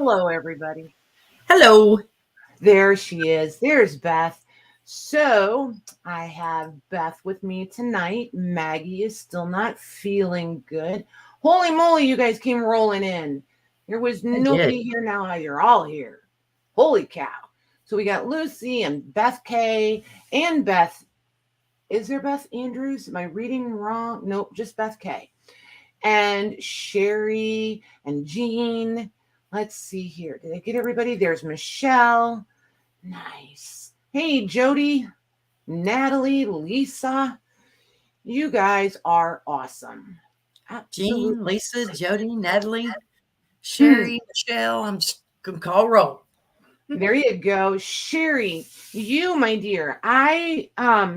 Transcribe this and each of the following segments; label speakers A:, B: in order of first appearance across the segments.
A: Hello, everybody.
B: Hello.
A: There she is. There's Beth. So I have Beth with me tonight. Maggie is still not feeling good. Holy moly, you guys came rolling in. There was nobody here. Now you're all here. Holy cow. So we got Lucy and Beth K and Beth. Is there Beth Andrews? Am I reading wrong? Nope, just Beth K. And Sherry and Jean. Let's see here. Did I get everybody? There's Michelle. Nice. Hey, Jody, Natalie, Lisa. You guys are awesome.
B: Absolutely. Jean, Lisa, Jody, Natalie, Sherry, Michelle. I'm just going to call roll.
A: There you go. Sherry, you, my dear, I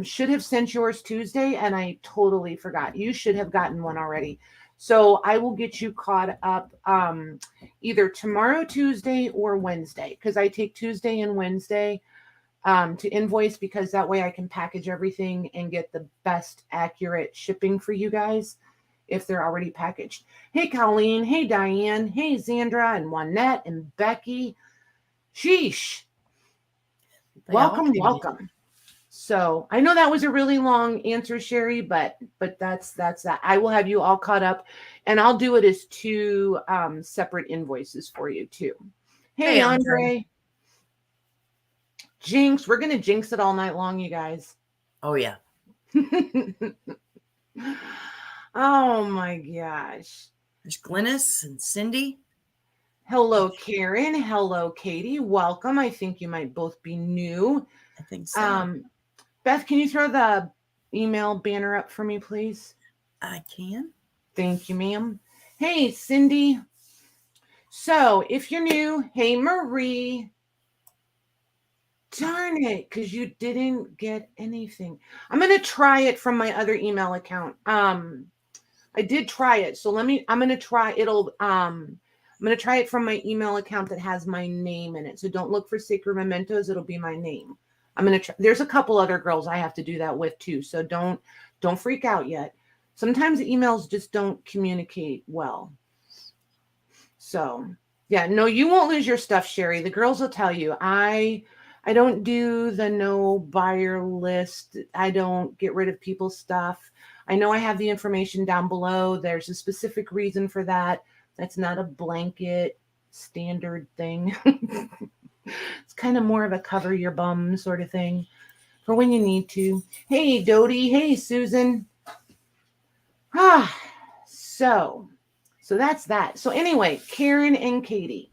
A: should have sent yours Tuesday and I totally forgot. You should have gotten one already. So I will get you caught up either tomorrow, Tuesday, or Wednesday, because I take Tuesday and Wednesday to invoice, because that way I can package everything and get the best accurate shipping for you guys if they're already packaged. Hey, Colleen. Hey, Diane. Hey, Zandra and Juanette and Becky. Sheesh. Welcome. So I know that was a really long answer, Sherry, but that's that. I will have you all caught up, and I'll do it as two separate invoices for you too. Hey, Andre. Jinx, we're gonna jinx it all night long, you guys.
B: Oh yeah.
A: Oh my gosh.
B: There's Glynis and Cindy.
A: Hello, Karen. Hello, Katie. Welcome. I think you might both be new.
B: I think so.
A: Beth, can you throw the email banner up for me, please?
B: I can.
A: Thank you, ma'am. Hey, Cindy. So if you're new, hey, Marie. Darn it, because you didn't get anything. I'm going to try it from my other email account. I did try it. So I'm going to try I'm going to try it from my email account that has my name in it. So don't look for Sacred Mementos. It'll be my name. I'm going to try. There's a couple other girls I have to do that with too. So don't freak out yet. Sometimes emails just don't communicate well. So yeah, no, you won't lose your stuff, Sherry. The girls will tell you. I don't do the no buyer list. I don't get rid of people's stuff. I know I have the information down below. There's a specific reason for that. That's not a blanket standard thing. It's kind of more of a cover your bum sort of thing for when you need to. Hey, Dodie. Hey, Susan. So that's that. So anyway, Karen and Katie,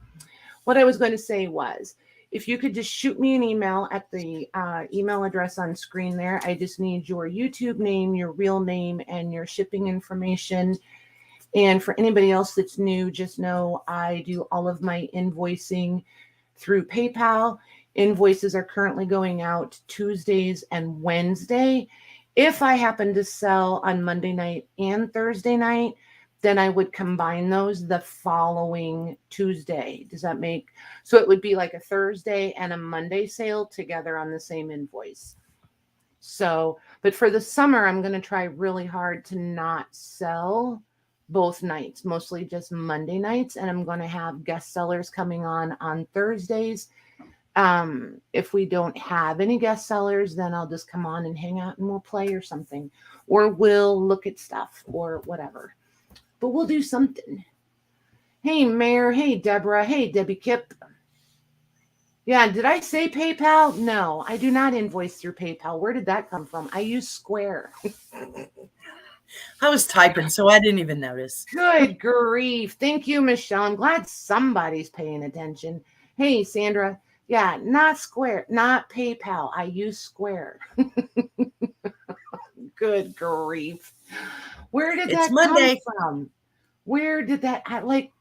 A: what I was going to say was, if you could just shoot me an email at the email address on screen there. I just need your YouTube name, your real name, and your shipping information. And for anybody else that's new, just know I do all of my invoicing through PayPal. Invoices are currently going out Tuesdays and Wednesday. If I happen to sell on Monday night and Thursday night, then I would combine those the following Tuesday. Does that make? So it would be like a Thursday and a Monday sale together on the same invoice. So, but for the summer, I'm going to try really hard to not sell both nights, mostly just Monday nights. And I'm going to have guest sellers coming on Thursdays. If we don't have any guest sellers, then I'll just come on and hang out and we'll play or something, or we'll look at stuff or whatever. But we'll do something. Hey, Mayor. Hey, Deborah. Hey, Debbie Kip. Yeah, did I say PayPal? No, I do not invoice through PayPal. Where did that come from? I use Square.
B: I was typing, so I didn't even notice.
A: Good grief. Thank you, Michelle. I'm glad somebody's paying attention. Hey, Sandra. Yeah, not Square, not PayPal. I use Square. Good grief. Where did that come from? Where did that,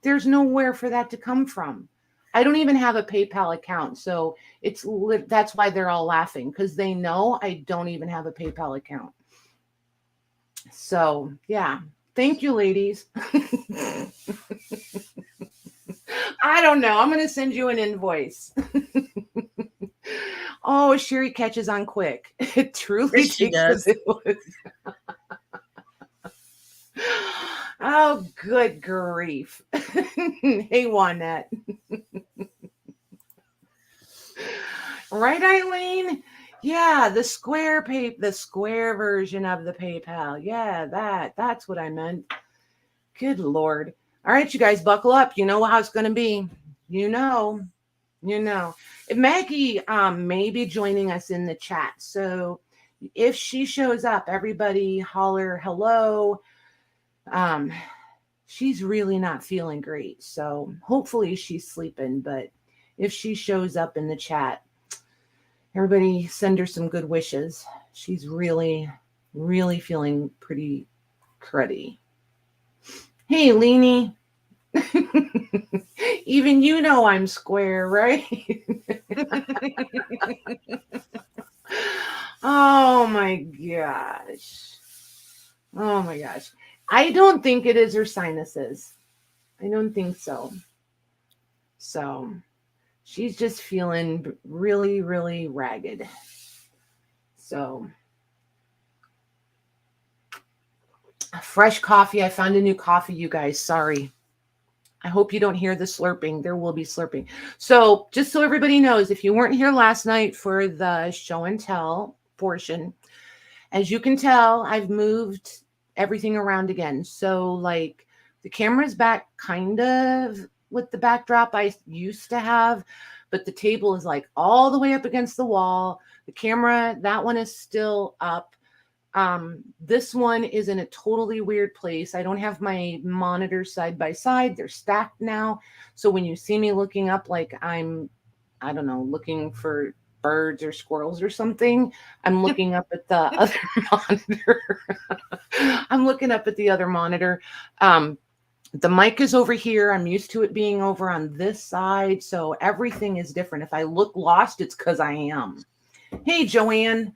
A: there's nowhere for that to come from. I don't even have a PayPal account. So that's why they're all laughing, because they know I don't even have a PayPal account. So yeah, thank you, ladies. I don't know. I'm going to send you an invoice. Oh, Sherry catches on quick. It truly
B: yes, she does.
A: Oh, good grief. Hey, Juanette. Right, Eileen? Yeah, the square the square version of the PayPal. Yeah, that's what I meant. Good Lord. All right, you guys, buckle up. You know how it's going to be. You know. Maggie may be joining us in the chat. So if she shows up, everybody holler hello. She's really not feeling great. So hopefully she's sleeping. But if she shows up in the chat, everybody send her some good wishes. She's really, really feeling pretty cruddy. Hey, Leanie. Even you know I'm square, right? Oh my gosh. Oh my gosh. I don't think it is her sinuses. I don't think so. So she's just feeling really, really ragged. So fresh coffee. I found a new coffee, you guys. Sorry. I hope you don't hear the slurping. There will be slurping. So just so everybody knows, if you weren't here last night for the show and tell portion, as you can tell, I've moved everything around again. So like the camera's back kind of with the backdrop I used to have, but the table is like all the way up against the wall. The camera, that one is still up. This one is in a totally weird place. I don't have my monitors side by side. They're stacked now. So when you see me looking up like I'm, I don't know, looking for birds or squirrels or something, I'm looking up at the other monitor. I'm looking up at the other monitor. The mic is over here. I'm used to it being over on this side. So everything is different. If I look lost, it's because I am. Hey, Joanne.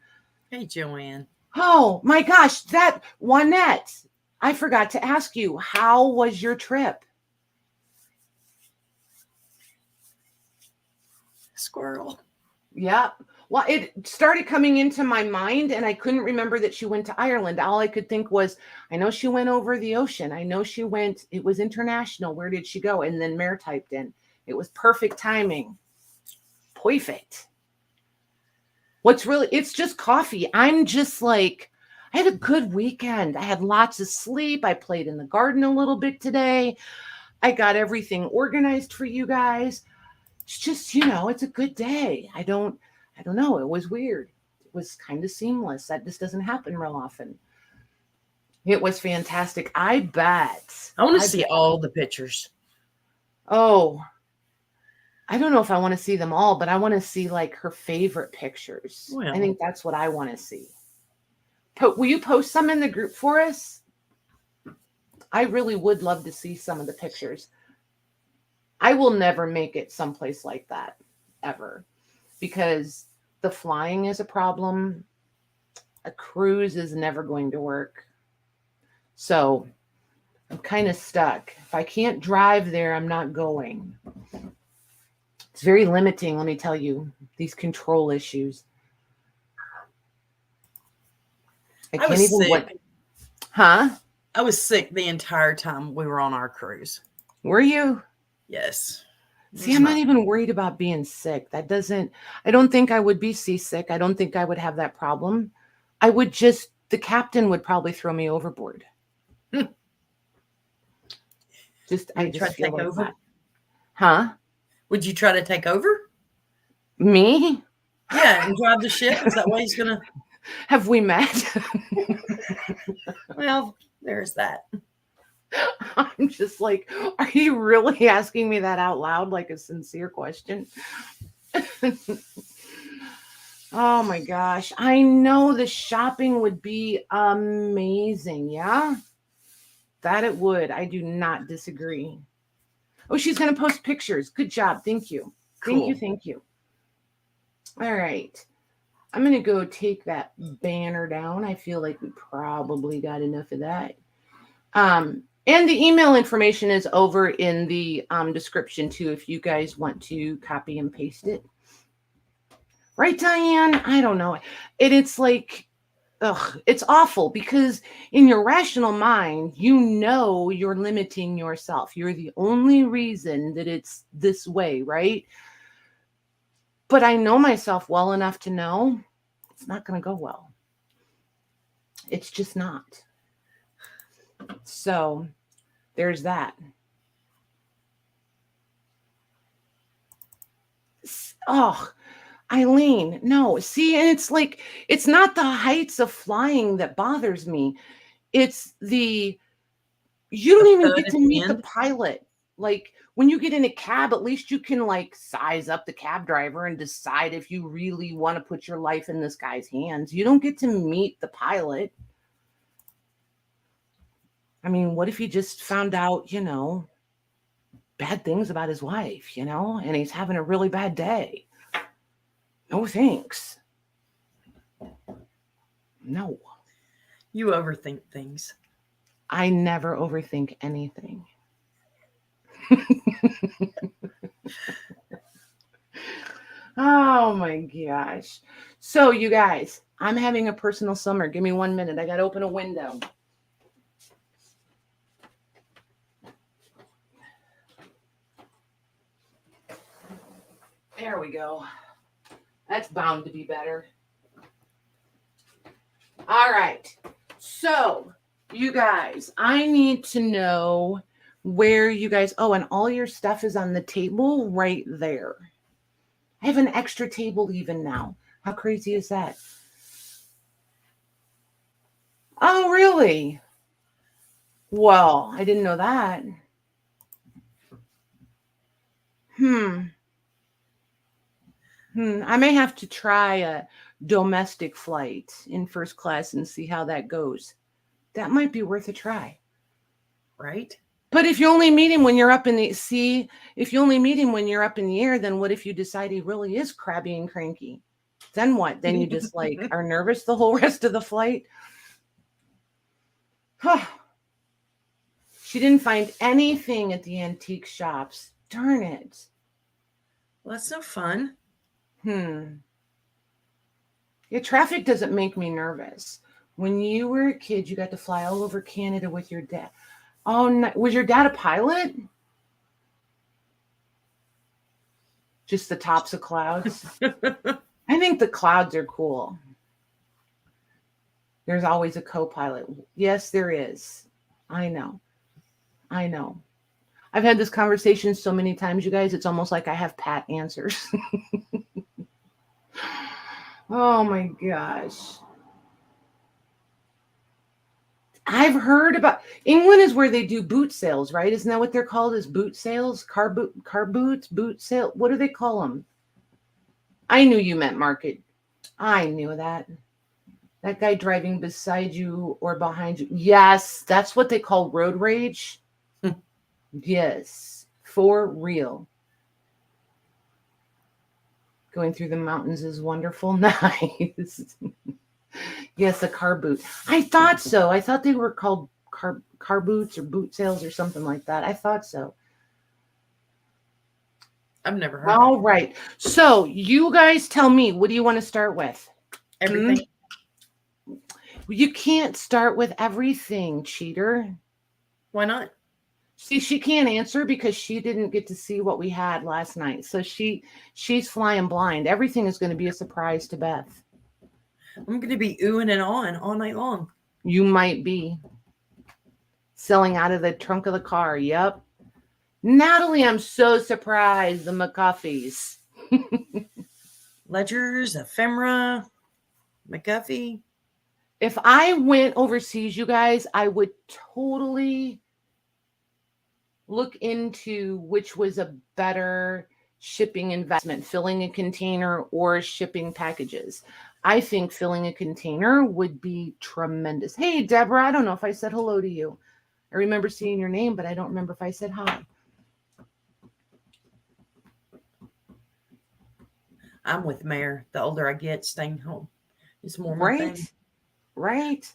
B: Hey, Joanne.
A: Oh my gosh, that Juanette, I forgot to ask you, how was your trip?
B: Squirrel.
A: Yeah. Well, it started coming into my mind and I couldn't remember that she went to Ireland. All I could think was, I know she went over the ocean. I know she went, it was international. Where did she go? And then Mare typed in. It was perfect timing. Perfect. What's really, it's just coffee. I'm just like, I had a good weekend. I had lots of sleep. I played in the garden a little bit today. I got everything organized for you guys. It's just, it's a good day. I don't know. It was weird. It was kind of seamless. That just doesn't happen real often. It was fantastic. I bet.
B: I want to see all the pictures.
A: Oh, I don't know if I want to see them all, but I want to see like her favorite pictures. Well, I think that's what I want to see. Will you post some in the group for us? I really would love to see some of the pictures. I will never make it someplace like that ever because the flying is a problem. A cruise is never going to work. So I'm kind of stuck. If I can't drive there, I'm not going. It's very limiting, let me tell you, these control issues. I was sick. Huh?
B: I was sick the entire time we were on our cruise.
A: Were you?
B: Yes.
A: See, I'm not even worried about being sick. I don't think I would be seasick. I don't think I would have that problem. I would just, the captain would probably throw me overboard. I just feel like over? That. Huh?
B: Would you try to take over?
A: Me?
B: Yeah, and drive the ship? Is that why he's going to?
A: Have we met?
B: Well, there's that.
A: I'm just like, are you really asking me that out loud? Like a sincere question? Oh my gosh. I know the shopping would be amazing. Yeah, that it would. I do not disagree. Oh, she's going to post pictures. Good job. Thank you. Cool. Thank you. All right. I'm going to go take that banner down. I feel like we probably got enough of that. And the email information is over in the description too, if you guys want to copy and paste it. Right, Diane? I don't know. It's like, it's awful because in your rational mind, you know you're limiting yourself. You're the only reason that it's this way, right? But I know myself well enough to know it's not going to go well. It's just not. So there's that. Oh, Eileen, no. See, and it's like, it's not the heights of flying that bothers me. It's you don't even get to meet the pilot. Like when you get in a cab, at least you can like size up the cab driver and decide if you really want to put your life in this guy's hands. You don't get to meet the pilot. I mean, what if he just found out, bad things about his wife, and he's having a really bad day? No thanks. No.
B: You overthink things.
A: I never overthink anything. Oh my gosh. So you guys, I'm having a personal summer. Give me 1 minute. I got to open a window. There we go. That's bound to be better. All right. So, you guys, I need to know where you guys... Oh, and all your stuff is on the table right there. I have an extra table even now. How crazy is that? Oh, really? Well, I didn't know that. I may have to try a domestic flight in first class and see how that goes. That might be worth a try.
B: Right?
A: But if you only meet him when you're up in the sea, if you only meet him when you're up in the air, then what if you decide he really is crabby and cranky? Then what? Then you just like are nervous the whole rest of the flight? She didn't find anything at the antique shops. Darn it.
B: Well, that's no fun.
A: Yeah, traffic doesn't make me nervous. When you were a kid, you got to fly all over Canada with your dad. Oh, no. Was your dad a pilot? Just the tops of clouds? I think the clouds are cool. There's always a co-pilot. Yes, there is. I know. I've had this conversation so many times, you guys, it's almost like I have pat answers. Oh my gosh. I've heard about England is where they do boot sales, right? Isn't that what they're called? Is boot sales? Car boots, boot sale. What do they call them? I knew you meant market. I knew that. That guy driving beside you or behind you. Yes, that's what they call road rage. Yes, for real. Going through the mountains is wonderful. Nice. Yes, a car boot. I thought so. I thought they were called car boots or boot sales or something like that. I thought so.
B: I've never heard
A: All right. So you guys tell me, what do you want to start with?
B: Everything.
A: You can't start with everything, cheater.
B: Why not? See,
A: she can't answer because she didn't get to see what we had last night. So she's flying blind. Everything is going to be a surprise to Beth.
B: I'm going to be oohing and awing all night long.
A: You might be. Selling out of the trunk of the car. Yep. Natalie, I'm so surprised. The McGuffies.
B: Ledgers, ephemera, McGuffey.
A: If I went overseas, you guys, I would totally look into which was a better shipping investment, filling a container or shipping packages. I think filling a container would be tremendous. Hey, Deborah, I don't know if I said hello to you. I remember seeing your name, but I don't remember if I said hi.
B: I'm with Mare. The older I get, staying home is more my thing.
A: Right.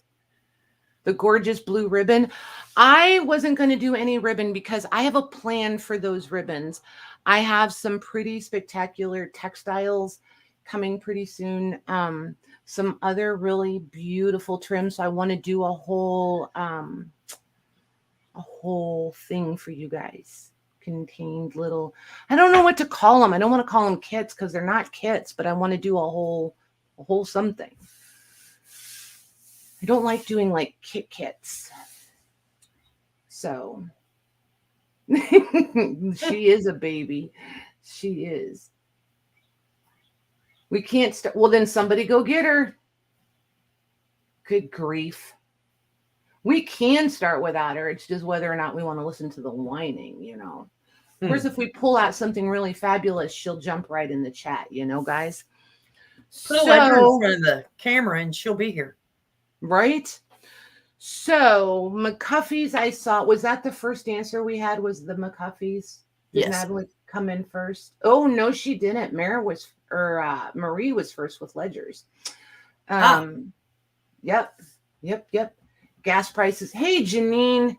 A: The gorgeous blue ribbon. I wasn't going to do any ribbon because I have a plan for those ribbons. I have some pretty spectacular textiles coming pretty soon. Some other really beautiful trims. So I want to do a whole thing for you guys. Contained little, I don't know what to call them. I don't want to call them kits because they're not kits, but I want to do a whole something. I don't like doing like kits. So she is a baby. She is. We can't start. Well, then somebody go get her. Good grief. We can start without her. It's just whether or not we want to listen to the whining, you know. Of course, if we pull out something really fabulous, she'll jump right in the chat, you know, guys.
B: Put a letter in front of the camera and she'll be here.
A: Right? So, McCuffey's I saw. Was that the first answer we had? Was the McCuffey's? Did
B: Yes.
A: Natalie come in first? Oh, no, she didn't. Marie was first with ledgers. Yep. Gas prices. Hey, Janine.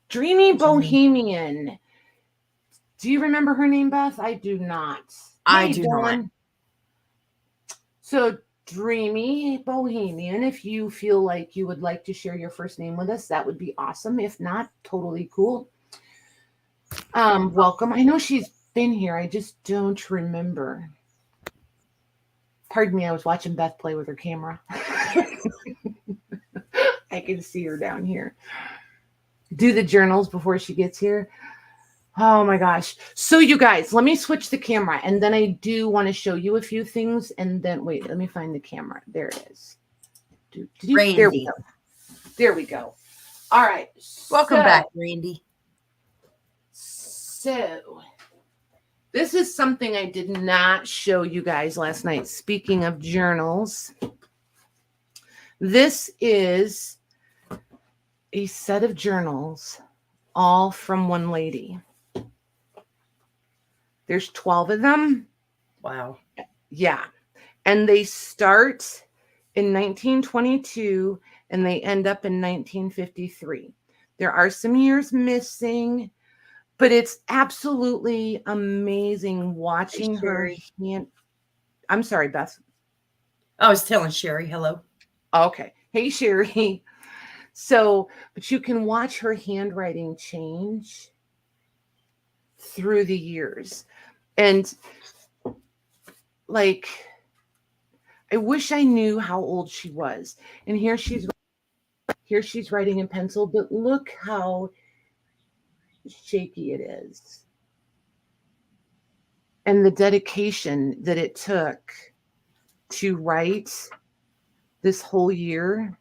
A: Dreamy Bohemian. Do you remember her name, Beth? I do not.
B: I do not.
A: So, Dreamy Bohemian, if you feel like you would like to share your first name with us, that would be awesome. If not, totally cool. Welcome. I know she's been here. I just don't remember. Pardon me, I was watching Beth play with her camera. I can see her down here. Do the journals before she gets here. Oh my gosh. So you guys, let me switch the camera. And then I do want to show you a few things. And then, wait, let me find the camera. There it is. There we go. There we go. All right.
B: Welcome back, Randy.
A: So this is something I did not show you guys last night. Speaking of journals, this is a set of journals, all from one lady. There's 12 of them.
B: Wow.
A: Yeah. And they start in 1922 and they end up in 1953. There are some years missing, but it's absolutely amazing watching her hand. I'm sorry, Beth.
B: I was telling Sherry hello.
A: Okay. Hey, Sherry. So, but you can watch her handwriting change through the years. And like, I wish I knew how old she was. And here she's writing in pencil, but look how shaky it is. And the dedication that it took to write this whole year.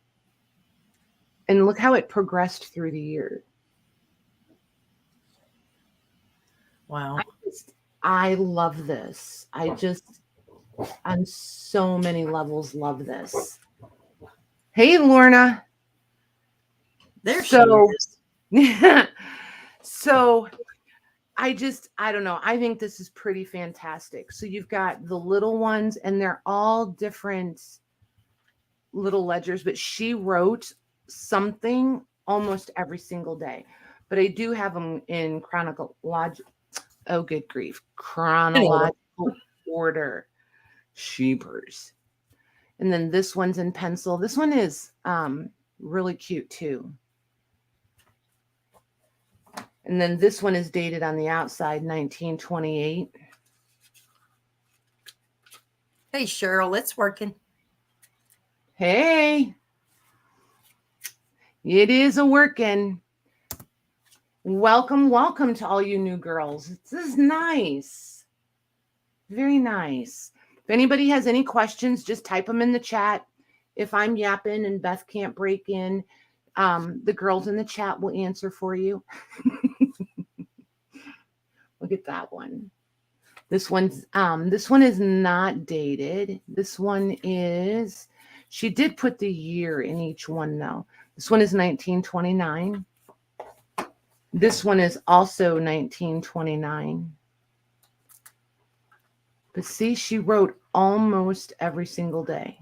A: And look how it progressed through the year.
B: Wow.
A: I love this. On so many levels, love this. Hey, Lorna.
B: There she is.
A: So I don't know. I think this is pretty fantastic. So you've got the little ones and they're all different little ledgers, but she wrote something almost every single day. But I do have them in chronological order. Sheepers. And then this one's in pencil. This one is really cute too. And then this one is dated on the outside, 1928.
B: Hey, Cheryl, it's working.
A: Hey. It is a working. Welcome to all you new girls. This is nice. Very nice. If anybody has any questions, just type them in the chat. If I'm yapping and Beth can't break in, the girls in the chat will answer for you. Look at that one. This one is not dated. This one is, she did put the year in each one though. This one is 1929. This one is also 1929. But see, she wrote almost every single day.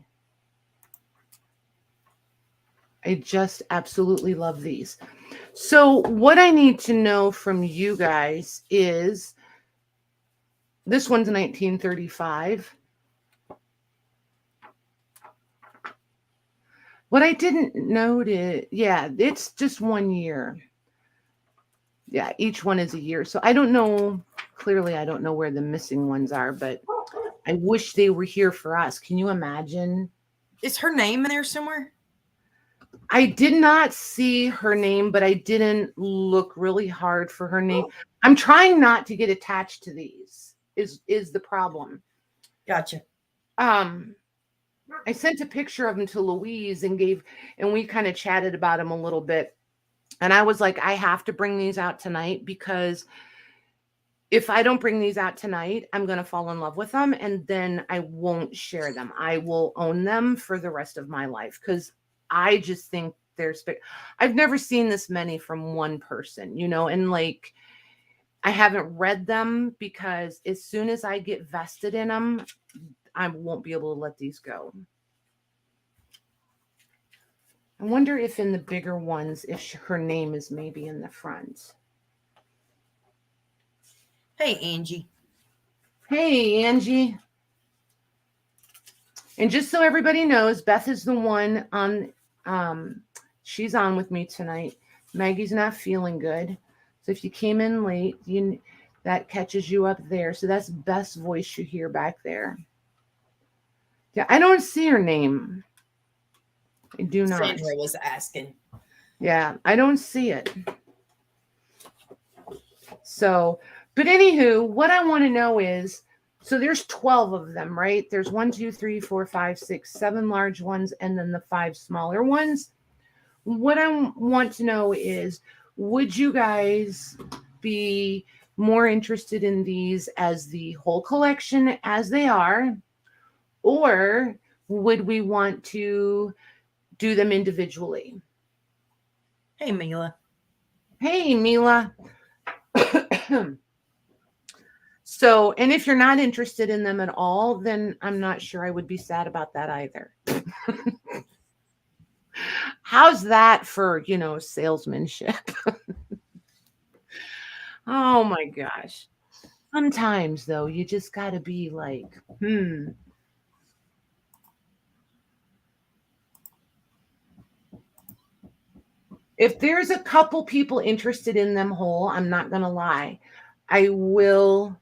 A: I just absolutely love these. So what I need to know from you guys is, this one's 1935. What I didn't notice, yeah, it's just 1 year. Yeah, each one is a year. So I don't know. Clearly, I don't know where the missing ones are, but I wish they were here for us. Can you imagine?
B: Is her name in there somewhere?
A: I did not see her name, but I didn't look really hard for her name. I'm trying not to get attached to these. Is the problem?
B: Gotcha.
A: I sent a picture of them to Louise and we kind of chatted about them a little bit. And I was like, I have to bring these out tonight because if I don't bring these out tonight, I'm going to fall in love with them and then I won't share them. I will own them for the rest of my life because I just think I've never seen this many from one person, and like I haven't read them because as soon as I get vested in them, I won't be able to let these go. I wonder if in the bigger ones, if her name is maybe in the front.
B: Hey, Angie.
A: Hey, Angie. And just so everybody knows, Beth is the one on, she's on with me tonight. Maggie's not feeling good. So if you came in late, that catches you up there. So that's Beth's voice you hear back there. Yeah, I don't see her name. I do not.
B: Sandra was asking.
A: Yeah, I don't see it. So, but anywho, what I want to know is, so there's 12 of them, right? There's 1, 2, 3, 4, 5, 6, 7 large ones, and then the 5 smaller ones. What I want to know is, would you guys be more interested in these as the whole collection as they are? Or would we want to do them individually?
B: Hey, Mila.
A: Hey, Mila. So, and if you're not interested in them at all, then I'm not sure I would be sad about that either. How's that for, salesmanship? Oh my gosh. Sometimes though, you just got to be like, If there's a couple people interested in them whole, I'm not going to lie. I will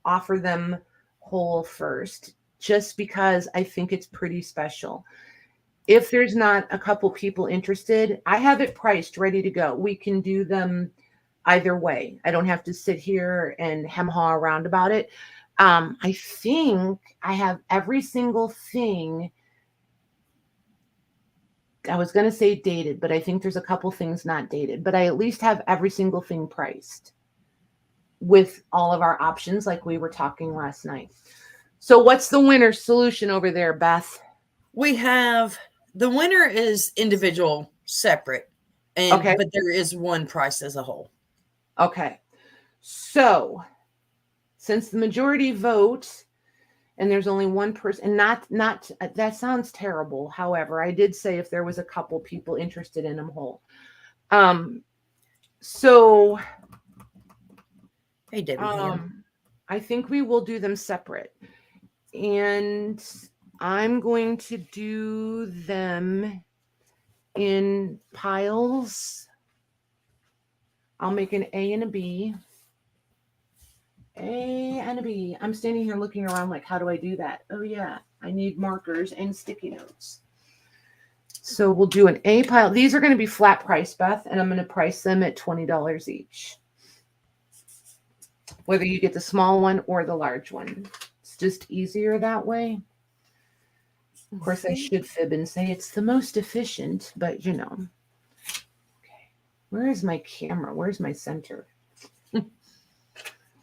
A: offer them whole first, just because I think it's pretty special. If there's not a couple people interested, I have it priced, ready to go. We can do them either way. I don't have to sit here and hem-haw around about it. I think I have every single thing. I was going to say dated, but I think there's a couple things not dated, but I at least have every single thing priced with all of our options like we were talking last night. So what's the winner solution over there, Beth?
B: We have the winner is individual, separate, but there is one price as a whole.
A: Okay. So since the majority vote and there's only one person, and not that sounds terrible. However, I did say if there was a couple people interested in them whole. So
B: hey, Debbie.
A: I think we will do them separate. And I'm going to do them in piles. I'll make an A and a B. A and a B. I'm standing here looking around like, how do I do that? Oh, yeah. I need markers and sticky notes. So we'll do an A pile. These are going to be flat price, Beth, and I'm going to price them at $20 each. Whether you get the small one or the large one. It's just easier that way. Of course, I should fib and say it's the most efficient, but Okay. Where is my camera? Where's my center?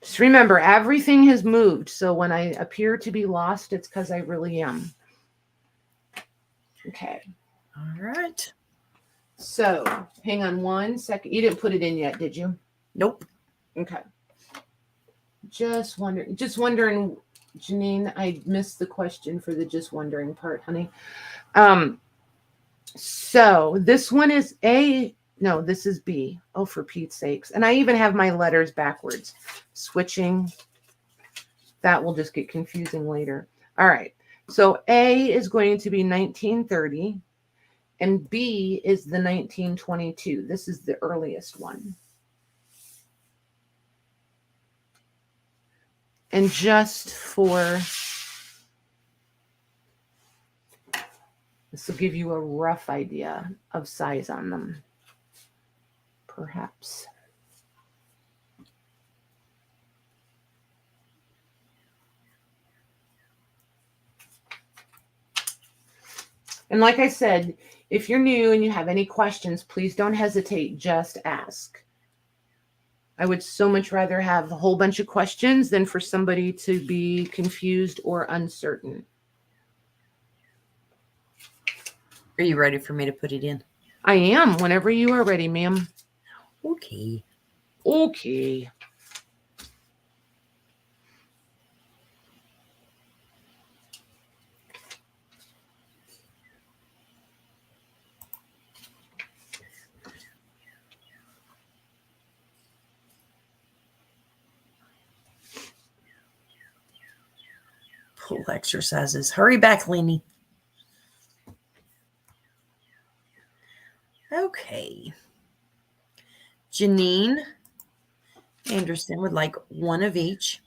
A: Just remember, everything has moved. So when I appear to be lost, it's because I really am. Okay.
B: All right.
A: So hang on 1 second. You didn't put it in yet, did you?
B: Nope.
A: Okay. Just wondering, Janine, I missed the question for the just wondering part, honey. So this one is A. No, this is B. Oh, for Pete's sakes. And I even have my letters backwards. Switching. That will just get confusing later. All right. So A is going to be 1930. and B is the 1922. This is the earliest one. And just for, this will give you a rough idea of size on them, perhaps. And like I said, if you're new and you have any questions, please don't hesitate, just ask. I would so much rather have a whole bunch of questions than for somebody to be confused or uncertain.
B: Are you ready for me to put it in?
A: I am, whenever you are ready, ma'am.
B: Okay.
A: Okay.
B: Pull exercises. Hurry back, Lenny. Okay. Janine Anderson would like one of each.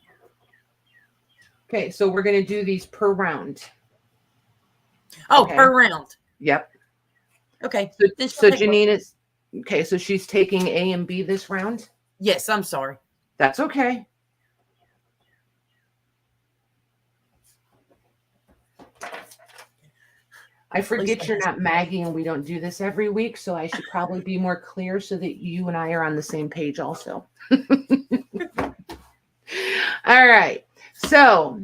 A: Okay, so we're going to do these per round.
B: Oh,
A: Okay.
B: per round.
A: Yep.
B: Okay.
A: So Janine is, okay, so she's taking A and B this round?
B: Yes, I'm sorry.
A: That's okay. I forget you're not Maggie and we don't do this every week, so I should probably be more clear so that you and I are on the same page also. All right. So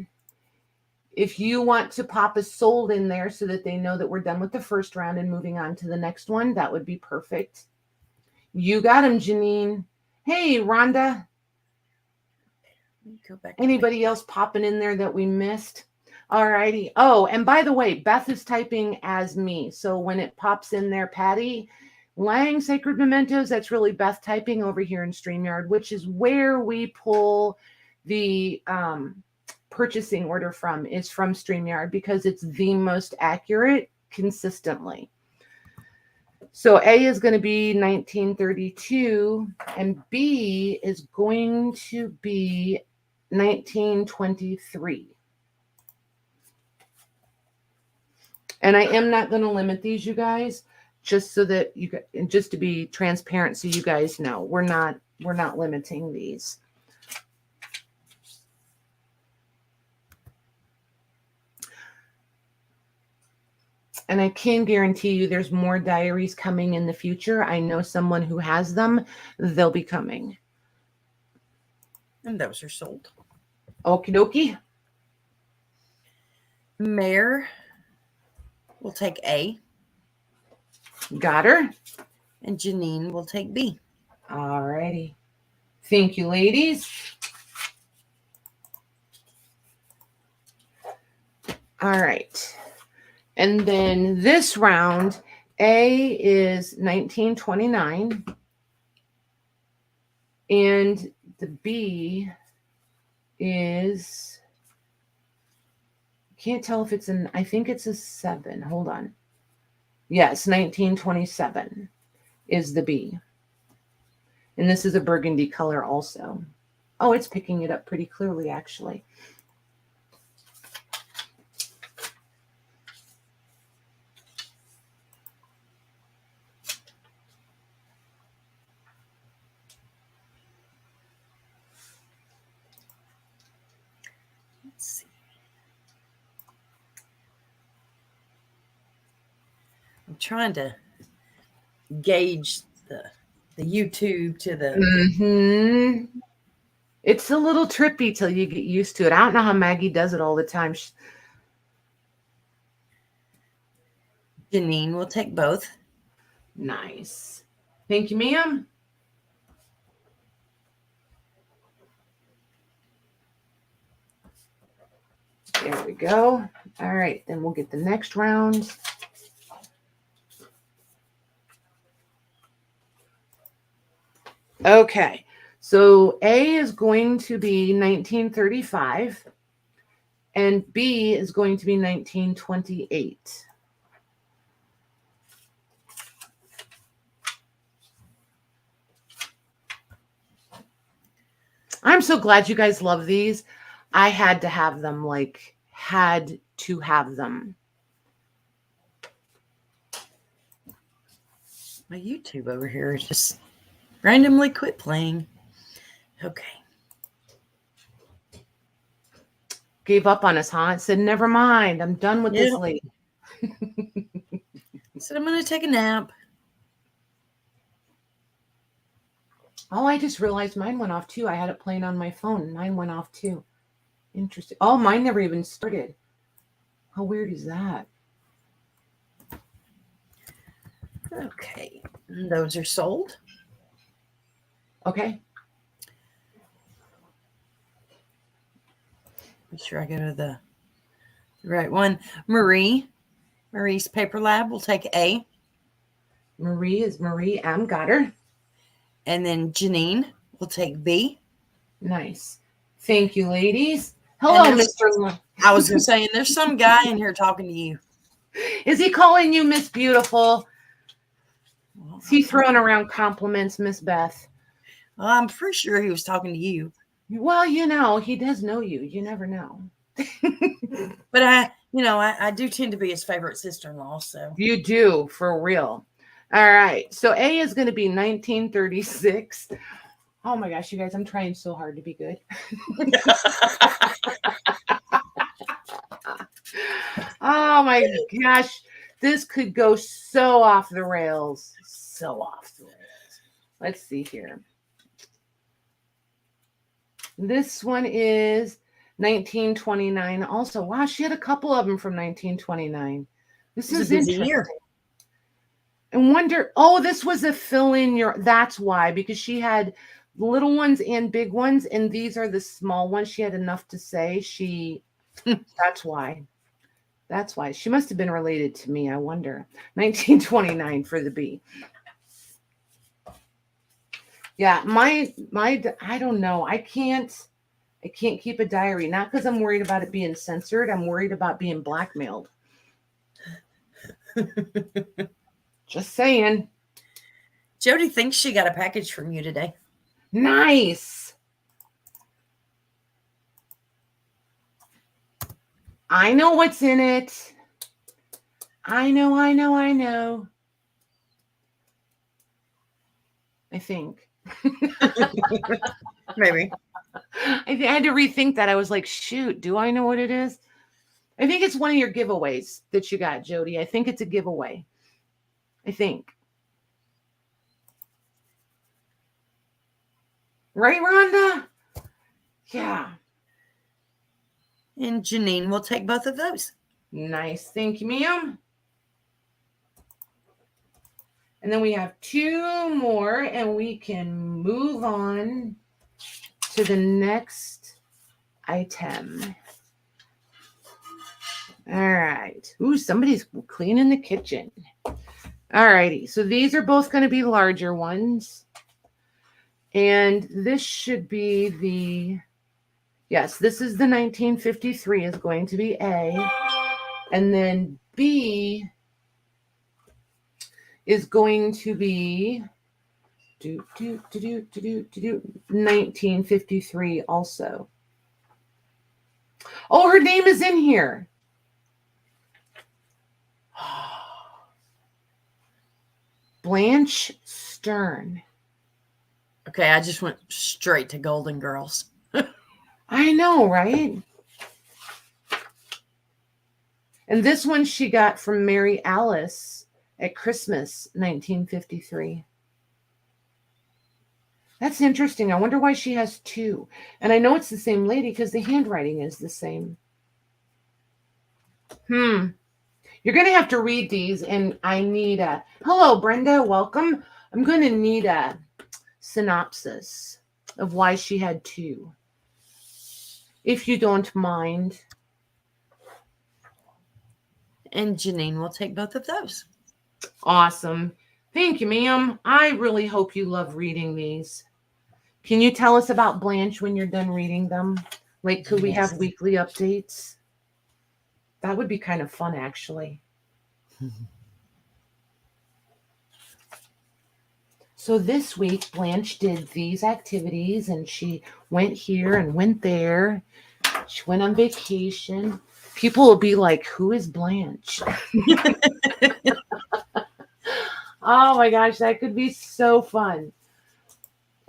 A: if you want to pop a sold in there so that they know that we're done with the first round and moving on to the next one, that would be perfect. You got him, Janine. Hey, Rhonda.
B: Go back.
A: Anybody else popping in there that we missed? All righty. Oh, and by the way, Beth is typing as me. So when it pops in there, Patty Lang, Sacred Mementos, that's really Beth typing over here in StreamYard, which is where we pull the purchasing order from, is from StreamYard, because it's the most accurate consistently. So A is going to be 1932 and B is going to be 1923. And I am not going to limit these, you guys, just so that just to be transparent, so you guys know we're not limiting these. And I can guarantee you there's more diaries coming in the future. I know someone who has them. They'll be coming.
B: And those are sold.
A: Okie dokie.
B: Mare will take A.
A: Got her.
B: And Janine will take B.
A: All righty. Thank you, ladies. All right. And then this round, A is 1929. And the B is, can't tell if it's an, I think it's a 7. Hold on. Yes, 1927 is the B. And this is a burgundy color also. Oh, it's picking it up pretty clearly, actually.
B: Let's see. I'm trying to gauge the YouTube to the...
A: Mm-hmm. It's a little trippy till you get used to it. I don't know how Maggie does it all the time.
B: Janine will take both.
A: Nice. Thank you, ma'am. There we go. All right, then we'll get the next round. Okay, so A is going to be 1935 and B is going to be 1928. I'm so glad you guys love these. I had to have them, like, had to have them.
B: My YouTube over here is just randomly quit playing. Okay.
A: Gave up on us, huh? Said, never mind. I'm done with this lady.
B: Said, I'm going to take a nap.
A: Oh, I just realized mine went off too. I had it playing on my phone. Mine went off too. Interesting. Oh, mine never even started. How weird is that?
B: Okay. And those are sold.
A: Okay.
B: Make sure I go to the right one. Marie's Paper Lab will take A.
A: Marie is Marie M. Got her.
B: And then Janine will take B.
A: Nice. Thank you, ladies. Hello, Mr.
B: I was going to say, and there's some guy in here talking to you.
A: Is he calling you Miss Beautiful? Is he throwing around compliments, Miss Beth?
B: Well, I'm pretty sure he was talking to you.
A: Well, you know, he does know you. You never know.
B: But I do tend to be his favorite sister-in-law. So
A: you do, for real. All right. So A is going to be 1936. Oh my gosh, you guys, I'm trying so hard to be good. Oh my gosh, this could go so off the rails. So off the rails. Let's see here. This one is 1929. Also, wow, she had a couple of them from 1929. This is interesting. Year. And wonder, oh, this was a fill in your, that's why, because she had little ones and big ones, and these are the small ones. She had enough to say. That's why. That's why. She must have been related to me, I wonder. 1929 for the B. Yeah, my I don't know. I can't keep a diary. Not because I'm worried about it being censored. I'm worried about being blackmailed. Just saying.
B: Jody thinks she got a package from you today.
A: Nice. I know what's in it. I know. I think.
B: Maybe.
A: I had to rethink that. I was like, shoot, do I know what it is? I think it's one of your giveaways that you got, Jody. I think it's a giveaway. I think. Right, Rhonda? Yeah.
B: And Janine will take both of those.
A: Nice. Thank you, ma'am. And then we have two more, and we can move on to the next item. All right. Ooh, somebody's cleaning the kitchen. All righty. So these are both going to be larger ones. And this should be the, yes, this is the 1953 is going to be A. And then B is going to be 1953 also. Oh, her name is in here. Blanche Stern.
B: Okay, I just went straight to Golden Girls.
A: I know, right? And this one she got from Mary Alice at Christmas, 1953. That's interesting. I wonder why she has two. And I know it's the same lady because the handwriting is the same. You're going to have to read these, and I need a... Hello, Brenda. Welcome. I'm going to need a synopsis of why she had two, if you don't mind.
B: And Janine will take both of those.
A: Awesome. Thank you, ma'am. I really hope you love reading these. Can you tell us about Blanche when you're done reading them? Like, could we have weekly updates? That would be kind of fun, actually. So So this week, Blanche did these activities and she went here and went there. She went on vacation. People will be like, who is Blanche? Oh my gosh, that could be so fun.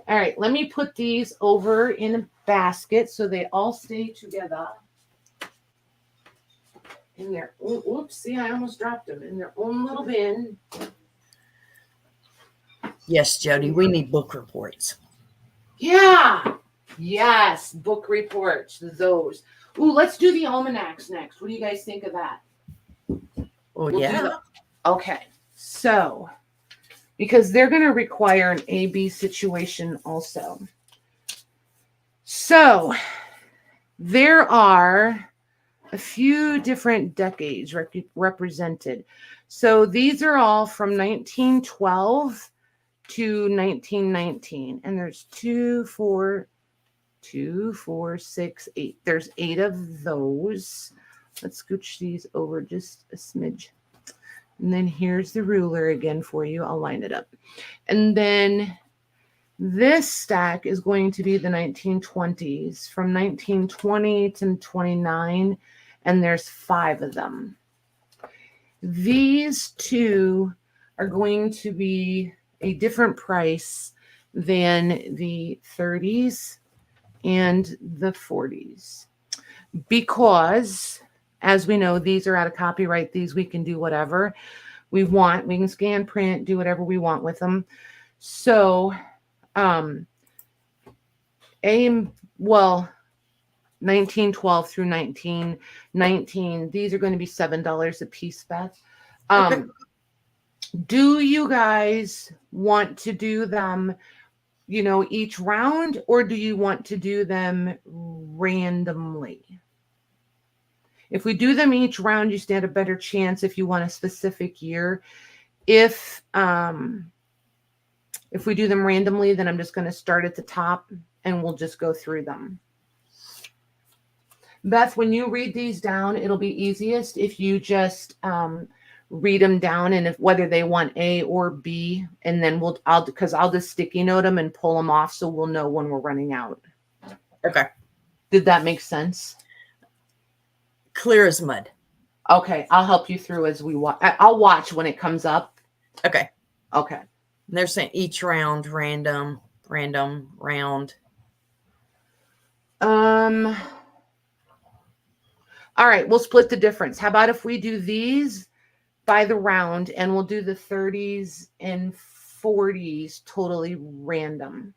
A: All right, let me put these over in a basket so they all stay together. In their own, oops, see, I almost dropped them in their own little bin.
B: Yes, Jody, we need book reports.
A: Yeah. Yes, book reports, those. Ooh, let's do the almanacs next. What do you guys think of that?
B: Well, yeah.
A: Okay, so because they're going to require an A-B situation also. So there are a few different decades represented. So these are all from 1912 to 1919. And there's 2, 4, 6, 8. There's 8 of those. Let's scooch these over just a smidge. And then here's the ruler again for you. I'll line it up. And then this stack is going to be the 1920s from 1920 to 29. And there's 5 of them. These 2 are going to be a different price than the 30s and the 40s. Because, as we know, these are out of copyright. These we can do whatever we want. We can scan, print, do whatever we want with them. So, 1912 through 1919, these are going to be $7 a piece, Beth.
B: Okay.
A: Do you guys want to do them, each round, or do you want to do them randomly? If we do them each round, you stand a better chance if you want a specific year. If we do them randomly, then I'm just going to start at the top and we'll just go through them. Beth, when you read these down, it'll be easiest if you just read them down and whether they want A or B, and then I'll just sticky note them and pull them off so we'll know when we're running out.
B: Okay.
A: Did that make sense?
B: Clear as mud.
A: Okay, I'll help you through as we watch. I'll watch when it comes up.
B: Okay.
A: Okay.
B: They're saying each round, random, round.
A: All right, we'll split the difference. How about if we do these by the round and we'll do the 30s and 40s totally random.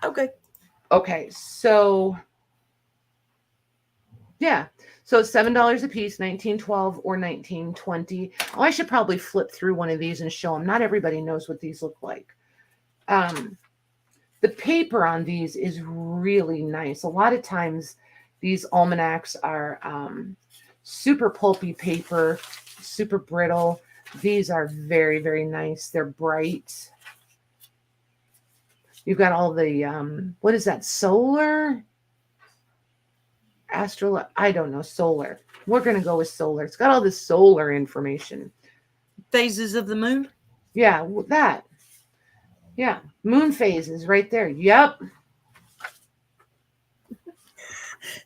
B: Okay.
A: Okay, so yeah. So $7 a piece, 1912 or 1920. Oh, I should probably flip through one of these and show them. Not everybody knows what these look like. The paper on these is really nice. A lot of times these almanacs are super pulpy paper, super brittle. These are very, very nice. They're bright. You've got all the, what is that, solar? Astral, I don't know, solar. We're going to go with solar. It's got all this solar information.
B: Phases of the moon?
A: Yeah, that. Yeah, moon phases right there. Yep.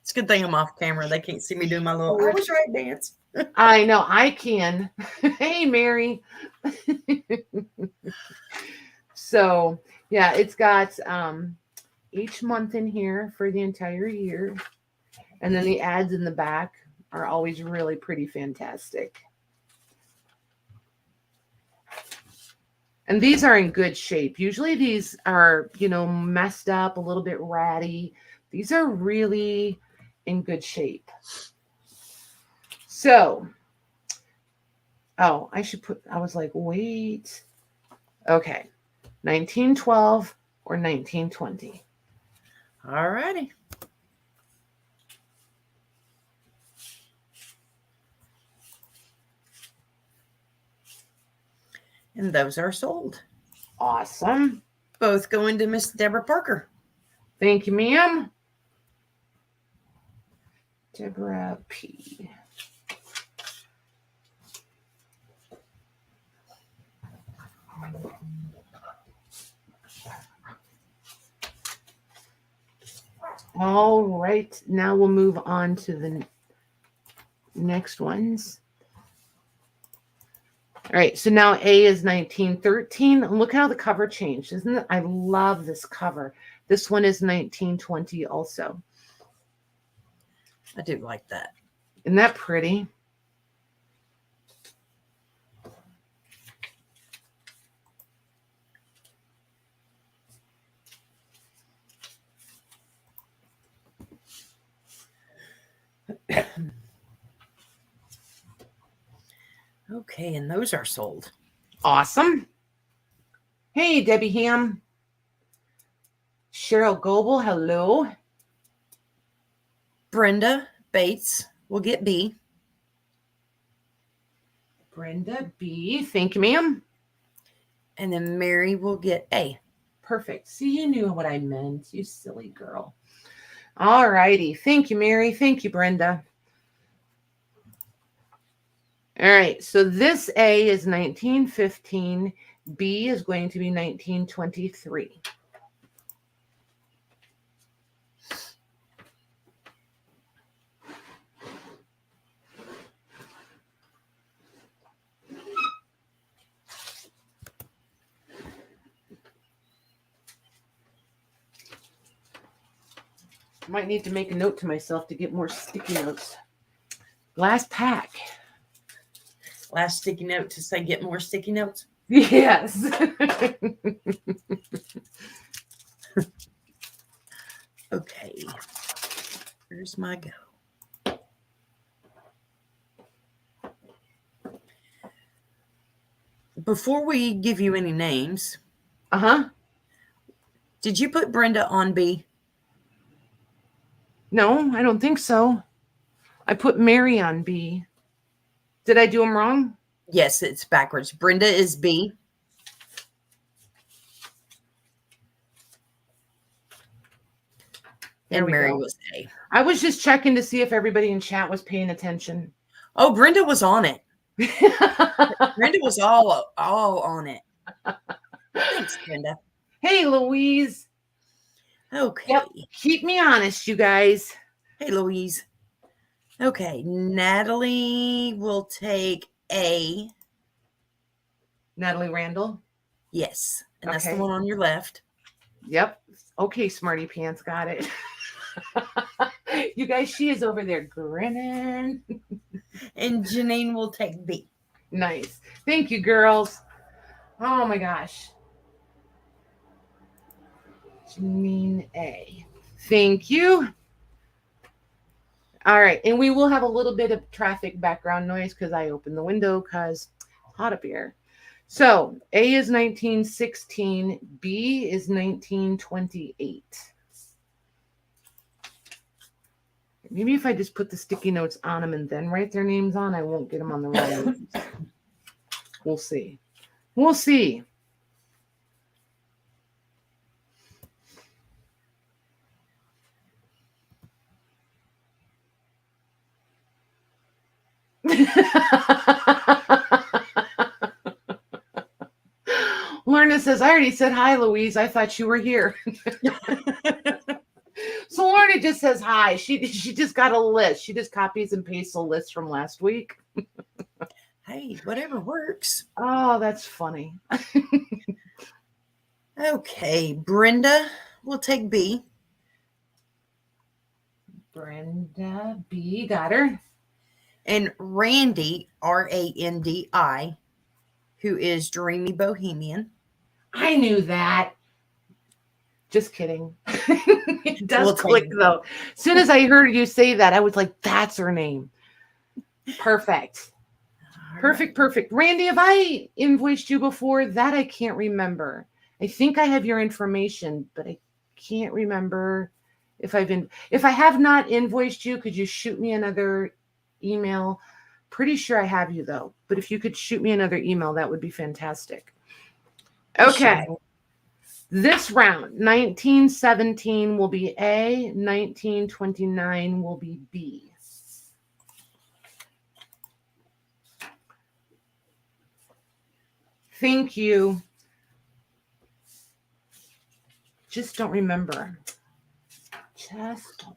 B: It's a good thing I'm off camera. They can't see me doing my little, I was right dance.
A: I know, I can. Hey, Mary. So, yeah, it's got each month in here for the entire year. And then the ads in the back are always really pretty fantastic. And these are in good shape. Usually these are, messed up, a little bit ratty. These are really in good shape. So, I was like, wait. Okay. 1912 or 1920.
B: All righty. And those are sold.
A: Awesome.
B: Both going to Miss Deborah Parker.
A: Thank you, ma'am. Deborah P. All right, now we'll move on to the next ones. All right, so now A is 1913. Look how the cover changed, isn't it? I love this cover. This one is 1920 also.
B: I do like that.
A: Isn't that pretty?
B: Okay, and those are sold.
A: Awesome. Hey, Debbie Ham. Cheryl Goebel, hello.
B: Brenda Bates will get B.
A: Brenda B, thank you, ma'am.
B: And then Mary will get A.
A: Perfect. See, you knew what I meant, you silly girl. All righty. Thank you, Mary. Thank you, Brenda. All right. So this A is 1915. B is going to be 1923. Might need to make a note to myself to get more sticky notes. Last pack.
B: Last sticky note to say get more sticky notes.
A: Yes.
B: Okay. Here's my go. Before we give you any names, did you put Brenda on B?
A: No, I don't think so. I put Mary on B. Did I do them wrong?
B: Yes, it's backwards. Brenda is B. And Mary was A.
A: I was just checking to see if everybody in chat was paying attention.
B: Oh, Brenda was on it. Brenda was all on it. Thanks, Brenda.
A: Hey, Louise.
B: Okay.
A: Yep. Keep me honest, you guys.
B: Hey, Louise. Okay. Natalie will take A.
A: Natalie Randall?
B: Yes. And that's the one on your left.
A: Yep. Okay, smarty pants. Got it. You guys, she is over there grinning.
B: And Janine will take B.
A: Nice. Thank you, girls. Oh, my gosh. Janine A. Thank you. All right. And we will have a little bit of traffic background noise because I opened the window because it's hot up here. So A is 1916. B is 1928. Maybe if I just put the sticky notes on them and then write their names on, I won't get them on the wrong names. We'll see. We'll see. Lorna says, I already said hi, Louise. I thought you were here. So Lorna just says hi. She just got a list. She just copies and pastes a list from last week.
B: Hey, whatever works.
A: Oh, that's funny.
B: Okay, Brenda will take B.
A: Brenda B. Got her.
B: And Randy, R-A-N-D-I, who is Dreamy Bohemian.
A: I knew that. Just kidding. It does click, though. As soon as I heard you say that, I was like, that's her name. Perfect. Perfect. Randy, have I invoiced you before? That I can't remember. I think I have your information, but I can't remember if I have not invoiced you. Could you shoot me another email? Pretty sure I have you, though. But if you could shoot me another email, that would be fantastic. Okay. Sure. This round, 1917 will be A, 1929 will be B. Thank you. just don't remember. Just don't.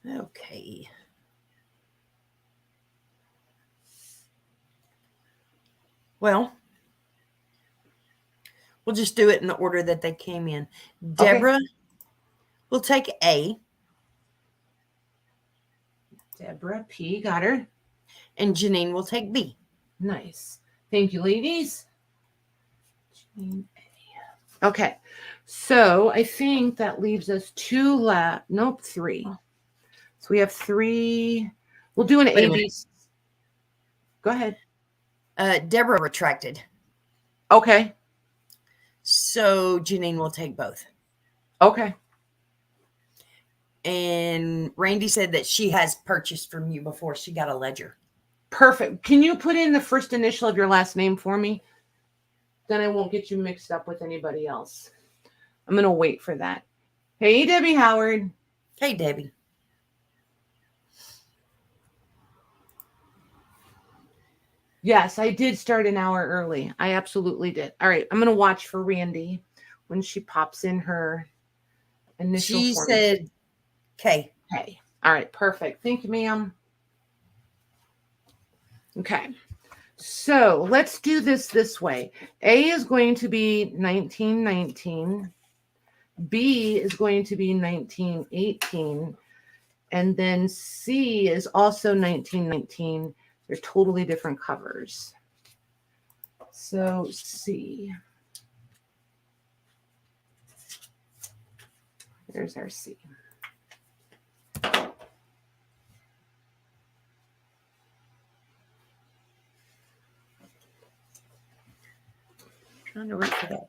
B: Okay. Well, we'll just do it in the order that they came in. Deborah will take A.
A: Deborah P. Got her.
B: And Janine will take B.
A: Nice. Thank you, ladies. Okay. So I think that leaves us two left. Nope, three. So we have three. We'll do an A-B. Go ahead.
B: Deborah retracted.
A: Okay.
B: So Janine will take both.
A: Okay.
B: And Randy said that she has purchased from you before. She got a ledger.
A: Perfect. Can you put in the first initial of your last name for me? Then I won't get you mixed up with anybody else. I'm going to wait for that. Hey, Debbie Howard.
B: Hey, Debbie.
A: Yes, I did start an hour early. I absolutely did. All right. I'm going to watch for Randy when she pops in her initial.
B: She said K.
A: K. All right. Perfect. Thank you, ma'am. Okay. So let's do this way. A is going to be 1919. B is going to be 1918. And then C is also 1919. They're totally different covers. So C. There's our C.
B: Trying to wait for that.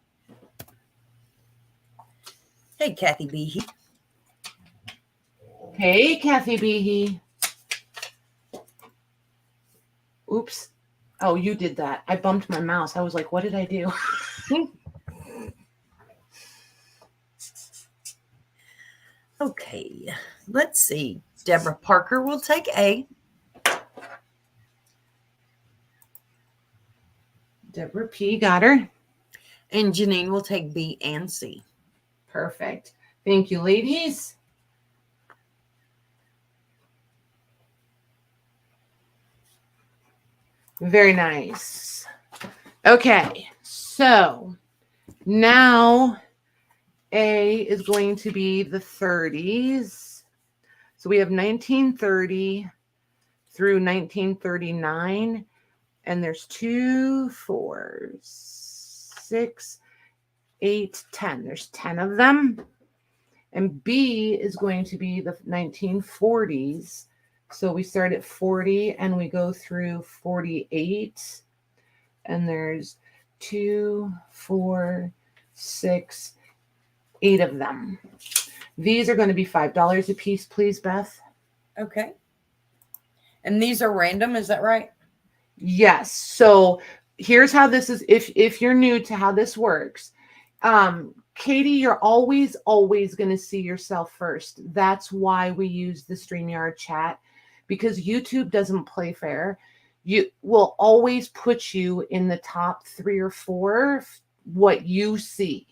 B: Hey, Kathy Behe.
A: Hey, Kathy Behe. Oops. Oh, you did that. I bumped my mouse. I was like, what did I do?
B: Okay. Let's see. Deborah Parker will take A.
A: Deborah P. Got her.
B: And Janine will take B and C.
A: Perfect. Thank you, ladies. Very nice. Okay, so now A is going to be the 30s. So we have 1930 through 1939. And there's 2, 4, 6, 8, 10. There's 10 of them. And B is going to be the 1940s. So we start at 40 and we go through 48. And there's 2, 4, 6, 8 of them. These are going to be $5 a piece, please, Beth.
B: Okay. And these are random, is that right?
A: Yes. So here's how this is. If you're new to how this works, Katie, you're always going to see yourself first. That's why we use the Streamyard Chat, because YouTube doesn't play fair. You will always put you in the top 3 or 4, what you see.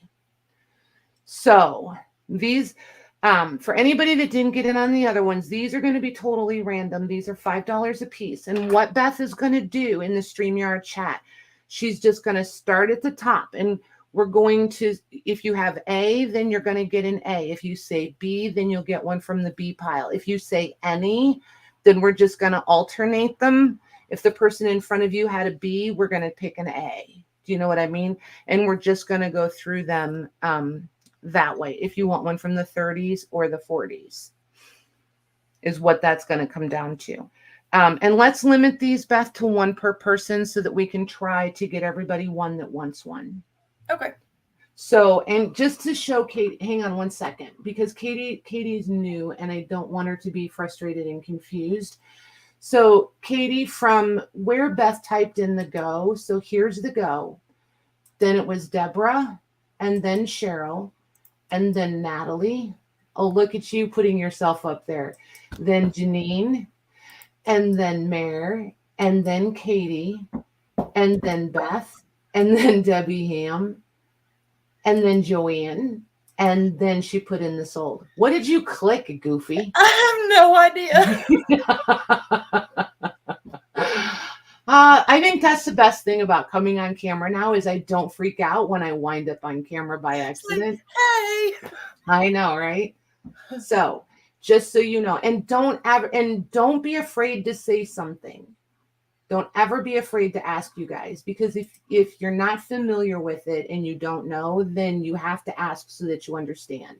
A: So these, for anybody that didn't get in on the other ones, these are going to be totally random. These are $5 a piece. And what Beth is going to do in the Streamyard Chat, she's just going to start at the top. And we're going to, if you have A, then you're going to get an A. If you say B, then you'll get one from the B pile. If you say any, then we're just going to alternate them. If the person in front of you had a B, we're going to pick an A. Do you know what I mean? And we're just going to go through them that way. If you want one from the 30s or the 40s is what that's going to come down to. And let's limit these, Beth, to 1 per person so that we can try to get everybody one that wants one.
B: Okay.
A: So, and just to show Kate, hang on one second, because Katie's new and I don't want her to be frustrated and confused. So Katie, from where Beth typed in the go, so here's the go. Then it was Deborah and then Cheryl and then Natalie Oh, look at you putting yourself up there. Then Janine, and then Mare, and then Katie, and then Beth, and then Debbie Ham, and then Joanne, and then she put in the sold. What did you click, Goofy?
B: I have no idea.
A: I think that's the best thing about coming on camera now is I don't freak out when I wind up on camera by accident.
B: Hey.
A: I know, right? So just so you know, and don't be afraid to say something. Don't ever be afraid to ask, you guys, because if you're not familiar with it and you don't know, then you have to ask so that you understand.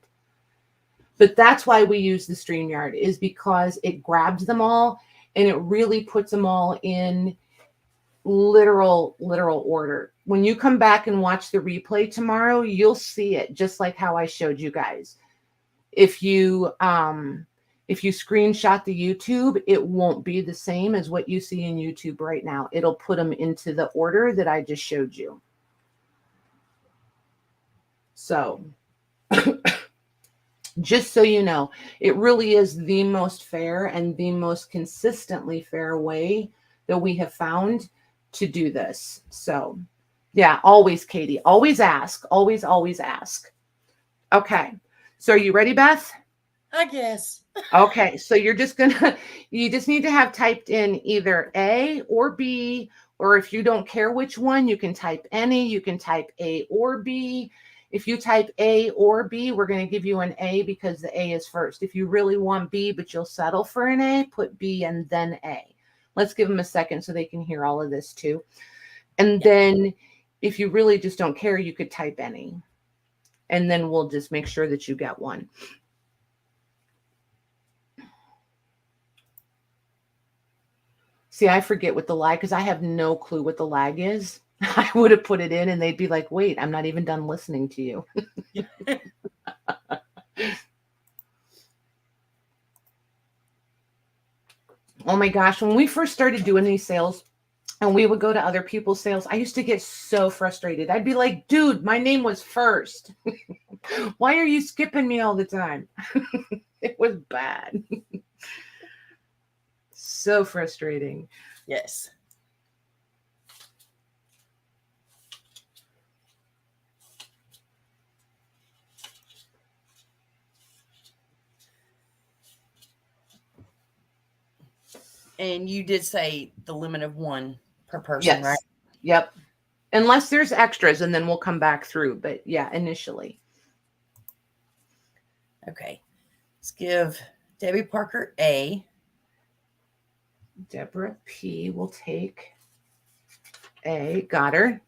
A: But that's why we use the Streamyard, is because it grabs them all and it really puts them all in literal order. When you come back and watch the replay tomorrow, you'll see it just like how I showed you guys. If you screenshot the YouTube, it won't be the same as what you see in YouTube right now. It'll put them into the order that I just showed you. So just so you know, it really is the most fair and the most consistently fair way that we have found to do this. So yeah, always, Katie, always ask, always ask. Okay. So are you ready, Beth?
B: I guess.
A: Okay. So you just need to have typed in either A or B, or if you don't care which one, you can type any, you can type A or B. If you type A or B, we're going to give you an A because the A is first. If you really want B, but you'll settle for an A, put B and then A. Let's give them a second so they can hear all of this too. And then if you really just don't care, you could type any. And then we'll just make sure that you get one. See, I forget what the lag, because I have no clue what the lag is. I would have put it in and they'd be like, wait, I'm not even done listening to you. Oh my gosh, when we first started doing these sales and we would go to other people's sales, I used to get so frustrated. I'd be like, dude, my name was first. Why are you skipping me all the time? It was bad. So frustrating.
B: Yes. And you did say the limit of one per person,
A: Yes.
B: right?
A: Yep. Unless there's extras, and then we'll come back through. But yeah, initially.
B: Okay. Let's give Debbie Parker A.
A: Deborah P will take A. Got her.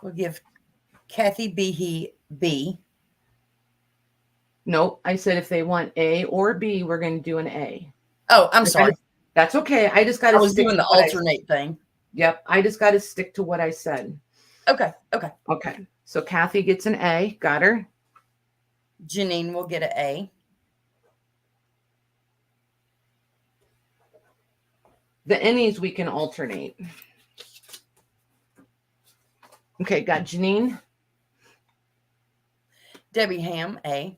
B: We'll give Kathy B.
A: Nope. I said if they want A or B, we're going to do an A.
B: Oh, I'm sorry.
A: That's okay. I just got to.
B: I was doing the alternate thing.
A: Yep. I just got to stick to what I said.
B: Okay.
A: Okay. So Kathy gets an A. Got her.
B: Janine will get an A.
A: The any's we can alternate. Okay. Got Janine.
B: Debbie Ham, A.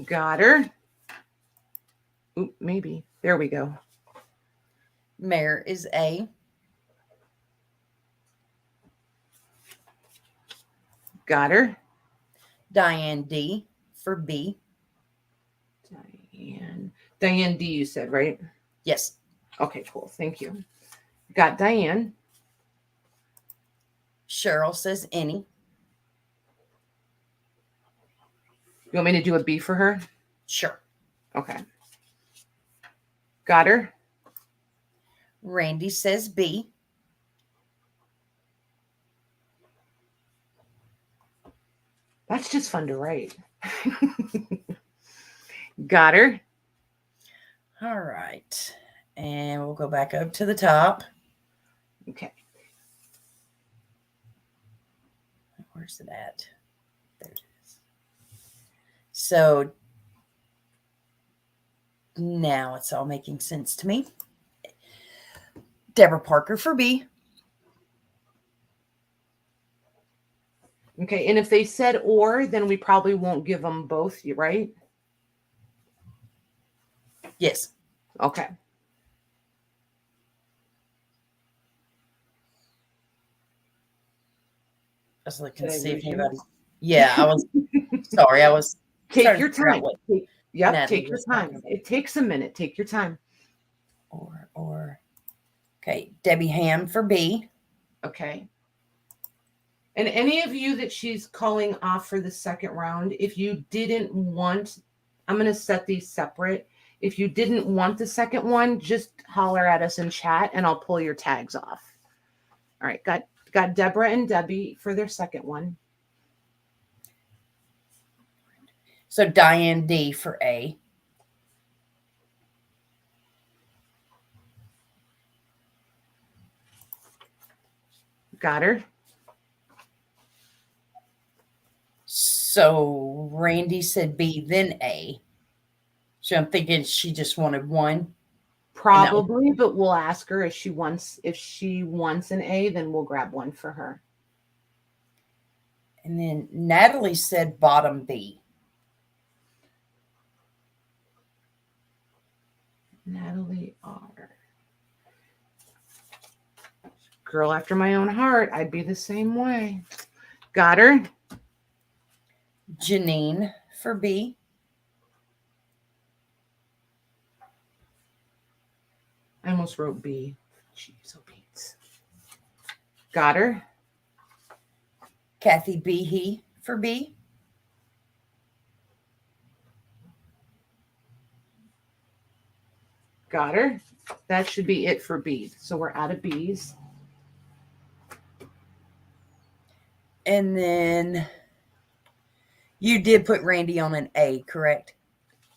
A: Got her. Oop, maybe. There we go.
B: Mare is A.
A: Got her.
B: Diane D for B.
A: Diane D, you said, right?
B: Yes.
A: Okay, cool. Thank you. Got Diane.
B: Cheryl says any.
A: You want me to do a B for her?
B: Sure.
A: Okay. Got her.
B: Randy says B.
A: That's just fun to write. Got her.
B: All right. And we'll go back up to the top.
A: Okay.
B: Where's it at? There it is. So now it's all making sense to me. Deborah Parker for B.
A: Okay. And if they said or, then we probably won't give them both, right?
B: Yes.
A: Okay.
B: I was looking to
A: Did I
B: see if
A: lose you?
B: anybody. Yeah, I was sorry. I was
A: Take
B: starting
A: your
B: to figure out
A: time.
B: what
A: Yep,
B: Natalie
A: take your
B: was talking
A: time.
B: about.
A: It takes a minute. Take your time.
B: Or. Okay, Debbie Ham for B.
A: Okay. And any of you that she's calling off for the second round, if you didn't want, I'm going to set these separate. If you didn't want the second one, just holler at us in chat and I'll pull your tags off. All right, got Deborah and Debbie for their second one.
B: So Diane D for A.
A: Got her.
B: So Randy said B, then A. So I'm thinking she just wanted one.
A: Probably, but we'll ask her if she wants an A, then we'll grab one for her.
B: And then Natalie said bottom B.
A: Natalie R. Girl after my own heart. I'd be the same way. Got her.
B: Janine for B.
A: I almost wrote B. Jeez, oh beats. Got her.
B: Kathy Behe for B.
A: Got her. That should be it for B. So we're out of B's.
B: And then you did put Randy on an A, correct?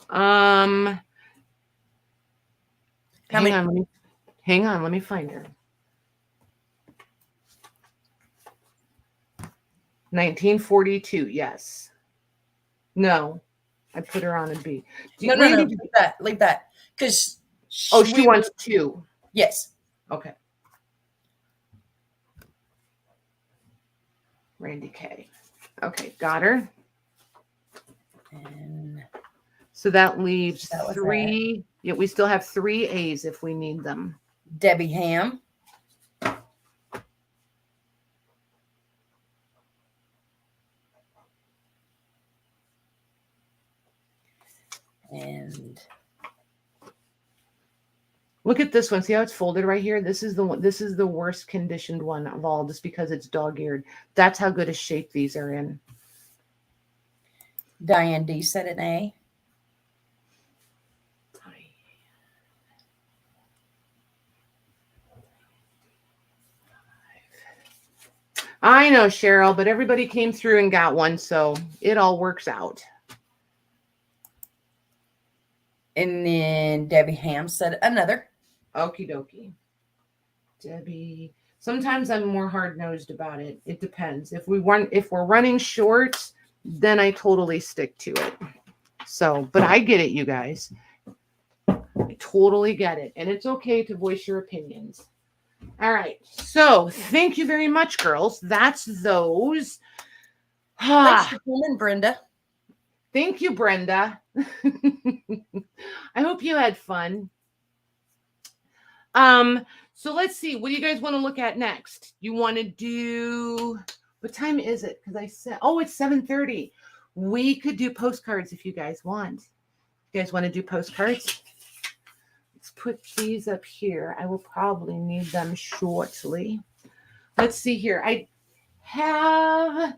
A: Hang on, let me find her. 1942, yes. No, I put her on a B.
B: No, leave that. Because
A: she wants 2.
B: Yes.
A: Okay. Randy K. Okay, got her.
B: And
A: so that leaves 3. That. Yeah, we still have 3 A's if we need them.
B: Debbie Ham. And
A: look at this one. See how it's folded right here? This is the one. This is the worst conditioned one of all, just because it's dog-eared. That's how good a shape these are in.
B: Diane D said an A.
A: I know, Cheryl, but everybody came through and got one, so it all works out.
B: And then Debbie Ham said another.
A: Okie dokie. Debbie. Sometimes I'm more hard-nosed about it. It depends. If we're running short, then I totally stick to it. So, but I get it, you guys. I totally get it. And it's okay to voice your opinions. All right. So thank you very much, girls. That's those.
B: Thanks for coming, Brenda.
A: Thank you, Brenda. I hope you had fun. So let's see. What do you guys want to look at next? You want to do, what time is it? Because I said, oh, it's 7:30. We could do postcards if you guys want. You guys want to do postcards? Let's put these up here. I will probably need them shortly. Let's see here. I have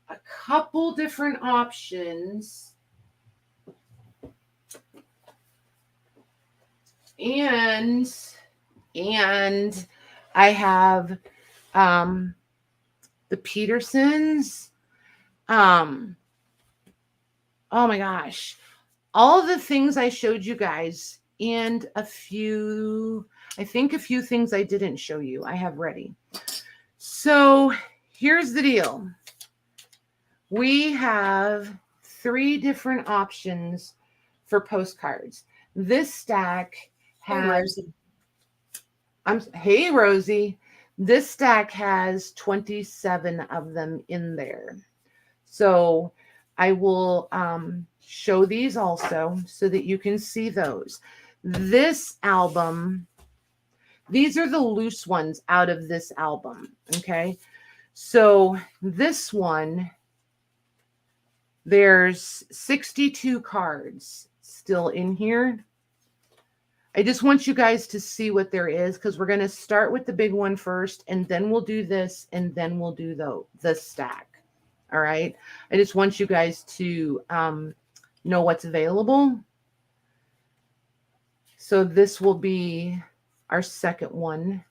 A: a couple different options. And I have the Petersons. Oh my gosh. All of the things I showed you guys, and I think a few things I didn't show you, I have ready. So here's the deal. We have 3 different options for postcards. This stack has, hey Rosie. This stack has 27 of them in there. So I will show these also so that you can see those. This album, these are the loose ones out of this album, okay? So this one, there's 62 cards still in here. I just want you guys to see what there is because we're going to start with the big one first, and then we'll do this, and then we'll do the stack. All right. I just want you guys to know what's available. So this will be our second one.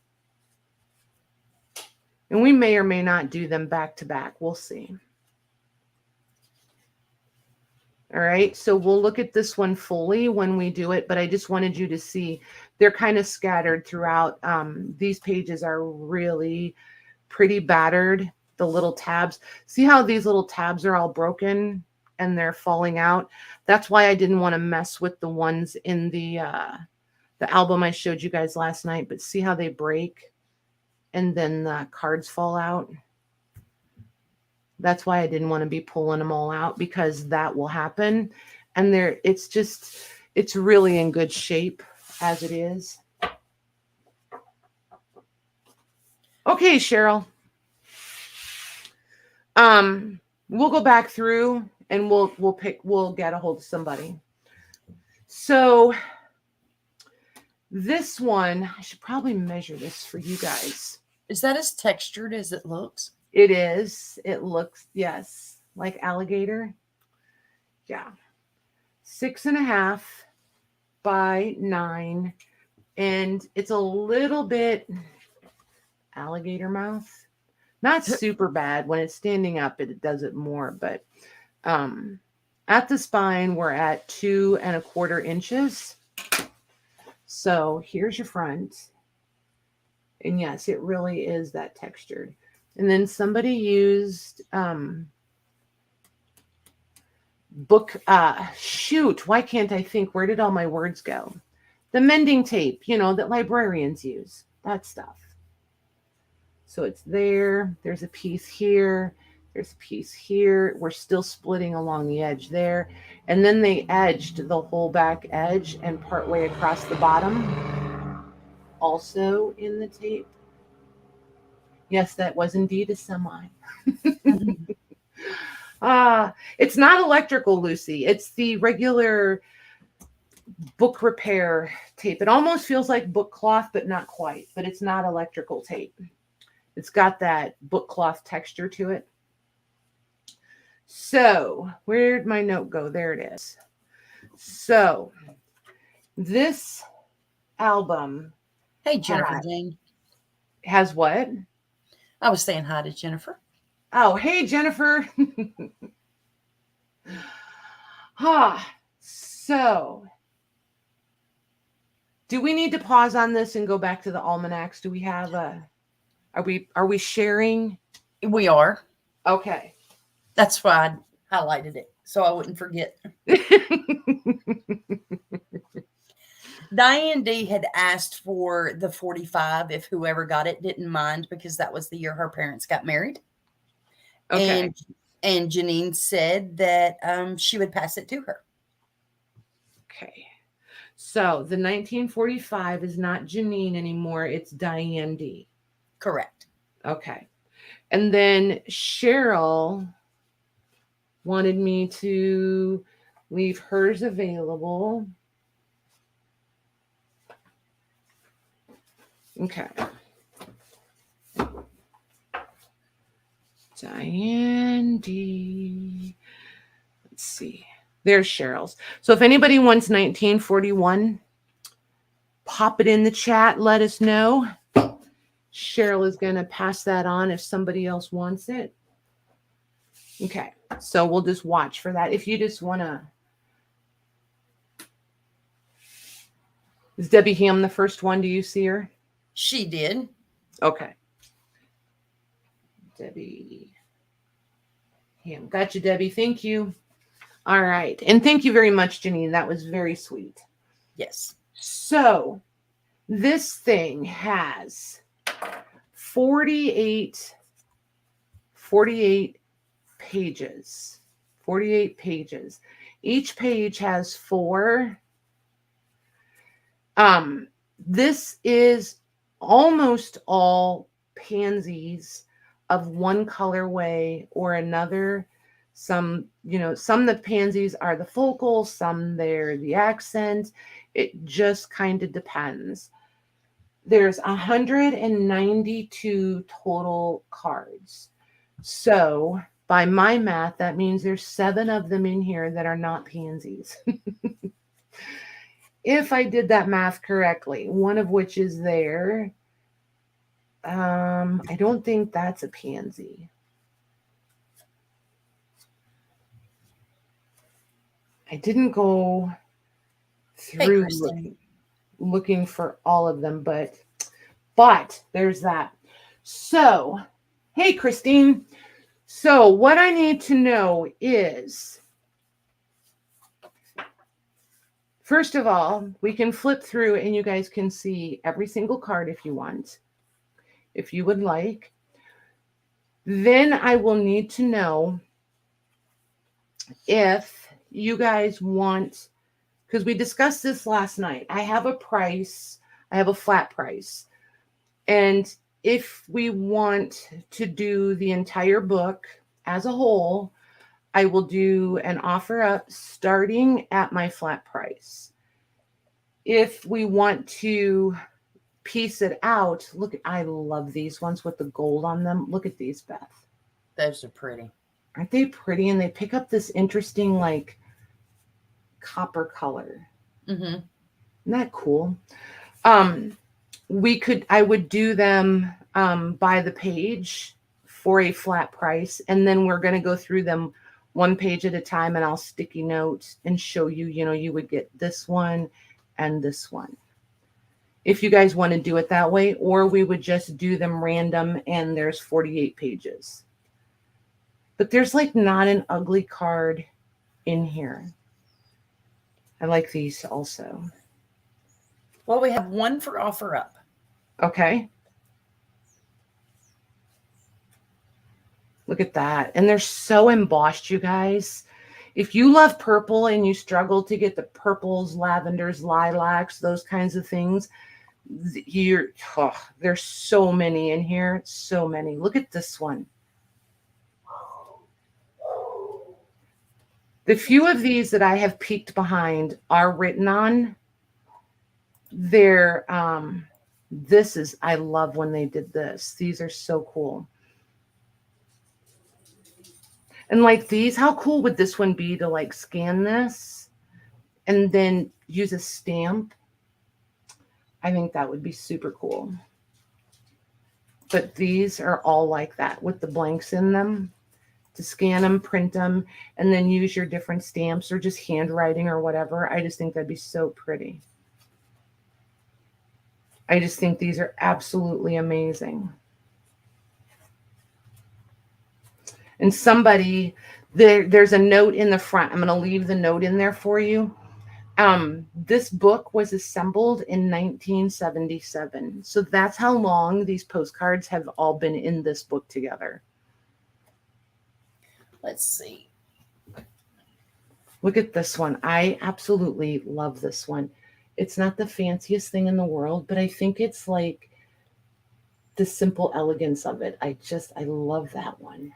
A: And we may or may not do them back to back. We'll see. All right. So we'll look at this one fully when we do it, but I just wanted you to see they're kind of scattered throughout. These pages are really pretty battered. The little tabs. See how these little tabs are all broken and they're falling out? That's why I didn't want to mess with the ones in the album I showed you guys last night. But see how they break and then the cards fall out? That's why I didn't want to be pulling them all out, because that will happen. And it's really in good shape as it is. Okay, Cheryl. We'll go back through and we'll get a hold of somebody. So this one, I should probably measure this for you guys.
B: Is that as textured as it looks?
A: It is. It looks, yes, like alligator. Yeah. 6.5 by 9. And it's a little bit alligator mouth. Not super bad. When it's standing up, it does it more. But at the spine, we're at 2¼ inches. So here's your front. And yes, it really is that textured. And then somebody used shoot, why can't I think? Where did all my words go? The mending tape, that librarians use. That stuff. So it's there. There's a piece here. There's a piece here. We're still splitting along the edge there. And then they edged the whole back edge and partway across the bottom. Also in the tape. Yes, that was indeed a semi. It's not electrical, Lucy. It's the regular book repair tape. It almost feels like book cloth, but not quite. But it's not electrical tape. It's got that book cloth texture to it. So where'd my note go? There it is. So this album.
B: Hey, Jennifer Jane.
A: Has what?
B: I was saying hi to Jennifer.
A: Oh, hey, Jennifer. So do we need to pause on this and go back to the almanacs? Do we have are we sharing?
B: We are.
A: Okay.
B: That's why I highlighted it, so I wouldn't forget. Diane D had asked for the 45 if whoever got it didn't mind, because that was the year her parents got married.
A: Okay.
B: And Janine said that she would pass it to her.
A: Okay. So the 1945 is not Janine anymore. It's Diane D.
B: Correct.
A: Okay. And then Cheryl wanted me to leave hers available. Okay. Diane D. Let's see. There's Cheryl's. So if anybody wants 1941, pop it in the chat. Let us know. Cheryl is going to pass that on if somebody else wants it. Okay. So we'll just watch for that. If you just want to. Is Debbie Ham the first one? Do you see her?
B: She did.
A: Okay. Debbie Ham. Gotcha, Debbie. Thank you. All right. And thank you very much, Janine. That was very sweet.
B: Yes.
A: So this thing has 48 pages. 48 pages. Each page has 4. This is almost all pansies of one colorway or another. Some, some of the pansies are the focal, some they're the accent. It just kind of depends. There's 192 total cards. So by my math, that means there's 7 of them in here that are not pansies. If I did that math correctly, one of which is there. I don't think that's a pansy. I didn't go through looking for all of them, but there's that. So, hey, Christine. So what I need to know is, first of all, we can flip through and you guys can see every single card if you want, if you would like. Then I will need to know if you guys want, because we discussed this last night. I have a price. I have a flat price. And if we want to do the entire book as a whole, I will do an offer up starting at my flat price. If we want to piece it out, look, I love these ones with the gold on them. Look at these, Beth.
B: Those are pretty.
A: Aren't they pretty? And they pick up this interesting, like, copper color.
B: Mm-hmm.
A: Isn't that cool? I would do them by the page for a flat price. And then we're going to go through them one page at a time, and I'll sticky note and show you, you would get this one and this one. If you guys want to do it that way, or we would just do them random and there's 48 pages. But there's like not an ugly card in here. I like these also.
B: Well, we have one for offer up.
A: Okay. Look at that. And they're so embossed, you guys. If you love purple and you struggle to get the purples, lavenders, lilacs, those kinds of things, there's so many in here. So many. Look at this one. The few of these that I have peeked behind are written on. They're, I love when they did this. These are so cool. And like these, how cool would this one be to like scan this and then use a stamp? I think that would be super cool. But these are all like that with the blanks in them to scan them, print them, and then use your different stamps or just handwriting or whatever. I just think that'd be so pretty. I just think these are absolutely amazing. And there's a note in the front. I'm going to leave the note in there for you. This book was assembled in 1977. So that's how long these postcards have all been in this book together.
B: Let's see.
A: Look at this one. I absolutely love this one. It's not the fanciest thing in the world, but I think it's like the simple elegance of it. I love that one.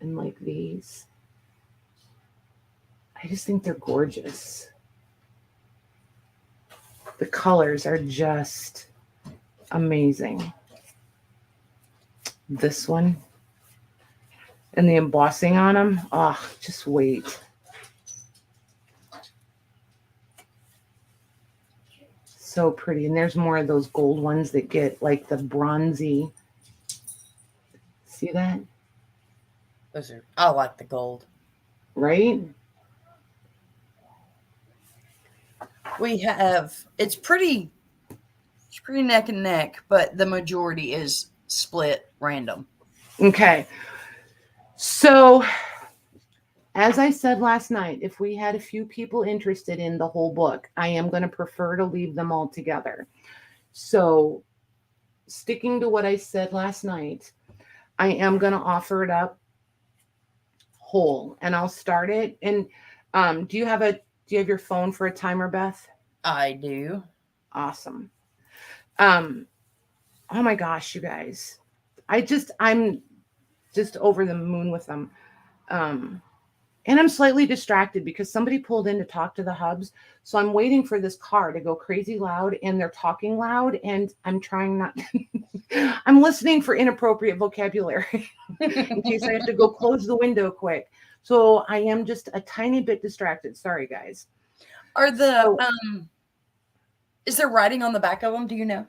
A: And like these. I just think they're gorgeous. The colors are just amazing. This one. And the embossing on them. Oh, just wait. So pretty. And there's more of those gold ones that get like the bronzy. See that?
B: I like the gold.
A: Right?
B: We have, it's pretty neck and neck, but the majority is split random.
A: Okay. So, as I said last night, if we had a few people interested in the whole book, I am going to prefer to leave them all together. So, sticking to what I said last night, I am going to offer it up whole, and I'll start it. And do you have your phone for a timer, Beth?
B: I do.
A: Awesome. Oh my gosh, you guys. I'm just over the moon with them. And I'm slightly distracted because somebody pulled in to talk to the hubs. So I'm waiting for this car to go crazy loud, and they're talking loud, and I'm trying not I'm listening for inappropriate vocabulary in case I have to go close the window quick. So I am just a tiny bit distracted. Sorry, guys.
B: Are the is there writing on the back of them? Do you know?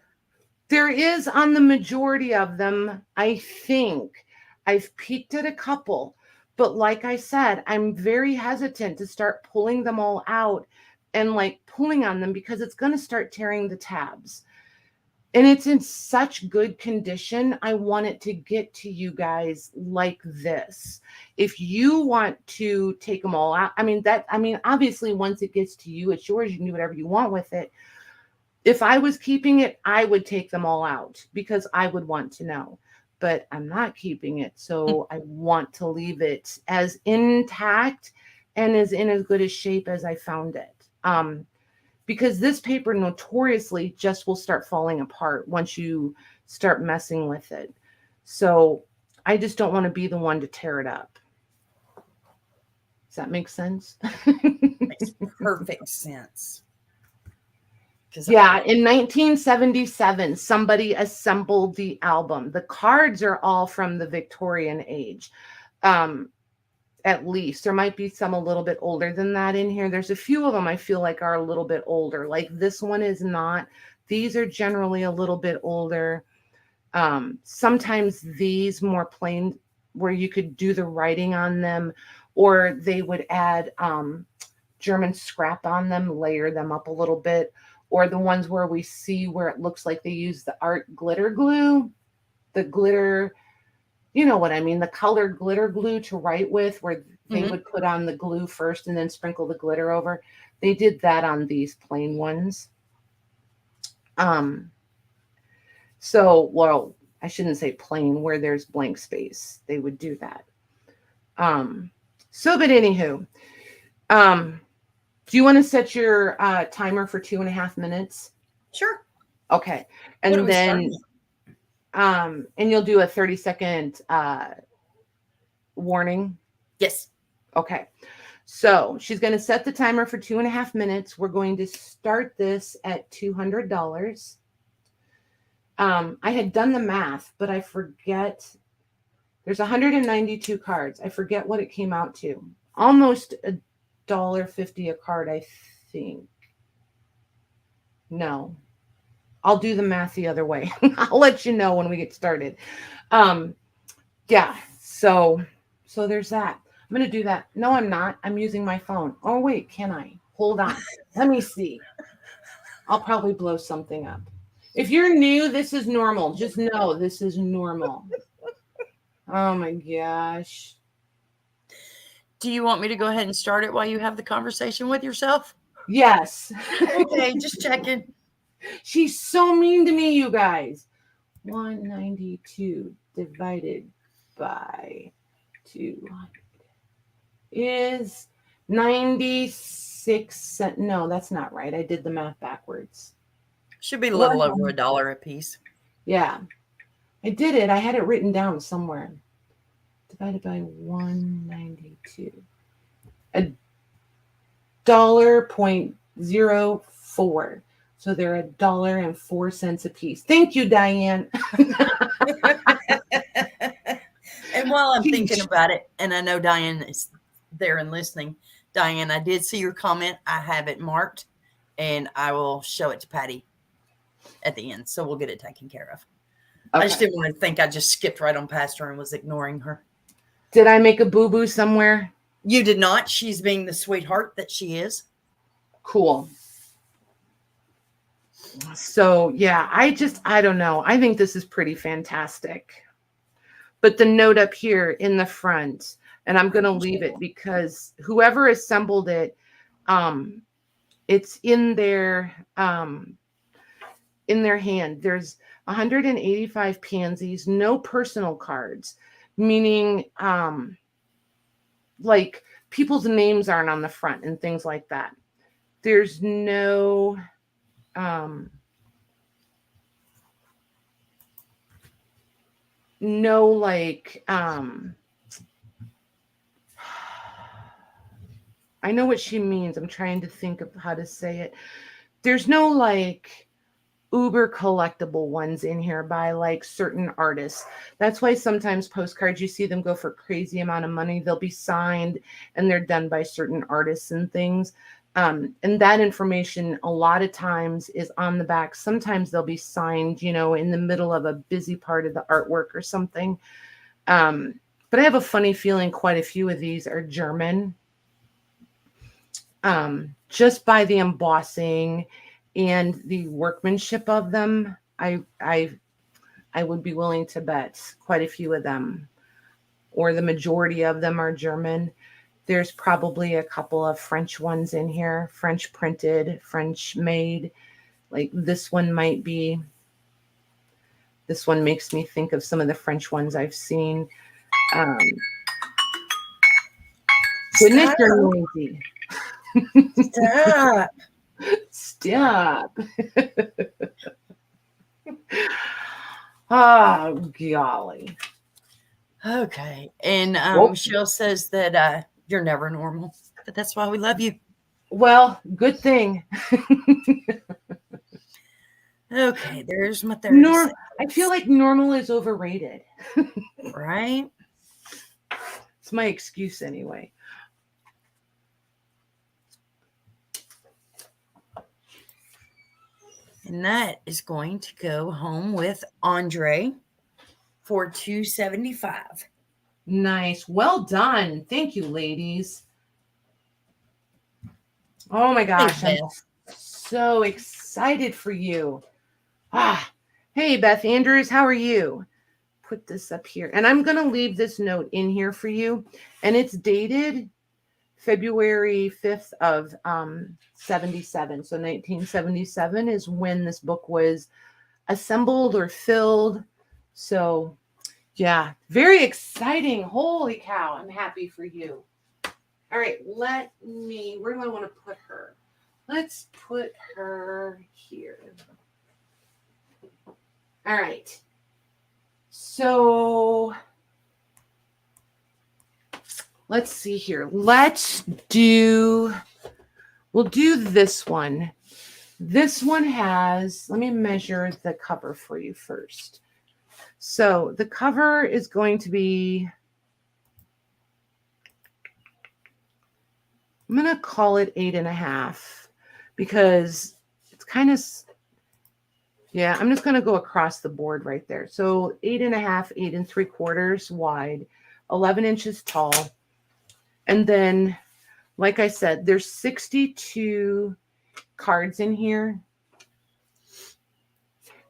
A: There is on the majority of them, I think. I've peeked at a couple, but like I said, I'm very hesitant to start pulling them all out and like pulling on them because it's going to start tearing the tabs. And it's in such good condition. I want it to get to you guys like this. If you want to take them all out, obviously once it gets to you, it's yours. You can do whatever you want with it. If I was keeping it, I would take them all out because I would want to know, but I'm not keeping it. So I want to leave it as intact and as in as good a shape as I found it. Because this paper notoriously just will start falling apart once you start messing with it. So I just don't want to be the one to tear it up. Does that make sense?
B: Makes perfect sense.
A: Yeah, in 1977, somebody assembled the album. The cards are all from the Victorian age, at least. There might be some a little bit older than that in here. There's a few of them I feel like are a little bit older. Like this one is not. These are generally a little bit older. Sometimes these more plain where you could do the writing on them, or they would add German scrap on them, layer them up a little bit. Or the ones where we see where it looks like they use the art glitter glue, the glitter, you know what I mean, the colored glitter glue to write with, where they would put on the glue first and then sprinkle the glitter over. They did that on these plain ones. So, well, I shouldn't say plain, where there's blank space. They would do that. But anywho, do you want to set your timer for 2.5 minutes?
B: Sure.
A: Okay. And then, and you'll do a 30-second warning?
B: Yes.
A: Okay. So she's going to set the timer for 2.5 minutes. We're going to start this at $200. I had done the math, but I forget. There's 192 cards. I forget what it came out to. Almost $1.50 a card, I think. No, I'll do the math the other way. I'll let you know when we get started. Yeah, so there's that. I'm going to do that. No, I'm not. I'm using my phone. Oh, wait, can I? Hold on. Let me see. I'll probably blow something up. If you're new, this is normal. Just know this is normal. Oh, my gosh.
B: Do you want me to go ahead and start it while you have the conversation with yourself?
A: Yes.
B: Okay, just checking.
A: She's so mean to me, you guys. 192 divided by 200 is 96 cents. No, that's not right. I did the math backwards.
B: Should be a little over $1 a piece.
A: Yeah. I did it. I had it written down somewhere. Divided by 192. $1.04. So they're $1.04 a piece. Thank you, Diane.
B: And while I'm thinking about it, and I know Diane is there and listening, Diane, I did see your comment. I have it marked, and I will show it to Patty at the end. So we'll get it taken care of. Okay. I just didn't want to think I just skipped right on past her and was ignoring her.
A: Did I make a boo-boo somewhere?
B: You did not. She's being the sweetheart that she is.
A: Cool. So, yeah, I don't know. I think this is pretty fantastic. But the note up here in the front, and I'm going to leave it because whoever assembled it, it's in their in their hand. There's 185 pansies, no personal cards, meaning like people's names aren't on the front and things like that. There's no like I know what she means. I'm trying to think of how to say it. There's no like uber collectible ones in here by like certain artists. That's why sometimes postcards, you see them go for crazy amount of money. They'll be signed and they're done by certain artists and things. And that information a lot of times is on the back. Sometimes they'll be signed, you know, in the middle of a busy part of the artwork or something. But I have a funny feeling quite a few of these are German. Just by the embossing and the workmanship of them, I would be willing to bet quite a few of them, or the majority of them, are German. There's probably a couple of French ones in here, French printed, French made. Like this one might be. This one makes me think of some of the French ones I've seen. Goodness, you're noisy. Stop. Oh, golly.
B: Okay. And Michelle says that you're never normal, but that's why we love you.
A: Well, good thing.
B: Okay, there's my 30 seconds.
A: I feel like normal is overrated.
B: Right?
A: It's my excuse anyway.
B: And that is going to go home with Andre for $275.
A: Nice. Well done. Thank you, ladies. Oh my gosh. I'm so excited for you. Hey, Beth Andrews, how are you? Put this up here. And I'm going to leave this note in here for you. And it's dated February 5th of 77. So 1977 is when this book was assembled or filled. So yeah, very exciting. Holy cow. I'm happy for you. All right, where do I want to put her? Let's put her here. All right. So let's see here. We'll do this one. This one has, let me measure the cover for you first. So the cover is going to be, I'm going to call it 8.5 because it's kind of, yeah, I'm just going to go across the board right there. So 8.5, 8 3/4 wide, 11 inches tall. And then, like I said, there's 62 cards in here.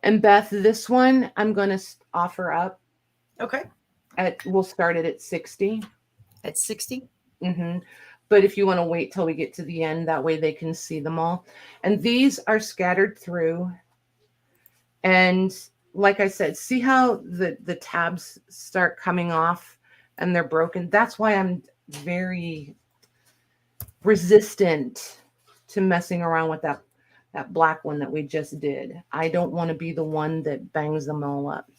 A: And Beth, this one I'm going to offer up.
B: Okay.
A: We'll start it at 60.
B: At 60?
A: Mm-hmm. But if you want to wait till we get to the end, that way they can see them all. And these are scattered through. And like I said, see how the tabs start coming off and they're broken? That's why I'm very resistant to messing around with that black one that we just did. I don't want to be the one that bangs them all up.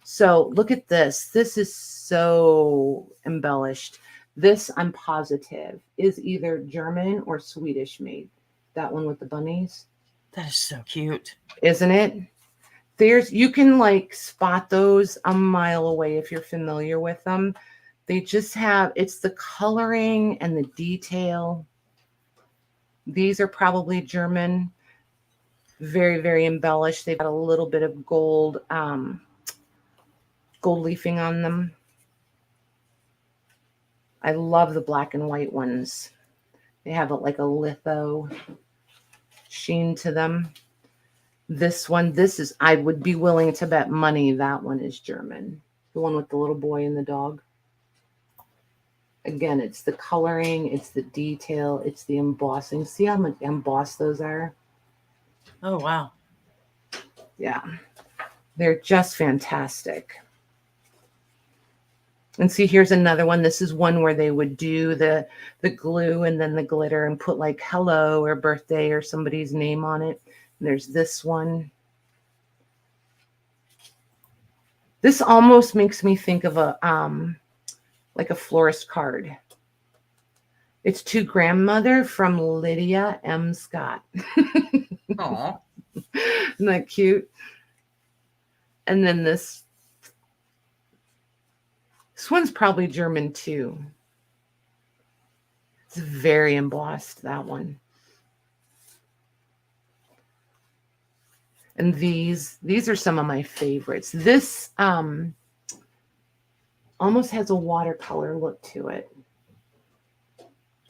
A: So look at this. This is so embellished. This, I'm positive, is either German or Swedish made. That one with the bunnies.
B: That is so cute.
A: Isn't it? You can like spot those a mile away if you're familiar with them. They just have, it's the coloring and the detail. These are probably German. Very, very embellished. They've got a little bit of gold leafing on them. I love the black and white ones. They have like a litho sheen to them. This one, I would be willing to bet money that one is German. The one with the little boy and the dog. Again, it's the coloring, it's the detail, it's the embossing. See how much embossed those are?
B: Oh, wow.
A: Yeah, they're just fantastic. And see, here's another one. This is one where they would do the glue and then the glitter and put like hello or birthday or somebody's name on it. And there's this one. This almost makes me think of a like a florist card. It's to grandmother from Lydia M. Scott.
B: Aw.
A: Isn't that cute? And then this one's probably German too. It's very embossed, that one. And these are some of my favorites. This almost has a watercolor look to it.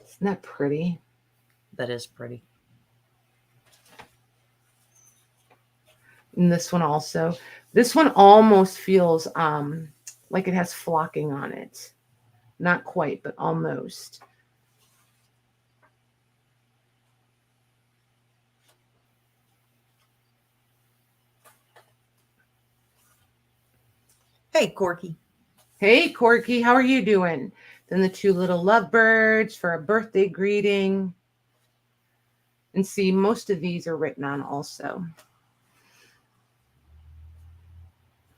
A: Isn't that pretty?
B: That is pretty.
A: And this one also. This one almost feels like it has flocking on it. Not quite, but almost.
B: Hey, Corky.
A: Hey, Corky, how are you doing? Then the two little lovebirds for a birthday greeting. And see, most of these are written on also.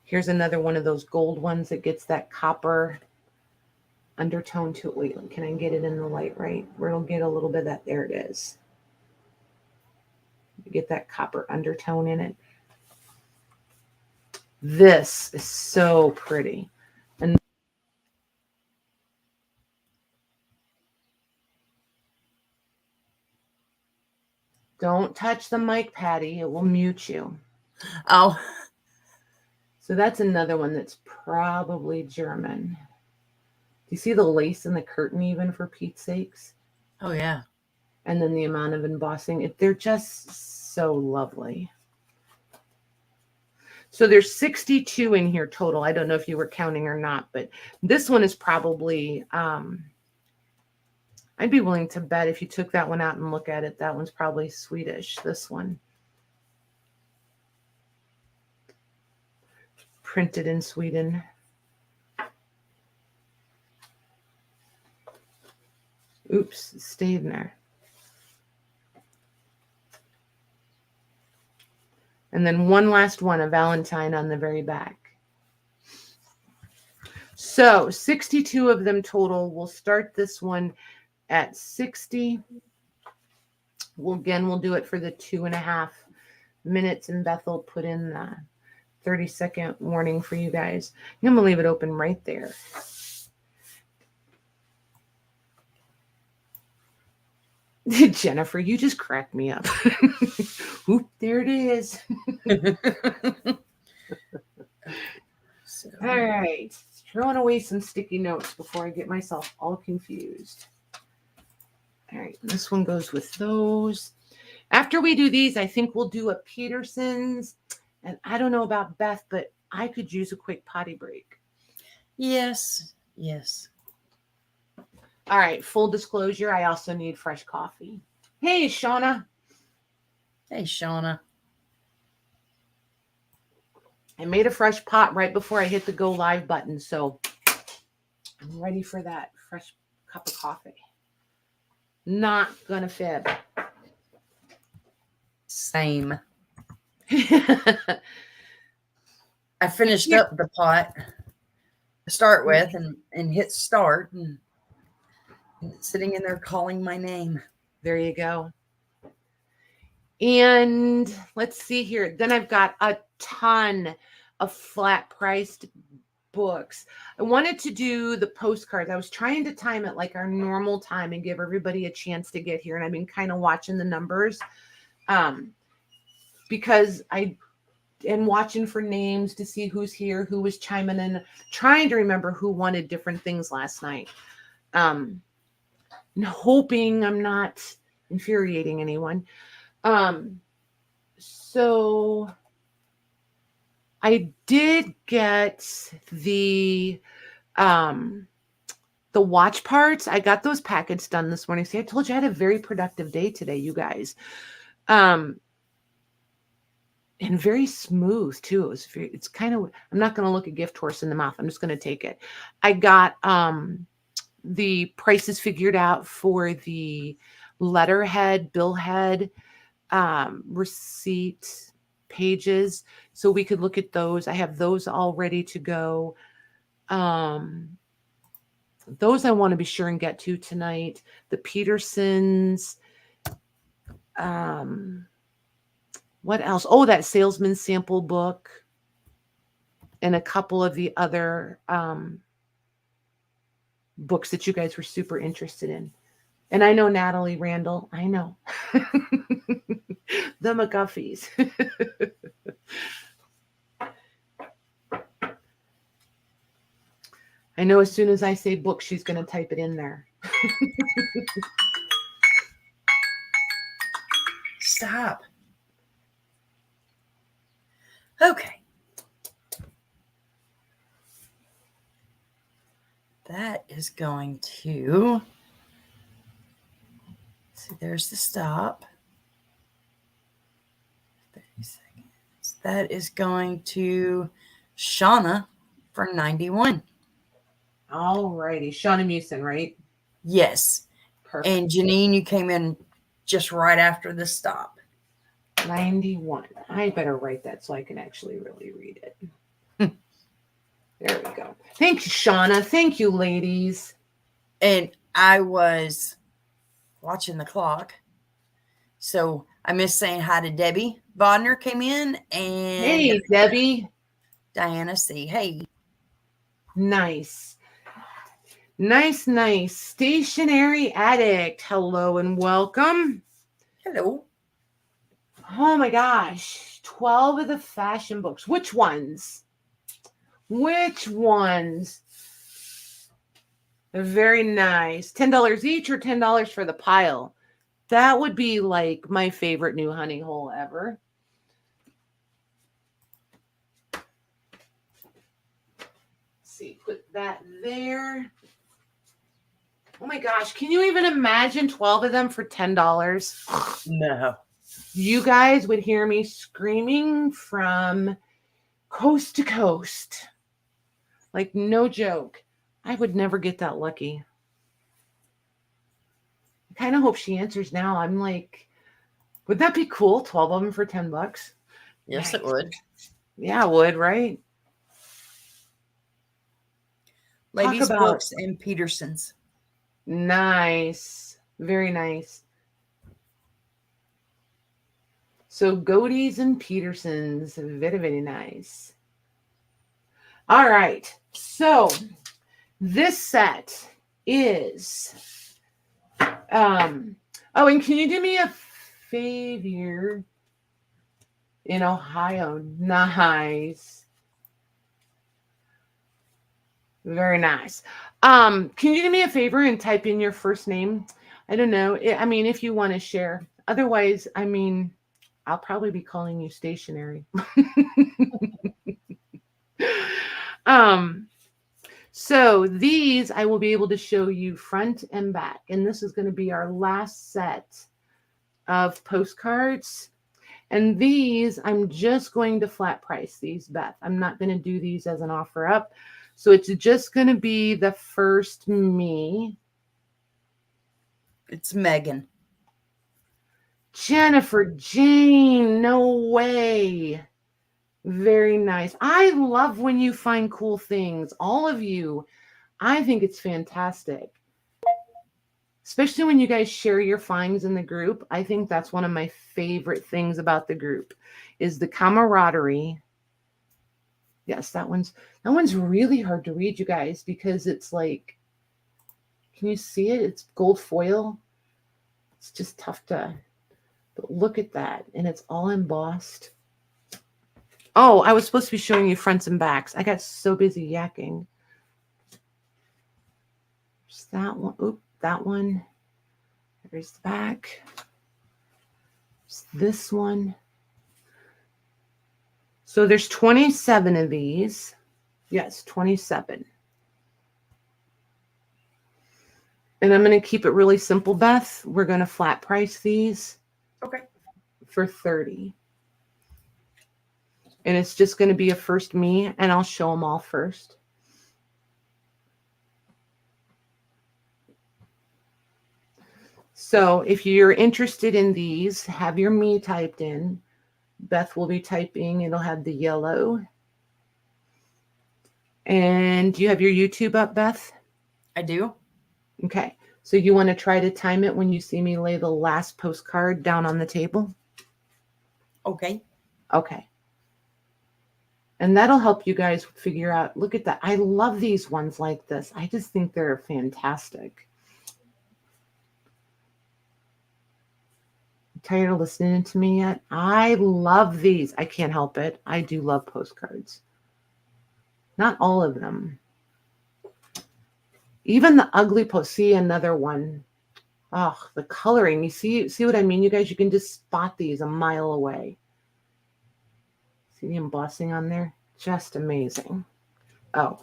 A: Here's another one of those gold ones that gets that copper undertone to it. Wait, can I get it in the light right? Where it'll get a little bit of that. There it is. You get that copper undertone in it. This is so pretty. And don't touch the mic, Patty. It will mute you.
B: Oh.
A: So that's another one that's probably German. Do you see the lace in the curtain even, for Pete's sakes?
B: Oh, yeah.
A: And then the amount of embossing. They're just so lovely. So there's 62 in here total. I don't know if you were counting or not, but this one is probably, I'd be willing to bet if you took that one out and look at it, that one's probably Swedish, this one. Printed in Sweden. Oops, it stayed in there. And then one last one, a Valentine on the very back. So 62 of them total. We'll start this one at 60. We'll do it for the 2.5 minutes, and Beth will put in the 30-second warning for you guys. I'm going to leave it open right there. Jennifer, you just cracked me up. Oop, there it is. All right. Throwing away some sticky notes before I get myself all confused. All right. This one goes with those. After we do these, I think we'll do a Peterson's. And I don't know about Beth, but I could use a quick potty break.
B: Yes. Yes.
A: All right. Full disclosure, I also need fresh coffee. Hey, Shauna.
B: Hey, Shauna.
A: I made a fresh pot right before I hit the go live button, so I'm ready for that fresh cup of coffee. Not gonna fib.
B: Same. I finished up the pot to start with and hit start, and it's sitting in there calling my name.
A: There you go. And let's see here. Then I've got a ton of flat priced books. I wanted to do the postcards. I was trying to time it like our normal time and give everybody a chance to get here. And I've been kind of watching the numbers because I am watching for names to see who's here, who was chiming in, trying to remember who wanted different things last night. And hoping I'm not infuriating anyone. So I did get the watch parts. I got those packets done this morning. See, I told you I had a very productive day today, you guys. and very smooth too. It's kind of, I'm not going to look a gift horse in the mouth. I'm just going to take it. I got the prices figured out for the letterhead, billhead, receipt pages, so we could look at those. I have those all ready to go. Those I want to be sure and get to tonight. The Petersons. What else? Oh, that salesman sample book, and a couple of the other books that you guys were super interested in. And I know Natalie Randall. I know. The McGuffies. I know as soon as I say book, she's going to type it in there.
B: Stop. Okay. That is going to, see, there's the stop. 30 seconds. That is going to Shauna for 91.
A: All righty. Shauna Musin, right?
B: Yes.
A: Perfect.
B: And Janine, you came in just right after the stop.
A: 91. I better write that so I can actually really read it. There we go. Thank you, Shauna. Thank you, ladies.
B: And I was watching the clock. So I missed saying hi to Debbie Bodner came in. And
A: Hey, Debbie.
B: Diana C. Hey.
A: Nice. Nice, nice. Stationary Addict. Hello and welcome.
B: Hello.
A: Oh my gosh. 12 of the fashion books. Which ones? Which ones? Very nice. $10 each or $10 for the pile? That would be like my favorite new honey hole ever. Let's see, put that there. Oh my gosh, can you even imagine 12 of them for $10?
B: No.
A: You guys would hear me screaming from coast to coast. Like, no joke. I would never get that lucky. I kind of hope she answers now. I'm like, would that be cool? 12 of them for $10?
B: Yes,
A: Nice.
B: it would.
A: Yeah, it would, right?
B: Ladies' Books and Petersons.
A: Nice. Very nice. So Godey's and Petersons. Very, very nice. All right. So this set is oh, and can you do me a favor? In Ohio. Nice. Very nice. Can you do me a favor and type in your first name? I don't know. I mean, if you want to share. Otherwise, I mean, I'll probably be calling you stationary. So these I will be able to show you front and back. And this is going to be our last set of postcards. And these, I'm just going to flat price these, Beth. I'm not going to do these as an offer up. So it's just going to be the first me.
B: It's Megan.
A: Jennifer Jane, no way. Very nice. I love when you find cool things. All of you. I think it's fantastic. Especially when you guys share your finds in the group. I think that's one of my favorite things about the group is the camaraderie. Yes, that one's really hard to read, you guys, because it's like, can you see it? It's gold foil. It's just tough to, but look at that. And it's all embossed. Oh, I was supposed to be showing you fronts and backs. I got so busy yakking. There's that one. Oop, that one. There's the back. There's this one. So there's 27 of these. Yes, 27. And I'm going to keep it really simple, Beth. We're going to flat price these.
B: Okay.
A: For $30. And it's just going to be a first me, and I'll show them all first. So if you're interested in these, have your me typed in. Beth will be typing. It'll have the yellow. And do you have your YouTube up, Beth?
B: I do.
A: Okay. So you want to try to time it when you see me lay the last postcard down on the table?
B: Okay.
A: Okay. And that'll help you guys figure out. Look at that. I love these ones like this. I just think they're fantastic. Tired of listening to me yet? I love these. I can't help it. I do love postcards. Not all of them. Even the ugly post. See another one. Oh, the coloring. You see what I mean, you guys? You can just spot these a mile away. See the embossing on there? Just amazing. Oh,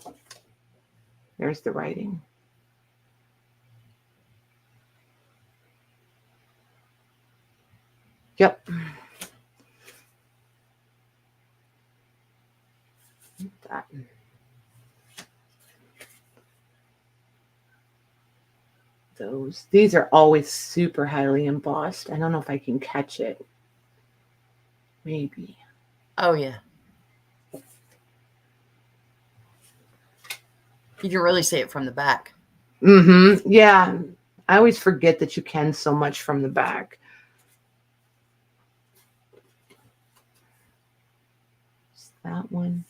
A: there's the writing. Yep. That. These are always super highly embossed. I don't know if I can catch it. Maybe.
B: Oh, yeah. You can really see it from the back.
A: Mm-hmm. Yeah. I always forget that you can so much from the back. Just that one.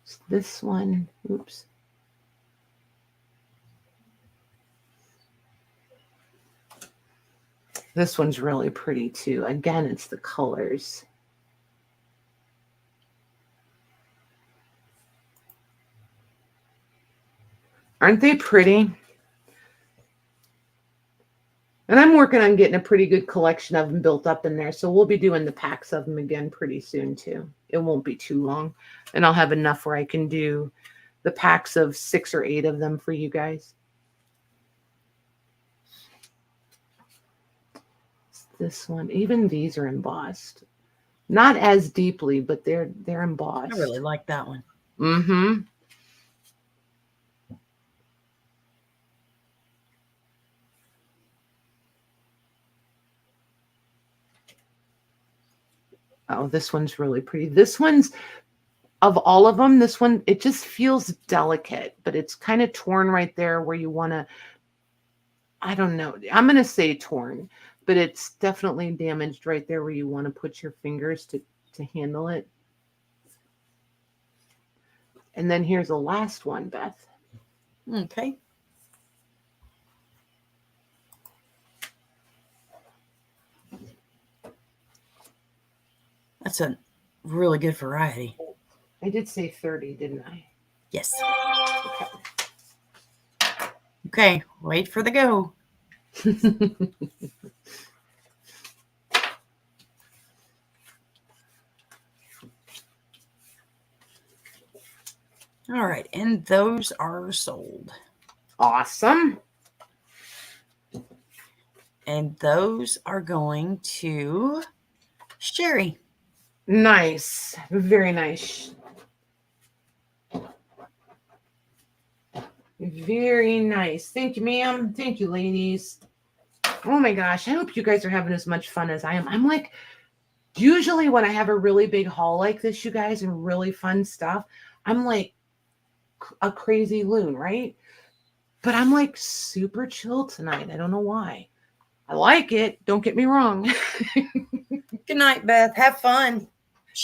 A: Just this one. Oops. This one's really pretty too. Again, it's the colors. Aren't they pretty? And I'm working on getting a pretty good collection of them built up in there. So we'll be doing the packs of them again pretty soon too. It won't be too long. And I'll have enough where I can do the packs of 6 or 8 of them for you guys. This one, even these are embossed. Not as deeply, but they're embossed.
B: I really like that one.
A: Mm-hmm. Oh, this one's really pretty. This one's, of all of them, this one, it just feels delicate, but it's kind of torn right there where you want to, I don't know. I'm going to say torn, but it's definitely damaged right there where you want to put your fingers to handle it. And then here's the last one, Beth.
B: Okay. That's a really good variety.
A: I did say 30, didn't I?
B: Yes.
A: Okay.
B: Okay, wait for the go. All right, and those are sold.
A: Awesome.
B: And those are going to Sherry.
A: Nice. Very nice. Very nice. Thank you, ma'am. Thank you, ladies. Oh my gosh. I hope you guys are having as much fun as I am. I'm like, usually when I have a really big haul like this, you guys, and really fun stuff, I'm like a crazy loon, right? But I'm like super chill tonight. I don't know why. I like it. Don't get me wrong.
B: Good night, Beth. Have fun.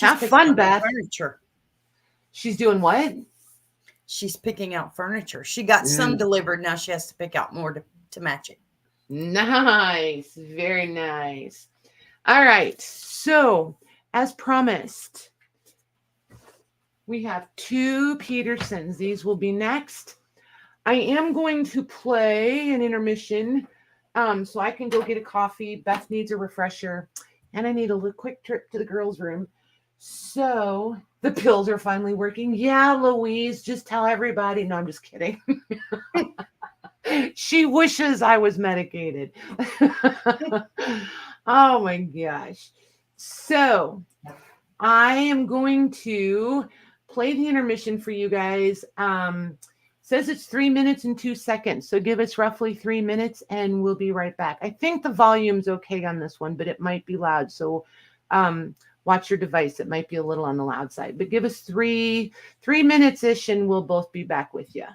A: Have fun, Beth.
B: Furniture.
A: She's doing what?
B: She's picking out furniture. She got some delivered. Now she has to pick out more to match it.
A: Nice. Very nice. All right. So, as promised, we have 2 Petersons. These will be next. I am going to play an intermission so I can go get a coffee. Beth needs a refresher, and I need a little quick trip to the girls' room. So the pills are finally working. Yeah, Louise, just tell everybody. No, I'm just kidding. She wishes I was medicated. Oh my gosh. So I am going to play the intermission for you guys. Says it's 3 minutes and 2 seconds. So give us roughly 3 minutes and we'll be right back. I think the volume's okay on this one, but it might be loud. So watch your device. It might be a little on the loud side, but give us three minutes-ish and we'll both be back with you.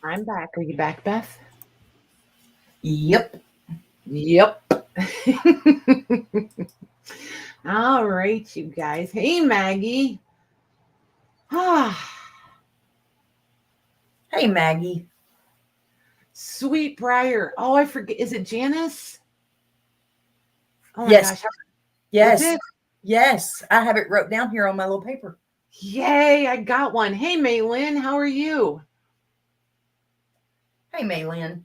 A: I'm back. Are you back, Beth?
B: Yep.
A: All right, you guys. Hey, Maggie.
B: Hey, Maggie.
A: Sweet Briar. Oh, I forget. Is it Janice? Oh my
B: Yes.
A: gosh.
B: Yes.
A: Is it?
B: Yes. I have it wrote down here on my little paper.
A: Yay, I got one. Hey, Maylin, how are you?
B: Hey, Maylin.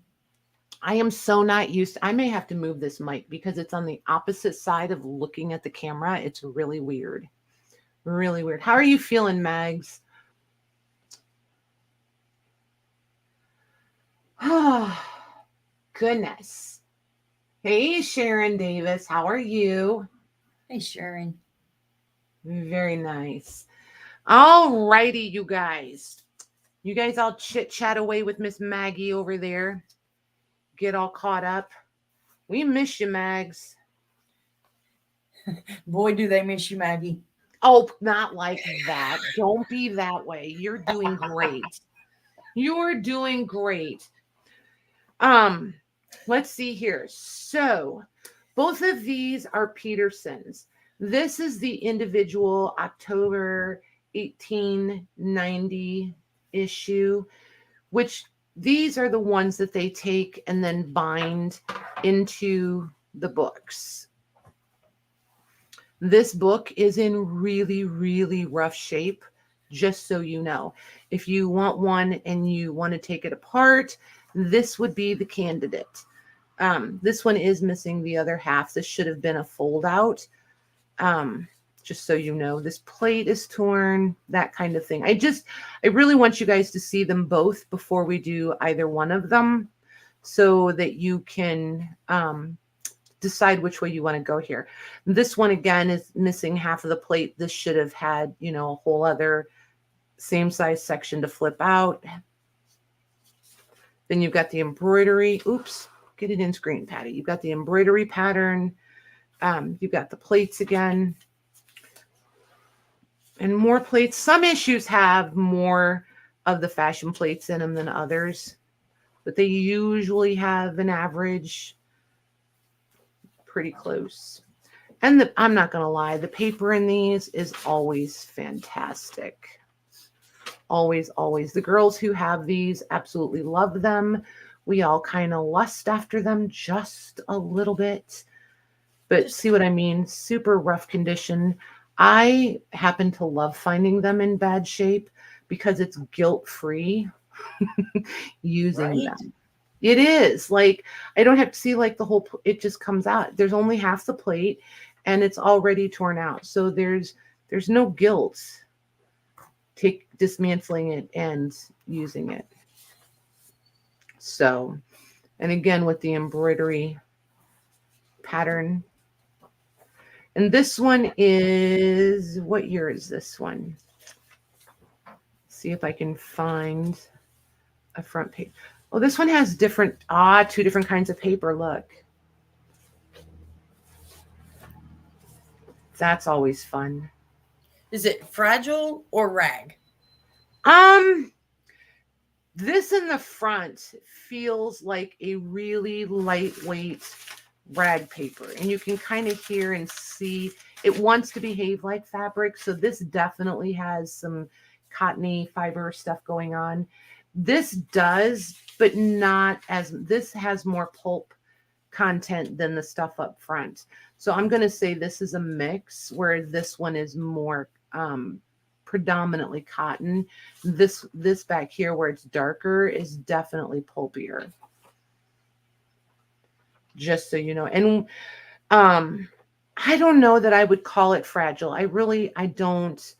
A: I am so not used to, I may have to move this mic because it's on the opposite side of looking at the camera. It's really weird. Really weird. How are you feeling, Mags? Oh, goodness. Hey, Sharon Davis, how are you?
B: Hey, Sharon.
A: Very nice. All righty, you guys. You guys all chit-chat away with Miss Maggie over there. Get all caught up. We miss you, Mags.
B: Boy, do they miss you, Maggie.
A: Oh, not like that. Don't be that way. You're doing great. You're doing great. Let's see here. So both of these are Petersons. This is the individual October 1890 issue, which these are the ones that they take and then bind into the books. This book is in really, really rough shape, just so you know. If you want one and you want to take it apart, this would be the candidate. This one is missing the other half. This should have been a fold out. Just so you know, this plate is torn, that kind of thing. I really want you guys to see them both before we do either one of them so that you can decide which way you want to go here. This one, again, is missing half of the plate. This should have had, you know, a whole other same size section to flip out. Then you've got the embroidery. Oops, get it in screen, Patty. You've got the embroidery pattern. You've got the plates again. And more plates. Some issues have more of the fashion plates in them than others, but they usually have an average pretty close. And I'm not going to lie, the paper in these is always fantastic. Always, always. The girls who have these absolutely love them. We all kind of lust after them just a little bit. But see what I mean? Super rough condition. I happen to love finding them in bad shape because it's guilt-free using them. It is like, I don't have to see like the whole, it just comes out. There's only half the plate and it's already torn out. So there's no guilt dismantling it and using it. So, and again, with the embroidery pattern. And this one is, what year is this one? See if I can find a front page. Oh, this one has different, two different kinds of paper. Look. That's always fun.
B: Is it fragile or rag?
A: This in the front feels like a really lightweight rag paper, and you can kind of hear and see it wants to behave like fabric. So this definitely has some cottony fiber stuff going on. This does, but not as, this has more pulp content than the stuff up front. So I'm going to say this is a mix where this one is more predominantly cotton. This back here where it's darker is definitely pulpier. Just so you know. And I don't know that I would call it fragile. I don't.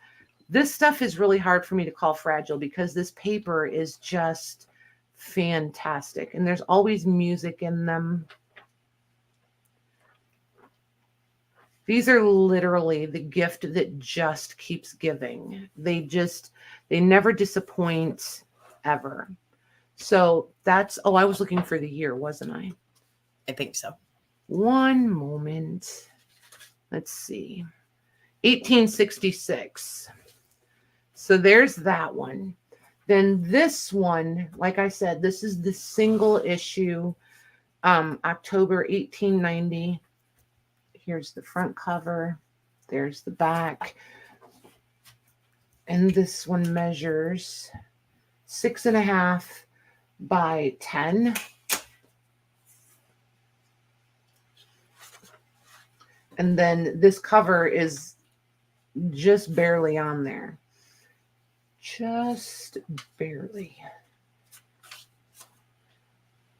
A: This stuff is really hard for me to call fragile because this paper is just fantastic. And there's always music in them. These are literally the gift that just keeps giving. They never disappoint ever. So that's, oh, I was looking for the year, wasn't I?
B: I think so.
A: One moment. Let's see. 1866. So there's that one. Then this one, like I said, this is the single issue, October 1890. Here's the front cover. There's the back. And this one measures 6.5 by 10. And then this cover is just barely on there. Just barely.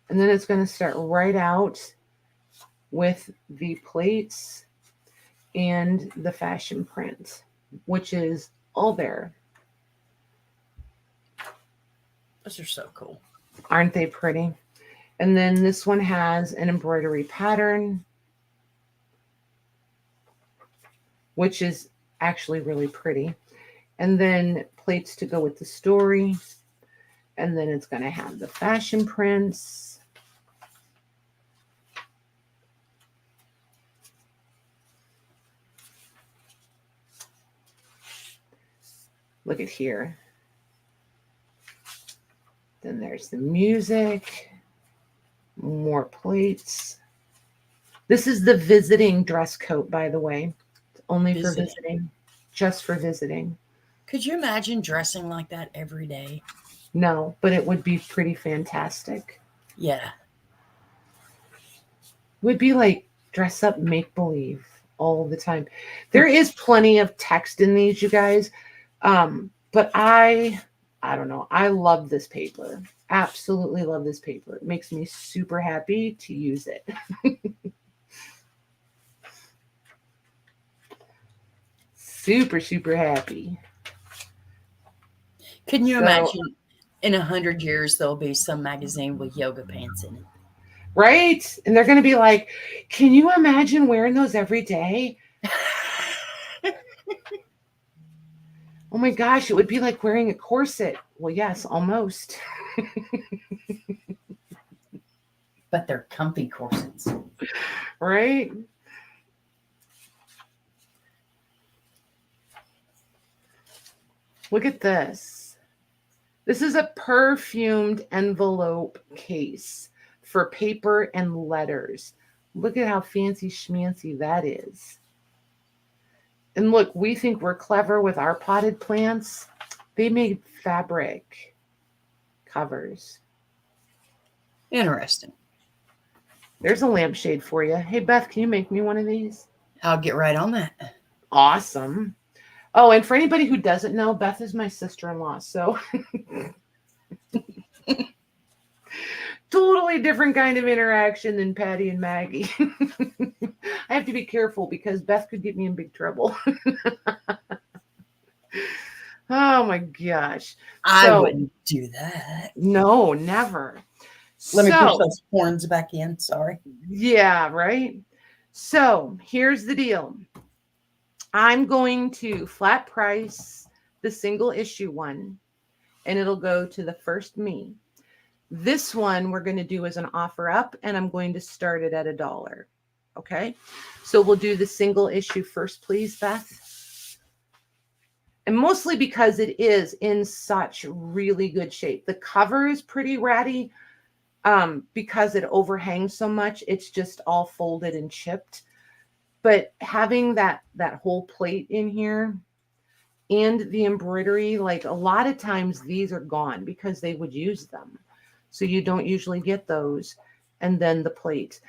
A: And then it's going to start right out with the plates and the fashion print, which is all there.
B: Those are so cool.
A: Aren't they pretty? And then this one has an embroidery pattern, which is actually really pretty. And then plates to go with the story. And then it's going to have the fashion prints. Look at here. Then there's the music. More plates. This is the visiting dress coat, by the way. It's only for visiting. Just for visiting.
B: Could you imagine dressing like that every day?
A: No, but it would be pretty fantastic.
B: Yeah.
A: It would be like dress up, make believe all the time. There is plenty of text in these, you guys. But I don't know. I love this paper. Absolutely love this paper. It makes me super happy to use it. Super, super happy.
B: Can you imagine in 100 years there'll be some magazine with yoga pants in it?
A: Right? And they're going to be like, can you imagine wearing those every day? Oh my gosh, it would be like wearing a corset. Well, yes, almost.
B: But they're comfy corsets.
A: Right? Look at this. This is a perfumed envelope case for paper and letters. Look at how fancy schmancy that is. And look, we think we're clever with our potted plants. They made fabric covers.
B: Interesting.
A: There's a lampshade for you. Hey, Beth, can you make me one of these?
B: I'll get right on that.
A: Awesome. Oh, and for anybody who doesn't know, Beth is my sister-in-law. So totally different kind of interaction than Patty and Maggie. I have to be careful because Beth could get me in big trouble. Oh my gosh.
B: I wouldn't do that.
A: No, never.
B: Let me push those horns back in. Sorry.
A: Yeah, right. So here's the deal. I'm going to flat price the single issue one, and it'll go to the first me. This one we're going to do as an offer up, and I'm going to start it at $1. Okay. So we'll do the single issue first, please, Beth. And mostly because it is in such really good shape. The cover is pretty ratty because it overhangs so much. It's just all folded and chipped. But having that whole plate in here and the embroidery, like a lot of times these are gone because they would use them. So you don't usually get those. And then the plate.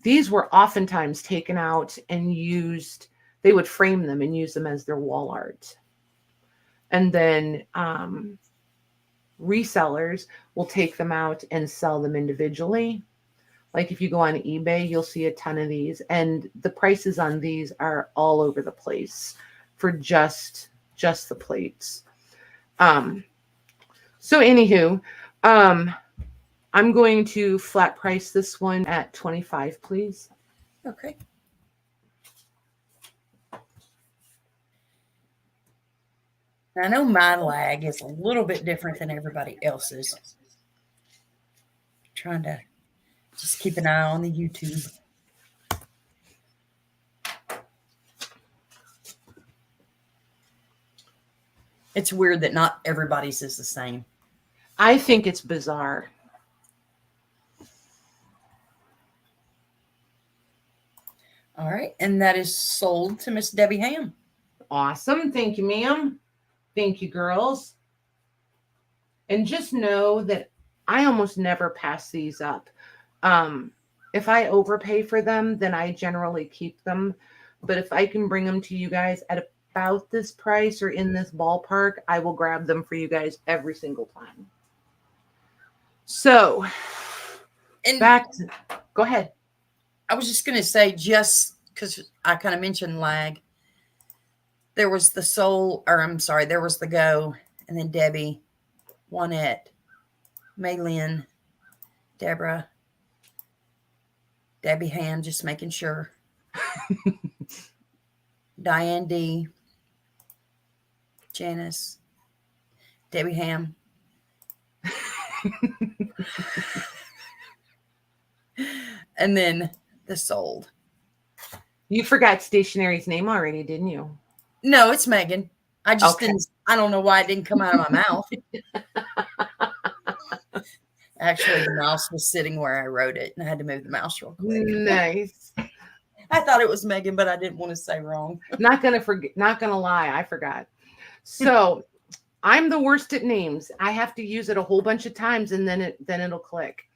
A: These were oftentimes taken out and used. They would frame them and use them as their wall art. And then resellers will take them out and sell them individually. Like if you go on eBay, you'll see a ton of these. And the prices on these are all over the place for just the plates. So anywho, I'm going to flat price this one at $25, please.
B: Okay. I know my lag is a little bit different than everybody else's. Trying to just keep an eye on the YouTube. It's weird that not everybody's is the same.
A: I think it's bizarre.
B: All right. And that is sold to Miss Debbie Ham.
A: Awesome. Thank you, ma'am. Thank you, girls. And just know that I almost never pass these up. If I overpay for them, then I generally keep them. But if I can bring them to you guys at about this price or in this ballpark, I will grab them for you guys every single time. So,
B: and
A: go ahead.
B: I was just going to say, just because I kind of mentioned lag, there was the there was the Go, and then Debbie, Juanette, Maylin, Deborah, Debbie Ham, just making sure. Diane D, Janice, Debbie Ham. And then the sold.
A: You forgot Stationary's name already, didn't you?
B: No, it's Megan. I just didn't. I don't know why it didn't come out of my mouth. Actually, the mouse was sitting where I wrote it, and I had to move the mouse real quick.
A: Nice.
B: I thought it was Megan, but I didn't want to say wrong.
A: Not gonna lie, I forgot. So I'm the worst at names. I have to use it a whole bunch of times and then it'll click.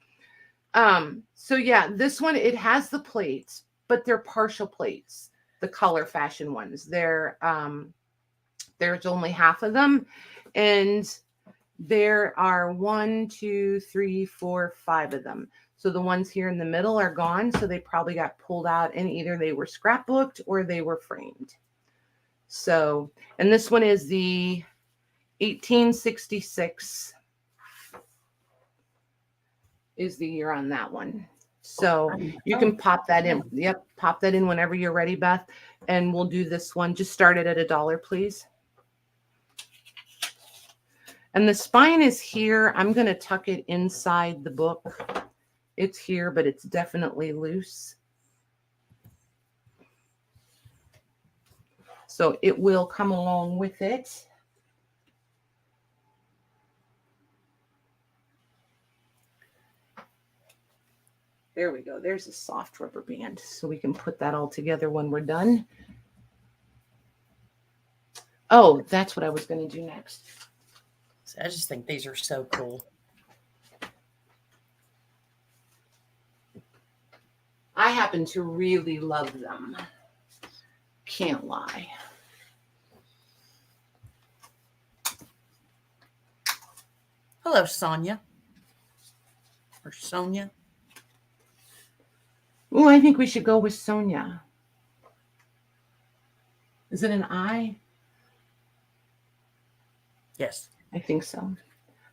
A: So yeah, this one, it has the plates, but they're partial plates, the color fashion ones. There's only half of them, and there are 1, 2, 3, 4, 5 of them. So the ones here in the middle are gone. So they probably got pulled out and either they were scrapbooked or they were framed. So, and this one is the 1866 is the year on that one. So you can pop that in. Yep. Pop that in whenever you're ready, Beth. And we'll do this one. Just start it at $1, please. And the spine is here. I'm going to tuck it inside the book. It's here, but it's definitely loose. So it will come along with it. There we go. There's a soft rubber band. So we can put that all together when we're done. Oh, that's what I was going to do next.
B: I just think these are so cool.
A: I happen to really love them. Can't lie.
B: Hello, Sonia. Or Sonia.
A: Oh, I think we should go with Sonia. Is it an I?
B: Yes.
A: I think so.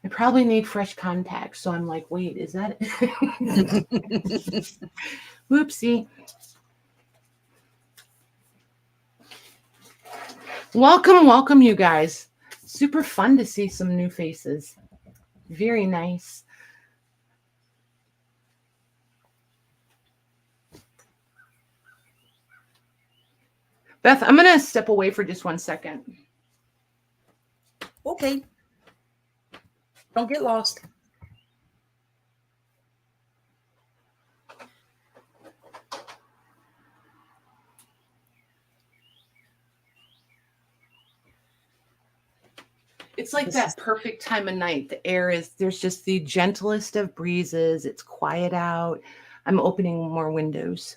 A: I probably need fresh contacts. So I'm like, wait, is that it? Whoopsie. Welcome, you guys. Super fun to see some new faces. Very nice. Beth, I'm going to step away for just 1 second.
B: Okay. Don't get lost.
A: It's like that perfect time of night. The air is, there's just the gentlest of breezes. It's quiet out. I'm opening more windows.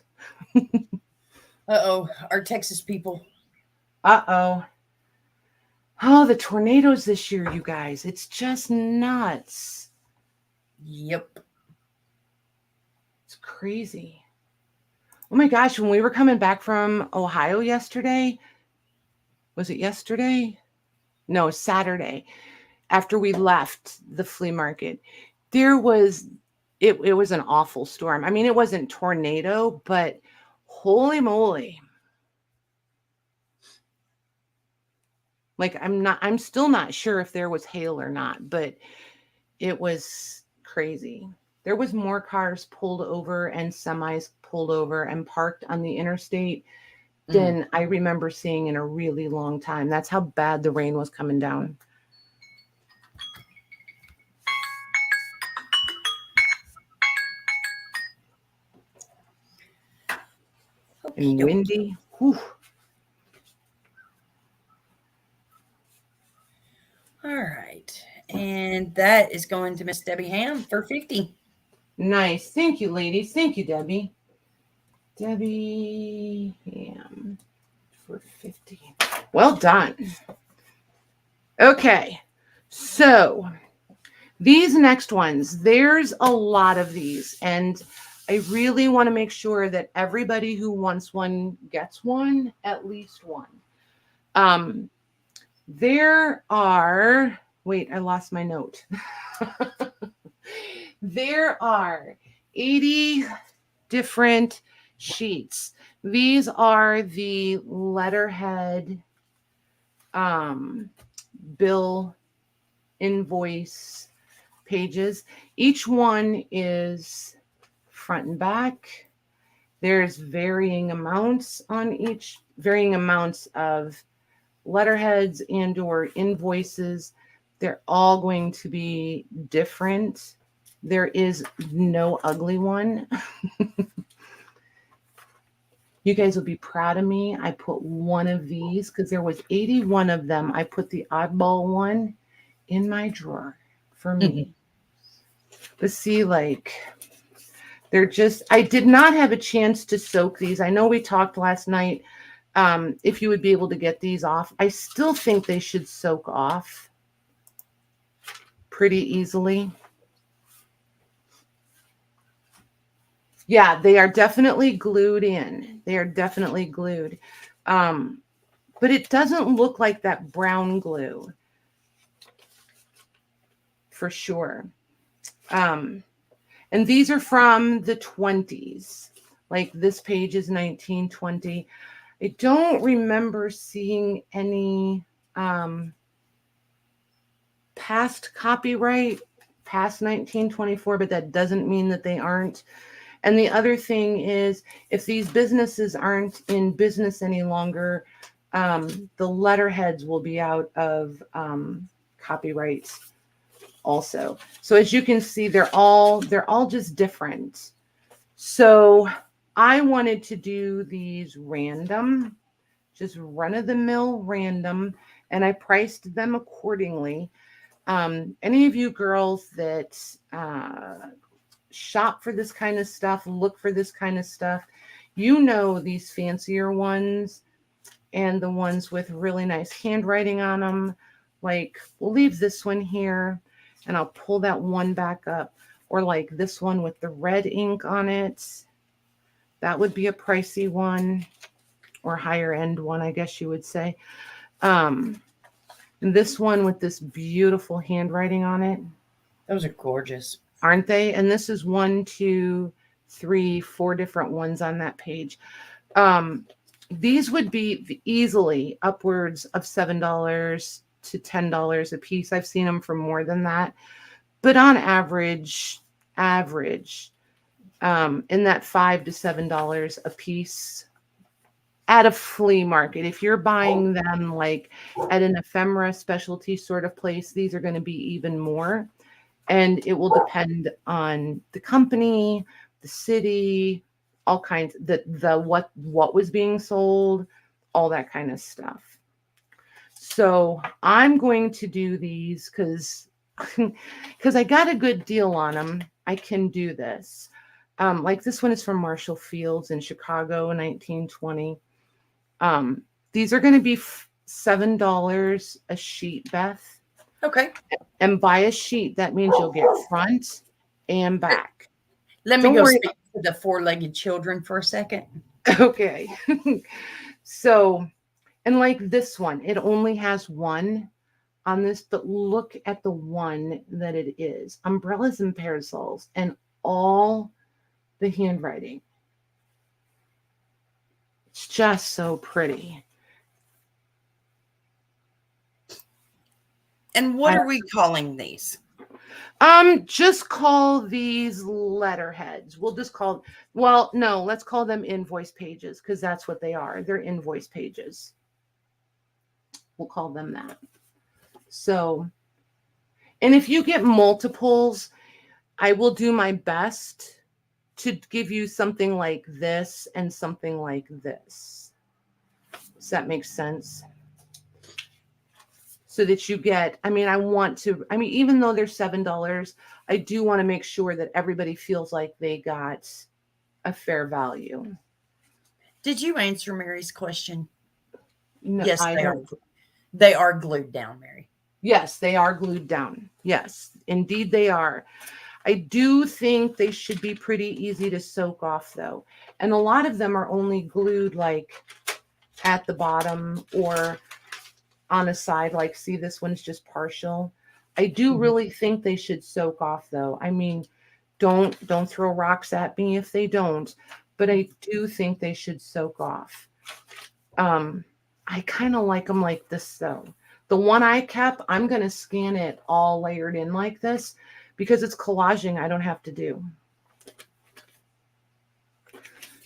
B: Uh-oh, our Texas people.
A: Uh-oh. Oh, the tornadoes this year, you guys. It's just nuts.
B: Yep.
A: It's crazy. Oh my gosh, when we were coming back from Ohio yesterday, was it yesterday? No, Saturday, after we left the flea market, there was, it was an awful storm. I mean, it wasn't tornado, but holy moly. Like, I'm still not sure if there was hail or not, but it was crazy. There was more cars pulled over and semis pulled over and parked on the interstate than I remember seeing in a really long time. That's how bad the rain was coming down. And windy. Whew.
B: All right. And that is going to Miss Debbie Ham for 50.
A: Nice. Thank you, ladies. Thank you, Debbie. Debbie Ham for 50. Well done. Okay. So these next ones, there's a lot of these. And I really want to make sure that everybody who wants one gets one, at least one. There are, wait, I lost my note. There are 80 different sheets. These are the letterhead bill invoice pages. Each one is front and back. There's varying amounts on each, varying amounts of letterheads and or invoices. They're all going to be different. There is no ugly one. You guys will be proud of me. I put one of these because there was 81 of them. I put the oddball one in my drawer for me. But see, like, they're just, I did not have a chance to soak these. I know we talked last night if you would be able to get these off. I still think they should soak off pretty easily. Yeah, they are definitely glued in. They are definitely glued. But it doesn't look like that brown glue for sure. And these are from the 20s. Like this page is 1920. I don't remember seeing any past copyright past 1924, but that doesn't mean that they aren't. And the other thing is, if these businesses aren't in business any longer, the letterheads will be out of copyright also. So as you can see, they're all just different. So I wanted to do these random, just run-of-the-mill random, and I priced them accordingly. Any of you girls that shop for this kind of stuff, look for this kind of stuff, you know these fancier ones and the ones with really nice handwriting on them. Like, we'll leave this one here and I'll pull that one back up. Or like this one with the red ink on it. That would be a pricey one, or higher end one, I guess you would say. And this one with this beautiful handwriting on it.
B: Those are gorgeous.
A: Aren't they? And this is 1, 2, 3, 4 different ones on that page. These would be easily upwards of $7 to $10 a piece. I've seen them for more than that. But on average, in that $5 to $7 a piece at a flea market. If you're buying them like at an ephemera specialty sort of place, these are going to be even more. And it will depend on the company, the city, all kinds, what was being sold, all that kind of stuff. So I'm going to do these because I got a good deal on them. I can do this. Like this one is from Marshall Fields in Chicago in 1920. These are going to be $7 a sheet, Beth.
B: Okay.
A: And buy a sheet. That means you'll get front and back.
B: Let me go speak to the four-legged children for a second.
A: Okay. So, and like this one, it only has one on this, but look at the one that it is. Umbrellas and parasols and all the handwriting. It's just so pretty.
B: And what are we calling these?
A: Just call these letterheads. We'll just call, well, no, let's call them invoice pages because that's what they are. They're invoice pages. We'll call them that. So, and if you get multiples, I will do my best to give you something like this and something like this. Does that make sense? So that you get, even though they're $7, I do want to make sure that everybody feels like they got a fair value.
B: Did you answer Mary's question?
A: No,
B: yes, they are. They are glued down, Mary.
A: Yes, they are glued down. Yes, indeed they are. I do think they should be pretty easy to soak off though. And a lot of them are only glued like at the bottom or on a side, like see this one's just partial. I do really think they should soak off though. I mean, don't throw rocks at me if they don't, but I do think they should soak off. I kind of like them like this though. The one I kept, I'm going to scan it all layered in like this because it's collaging I don't have to do.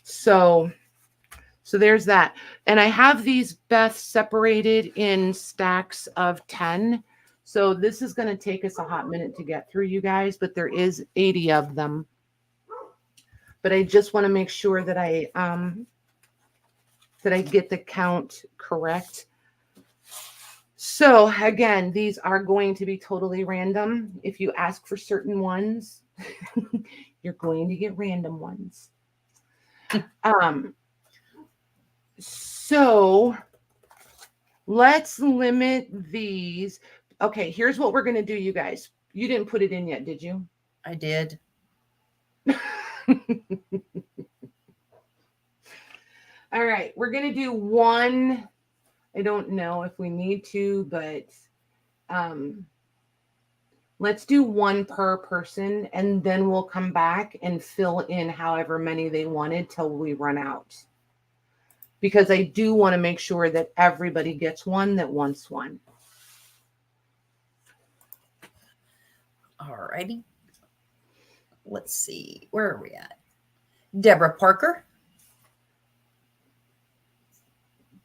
A: So there's that. And I have these, Beth, separated in stacks of 10. So this is going to take us a hot minute to get through, you guys, but there is 80 of them. But I just want to make sure that I Did I get the count correct? So again, these are going to be totally random. If you ask for certain ones, you're going to get random ones. So let's limit these. Okay, here's what we're going to do, you guys. You didn't put it in yet, did you?
B: I did.
A: All right, we're going to do one. I don't know if we need to, but let's do one per person, and then we'll come back and fill in however many they wanted till we run out. Because I do want to make sure that everybody gets one that wants one.
B: All righty. Let's see. Where are we at? Deborah Parker.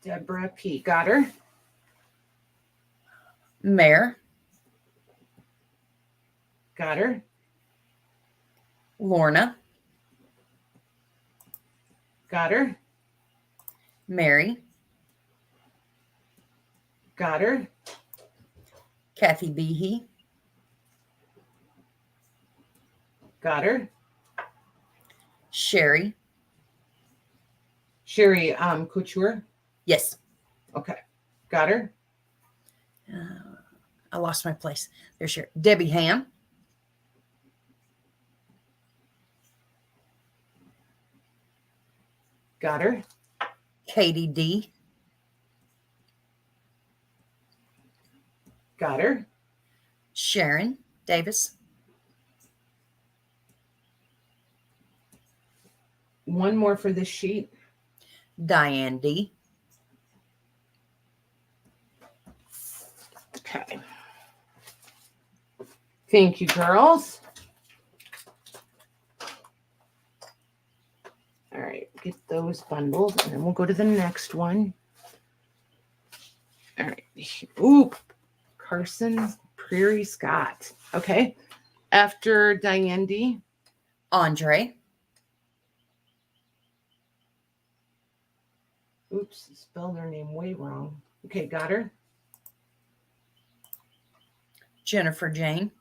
A: Deborah P. Got her.
B: Mare.
A: Got her.
B: Lorna.
A: Got her.
B: Mary.
A: Got her.
B: Kathy Behe.
A: Got her.
B: Sherry.
A: Sherry Couture.
B: Yes.
A: Okay. Got her.
B: I lost my place. There's Sherry. Debbie Ham.
A: Got her.
B: Katie D.
A: Got her.
B: Sharon Davis.
A: One more for this sheet.
B: Diane D.
A: Okay. Thank you, girls. All right, get those bundled, and then we'll go to the next one. All right. Ooh, Carson Prairie Scott. Okay. After Diane D.
B: Andre.
A: Oops, spelled her name way wrong. Okay, got her.
B: Jennifer Jane.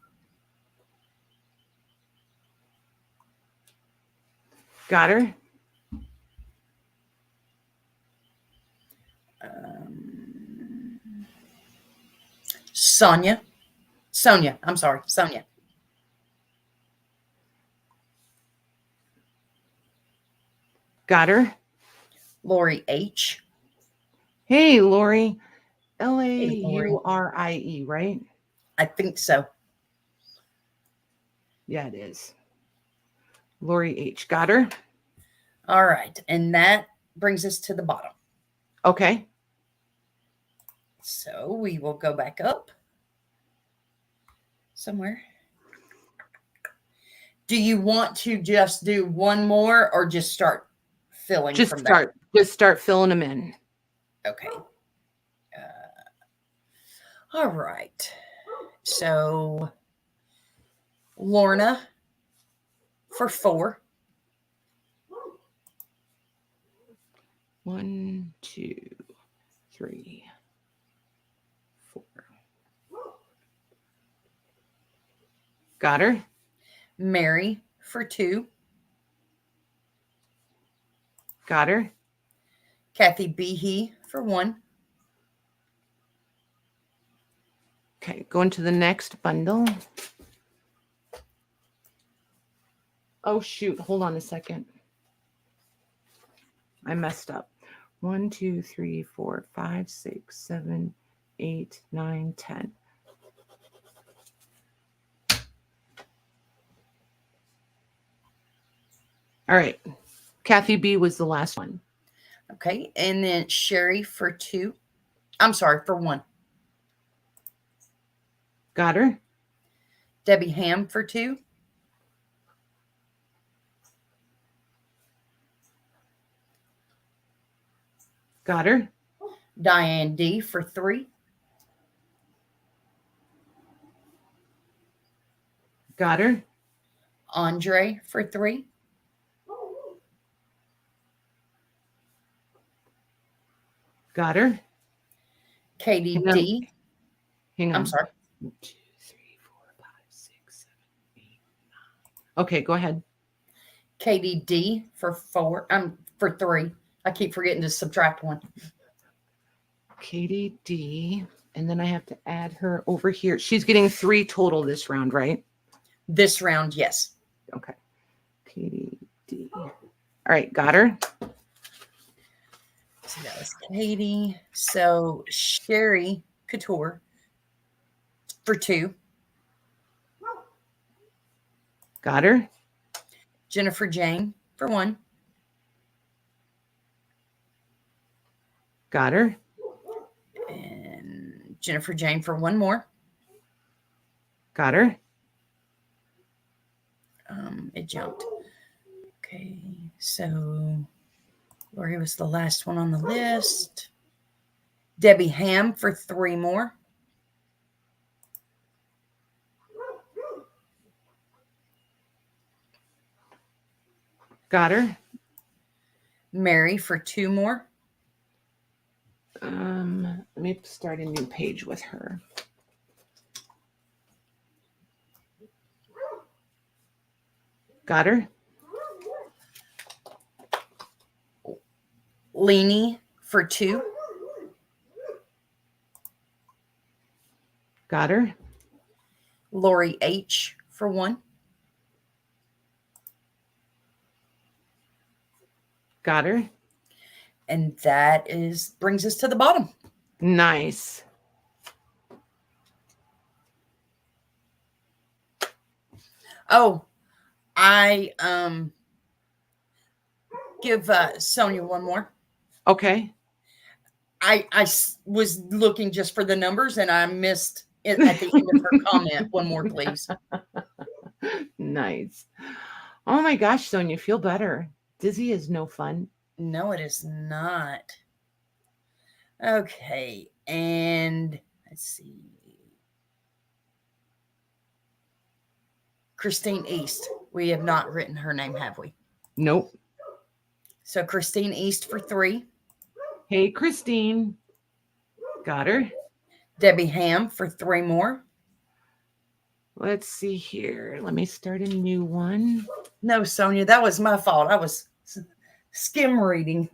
A: Got her.
B: Sonia. I'm sorry. Sonia.
A: Got her.
B: Lori H.
A: Hey, Lori. Laurie, right?
B: I think so.
A: Yeah, it is. Lori H. Got her.
B: All right. And that brings us to the bottom.
A: Okay.
B: So we will go back up somewhere. Do you want to just do one more or just start filling from there?
A: Just start filling them in.
B: Okay. All right. So Lorna for 4.
A: 1, 2, 3, 4. Got her.
B: Mary for 2.
A: Got her.
B: Kathy Behe for 1.
A: Okay, going to the next bundle. Oh, shoot. Hold on a second. I messed up. 1, 2, 3, 4, 5, 6, 7, 8, 9, 10. All right. Kathy B was the last one.
B: Okay. And then Sherry for 2. I'm sorry, for 1.
A: Got her.
B: Debbie Ham for 2.
A: Got her.
B: Diane D for 3.
A: Got her.
B: Andre for 3.
A: Got her.
B: Katie
A: Hang on.
B: D.
A: Hang on.
B: I'm sorry.
A: 1, 2, 3, 4, 5, 6, 7, 8, 9. Okay, go ahead.
B: Katie D for 4. For 3. I keep forgetting to subtract 1.
A: Katie D. And then I have to add her over here. She's getting 3 total this round, right?
B: This round, yes.
A: Okay. Katie D. All right, got her.
B: So that was Katie. So Sherry Couture for 2.
A: Got her.
B: Jennifer Jane for 1.
A: Got her.
B: And Jennifer Jane for 1 more.
A: Got her.
B: It jumped. Okay, so Lori was the last one on the list. Debbie Ham for 3 more.
A: Got her.
B: Mary for 2 more.
A: Let me start a new page with her. Got her.
B: Leanie for 2.
A: Got her.
B: Lori H for 1.
A: Got her.
B: And that brings us to the bottom.
A: Nice.
B: Oh, I give Sonia 1 more.
A: Okay.
B: I was looking just for the numbers and I missed it at the end of her comment. 1 more, please.
A: Nice. Oh my gosh, Sonia, feel better. Dizzy is no fun.
B: No, it is not. Okay, and let's see. Christine East. We have not written her name, have we?
A: Nope.
B: So Christine East for 3.
A: Hey, Christine. Got her.
B: Debbie Ham for 3 more.
A: Let's see here. Let me start a new one.
B: No, Sonia, that was my fault. I was skim reading.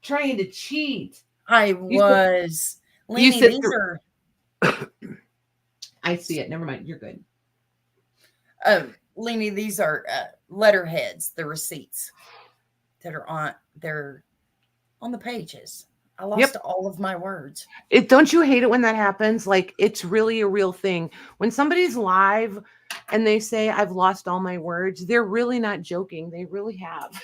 A: Trying to cheat.
B: I was.
A: You
B: Lenny,
A: said
B: these are.
A: I see it. Never mind. You're good.
B: Lenny, these are letterheads, the receipts that are on. They're on the pages. I lost all of my words.
A: Don't you hate it when that happens? Like, it's really a real thing. When somebody's live and they say, I've lost all my words, they're really not joking. They really have.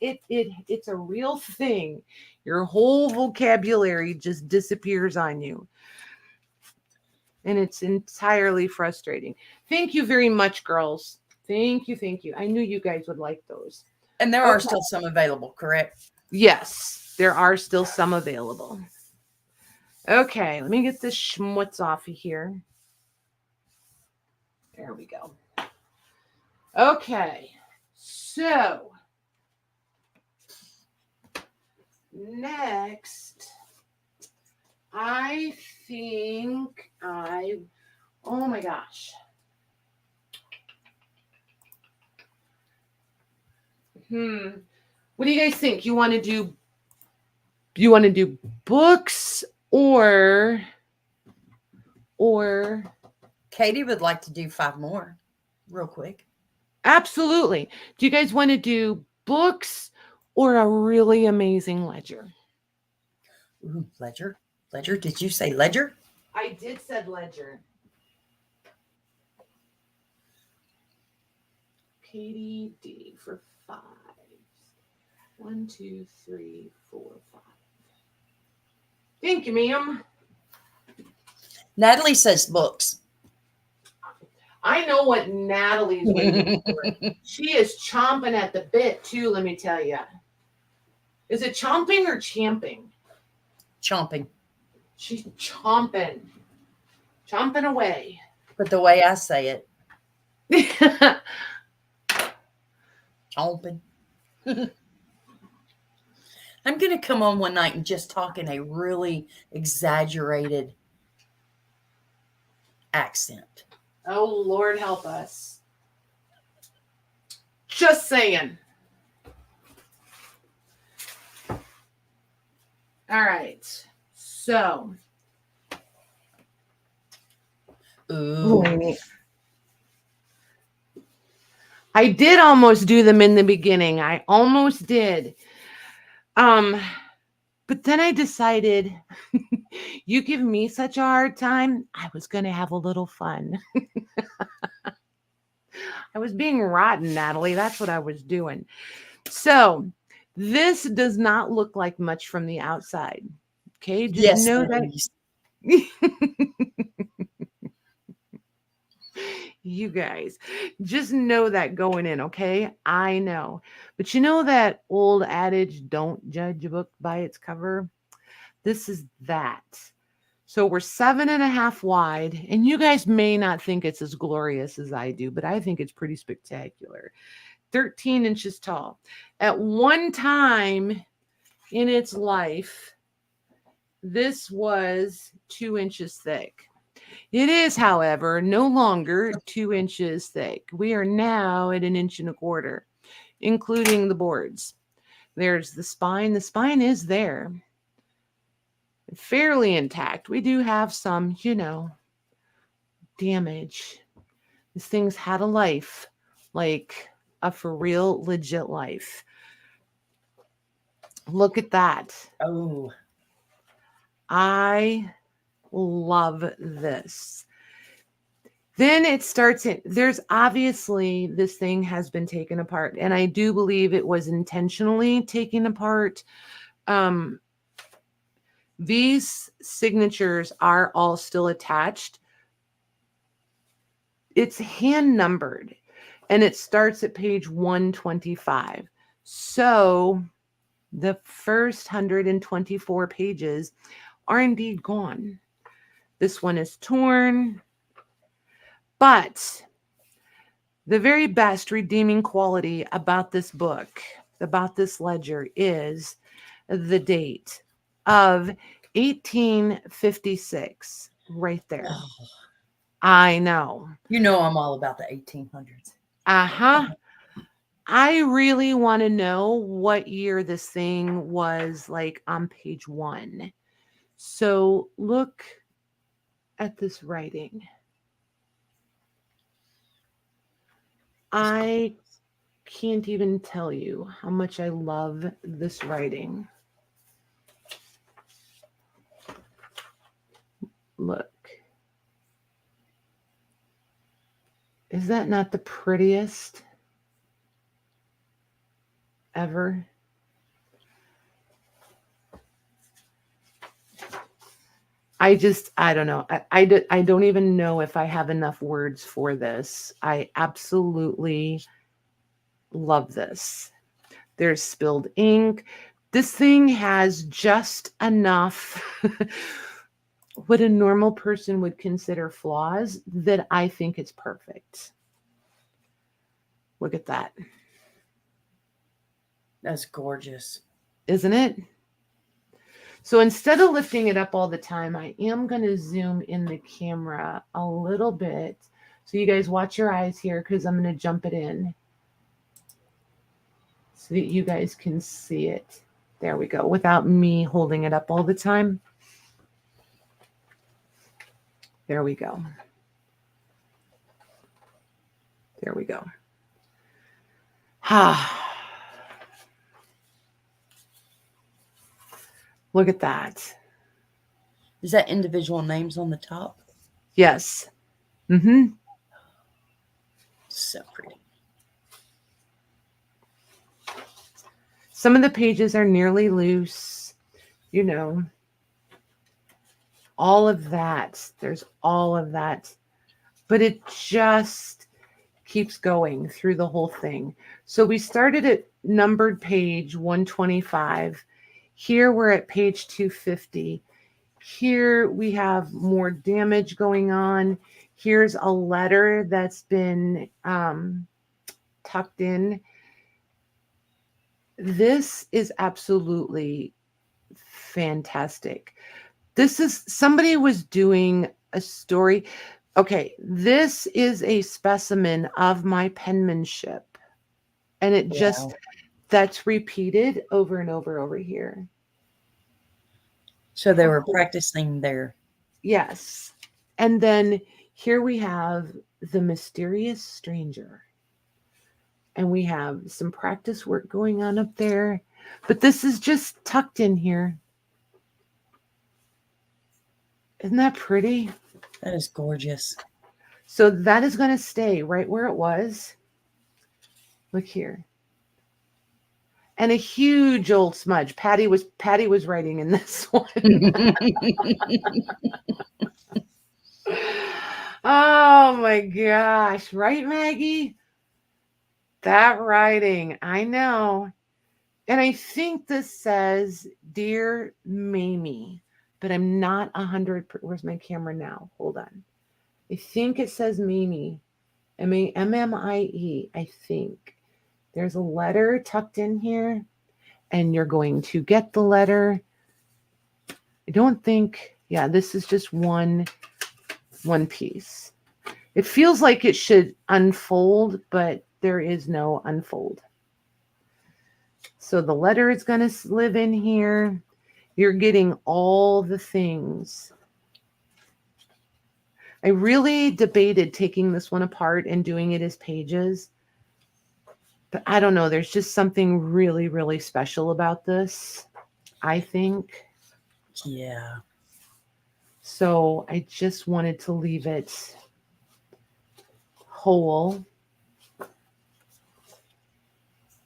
A: It's a real thing. Your whole vocabulary just disappears on you. And it's entirely frustrating. Thank you very much, girls. Thank you. Thank you. I knew you guys would like those.
B: And there are still some available, correct?
A: Yes, there are still some available. Okay, let me get this schmutz off of here. There we go. Okay, so next, I think oh my gosh. What do you guys think? You want to do books or
B: Katie would like to do 5 more real quick.
A: Absolutely. Do you guys want to do books or a really amazing ledger?
B: Ooh, ledger. Ledger. Did you say ledger?
A: I did said ledger. Katie D for 5. 1, 2, 3, 4, 5. Thank you, ma'am.
B: Natalie says books.
A: I know what Natalie's waiting for. She is chomping at the bit, too, let me tell you. Is it chomping or champing?
B: Chomping.
A: She's chomping. Chomping away.
B: But the way I say it. Chomping. I'm going to come on one night and just talk in a really exaggerated accent.
A: Oh, Lord help us. Just saying. All right. So.
B: Ooh.
A: I did almost do them in the beginning. I almost did. But then I decided you give me such a hard time, I was going to have a little fun. I was being rotten, Natalie. That's what I was doing. So this does not look like much from the outside. Okay, just
B: Yes,
A: know
B: please.
A: that. You guys, just know that going in, okay? I know. But you know that old adage, don't judge a book by its cover? This is that. So we're 7.5 wide, and you guys may not think it's as glorious as I do, but I think it's pretty spectacular. 13 inches tall. At one time in its life, this was 2 inches thick. It is, however, no longer 2 inches thick. We are now at 1.25 inches, including the boards. There's the spine. The spine is there. Fairly intact. We do have some, damage. This thing's had a life, like a for real, legit life. Look at that.
B: Oh.
A: I love this. Then it starts in, there's obviously this thing has been taken apart, and I do believe it was intentionally taken apart. These signatures are all still attached. It's hand numbered, and it starts at page 125. So the first 124 pages are indeed gone. This one is torn. But the very best redeeming quality about this book, about this ledger, is the date of 1856, right there.
B: Oh.
A: I know.
B: You know I'm all about the 1800s.
A: Uh-huh. I really want to know what year this thing was like on page 1. So look at this writing. I can't even tell you how much I love this writing. Look. Is that not the prettiest ever? I don't know. I don't even know if I have enough words for this. I absolutely love this. There's spilled ink. This thing has just enough what a normal person would consider flaws that I think it's perfect. Look at that.
B: That's gorgeous.
A: Isn't it? So instead of lifting it up all the time, I am going to zoom in the camera a little bit. So you guys watch your eyes here, because I'm going to jump it in so that you guys can see it. There we go. Without me holding it up all the time. There we go. There we go. Look at that.
B: Is that individual names on the top?
A: Yes. Mm-hmm.
B: So pretty.
A: Some of the pages are nearly loose, all of that. There's all of that. But it just keeps going through the whole thing. So we started at numbered page 125. Here we're at page 250. Here we have more damage going on. Here's a letter that's been tucked in. This is absolutely fantastic. This is somebody was doing a story. Okay, this is a specimen of my penmanship. And it just,
B: Wow.
A: that's repeated over and over here.
B: So they were practicing there.
A: Yes. And then here we have the mysterious stranger. And we have some practice work going on up there. But this is just tucked in here. Isn't that pretty?
B: That is gorgeous.
A: So that is going to stay right where it was. Look here. And a huge old smudge. Patty was writing in this one. Oh my gosh. Right, Maggie? That writing. I know. And I think this says, Dear Mamie, but I'm not 100. Where's my camera now? Hold on. I think it says Mamie. Mmie, I think. There's a letter tucked in here, and you're going to get the letter. I don't think, yeah, this is just one piece. It feels like it should unfold, but there is no unfold. So the letter is going to live in here. You're getting all the things. I really debated taking this one apart and doing it as pages. But I don't know. There's just something really, really special about this, I think.
B: Yeah.
A: So I just wanted to leave it whole.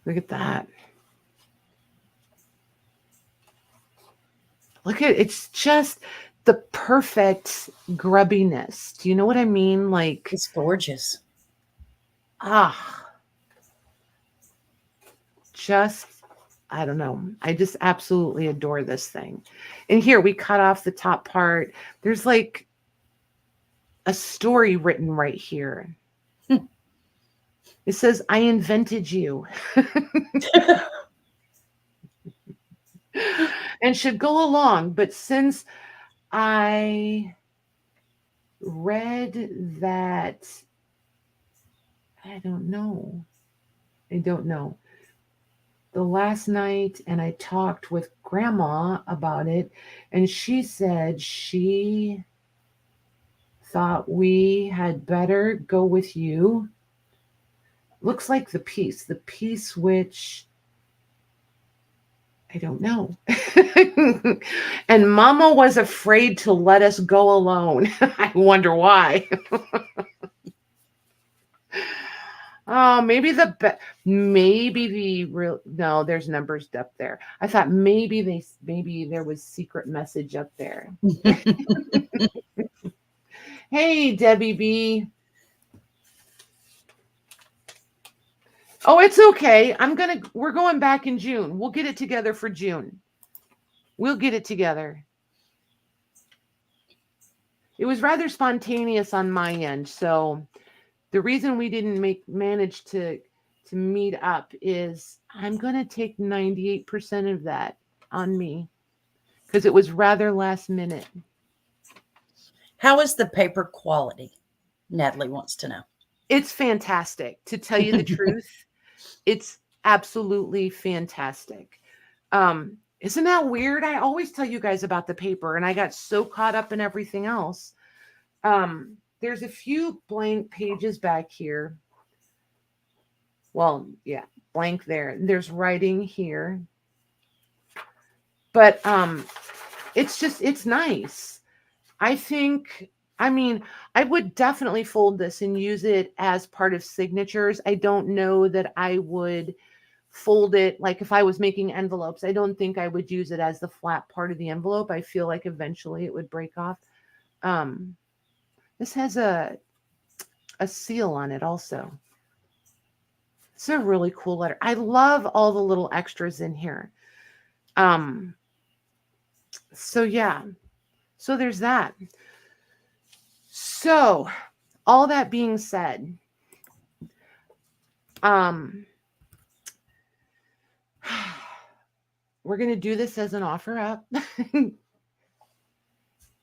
A: Look at that. Look at it's just the perfect grubbiness. Do you know what I mean? Like,
B: It's gorgeous.
A: Just, I don't know. I just absolutely adore this thing. And here we cut off the top part. There's like a story written right here. It says, I invented you. And should go along. But since I read that, I don't know. The last night, and I talked with Grandma about it, and she said she thought we had better go with you. Looks like the piece which I don't know. And Mama was afraid to let us go alone. I wonder why. Oh, maybe the real, no, there's numbers up there. I thought maybe there was secret message up there. Hey, Debbie B. Oh, it's okay. We're going back in June. We'll get it together for June. We'll get it together. It was rather spontaneous on my end. So the reason we didn't manage to meet up is I'm going to take 98% of that on me because it was rather last minute.
B: How is the paper quality? Natalie wants to know.
A: It's fantastic. To tell you the truth, it's absolutely fantastic. Isn't that weird? I always tell you guys about the paper, and I got so caught up in everything else. There's a few blank pages back here. Well, yeah, blank there. There's writing here. But it's nice. I would definitely fold this and use it as part of signatures. I don't know that I would fold it like if I was making envelopes. I don't think I would use it as the flat part of the envelope. I feel like eventually it would break off. This has a seal on it also. It's a really cool letter. I love all the little extras in here. So yeah. So there's that. So all that being said, we're going to do this as an offer up.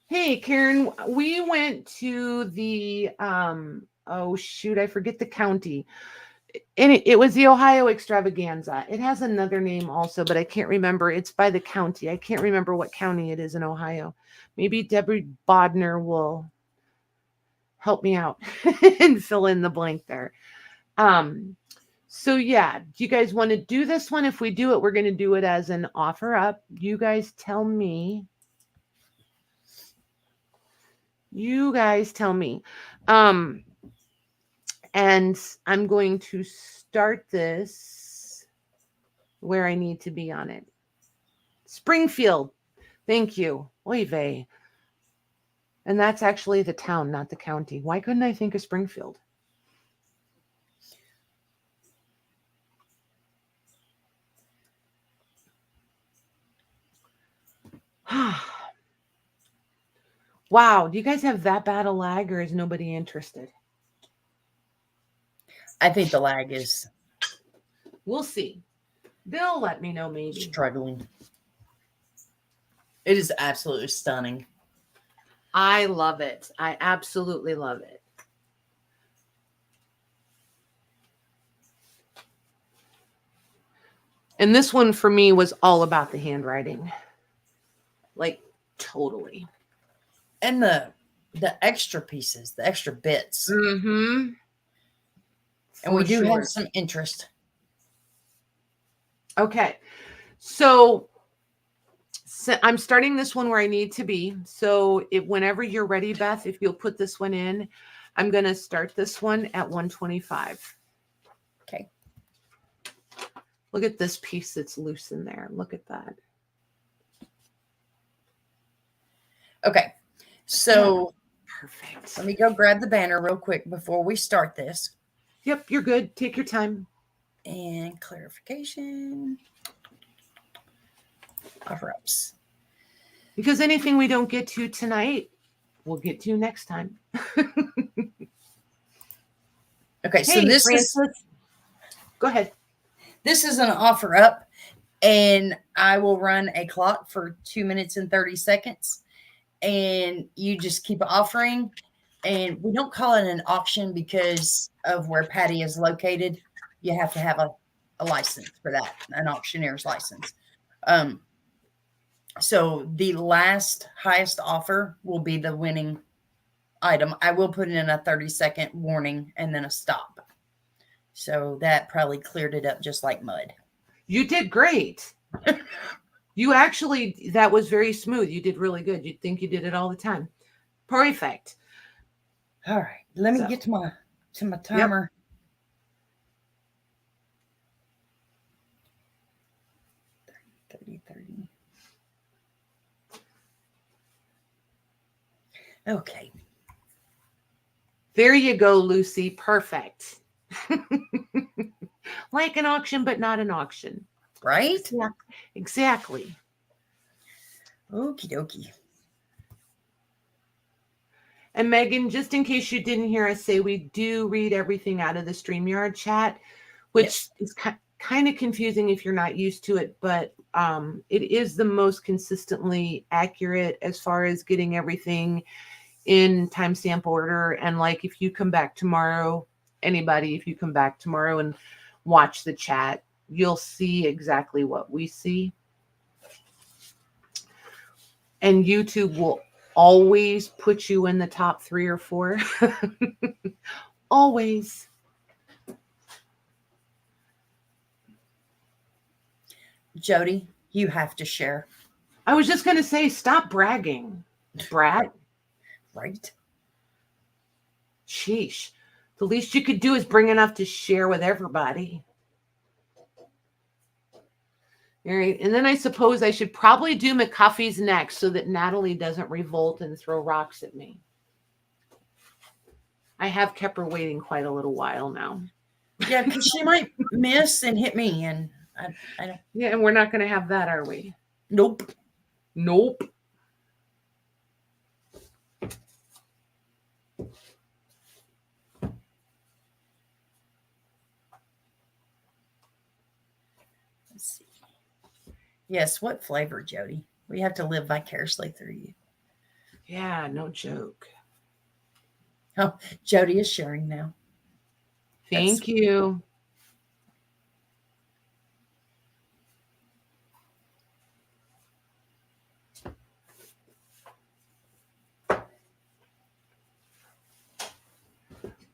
A: Hey, Karen, we went to the, oh shoot, I forget the county. And it was the Ohio Extravaganza. It has another name also, but I can't remember. It's by the county. I can't remember what county it is in Ohio. Maybe Debbie Bodner will help me out and fill in the blank there. So yeah, do you guys want to do this one? If we do it, we're going to do it as an offer up. You guys tell me. You guys tell me. And I'm going to start this where I need to be on it. Springfield. Thank you. Oy vey. And that's actually the town, not the county. Why couldn't I think of Springfield? Wow. Do you guys have that bad a lag, or is nobody interested?
B: I think the lag is.
A: We'll see. They'll let me know maybe.
B: Struggling. It is absolutely stunning.
A: I love it. I absolutely love it. And this one for me was all about the handwriting. Like totally.
B: And the extra pieces, the extra bits.
A: Mm-hmm.
B: And we do have some interest.
A: Okay. So I'm starting this one where I need to be. So whenever you're ready, Beth, if you'll put this one in, I'm going to start this one at 125.
B: Okay.
A: Look at this piece that's loose in there. Look at that.
B: Okay. So
A: perfect.
B: Let me go grab the banner real quick before we start this.
A: Yep, you're good. Take your time.
B: And clarification. Offer ups.
A: Because anything we don't get to tonight, we'll get to next time.
B: Okay, so this
A: Francis, go ahead.
B: This is an offer up, and I will run a clock for 2 minutes and 30 seconds. And you just keep offering. And we don't call it an auction because of where Patty is located. You have to have a license for that, an auctioneer's license. So the last highest offer will be the winning item. I will put in a 30-second warning and then a stop. So that probably cleared it up just like mud.
A: You did great. You actually, that was very smooth. You did really good. You'd think you did it all the time. Perfect.
B: All right. Let me get to my timer. Yep. 30. Okay.
A: There you go, Lucy. Perfect. Like an auction, but not an auction.
B: Right?
A: Yeah, exactly.
B: Okie dokie.
A: And Megan, just in case you didn't hear us say, we do read everything out of the Streamyard chat, which is kind of confusing if you're not used to it, but it is the most consistently accurate as far as getting everything in timestamp order. And like if you come back tomorrow, anybody, if you come back tomorrow and watch the chat, you'll see exactly what we see. And YouTube will always put you in the top 3 or 4. Always.
B: Jody, you have to share.
A: I was just going to say, stop bragging, brat.
B: Right?
A: Sheesh. The least you could do is bring enough to share with everybody. All right. And then I suppose I should probably do McCuffey's next so that Natalie doesn't revolt and throw rocks at me. I have kept her waiting quite a little while now.
B: Yeah, because she might miss and hit me. And I don't.
A: Yeah, and we're not going to have that, are we?
B: Nope.
A: Nope.
B: Yes, what flavor, Jody? We have to live vicariously through you.
A: Yeah, no joke.
B: Oh, Jody is sharing now.
A: Thank you.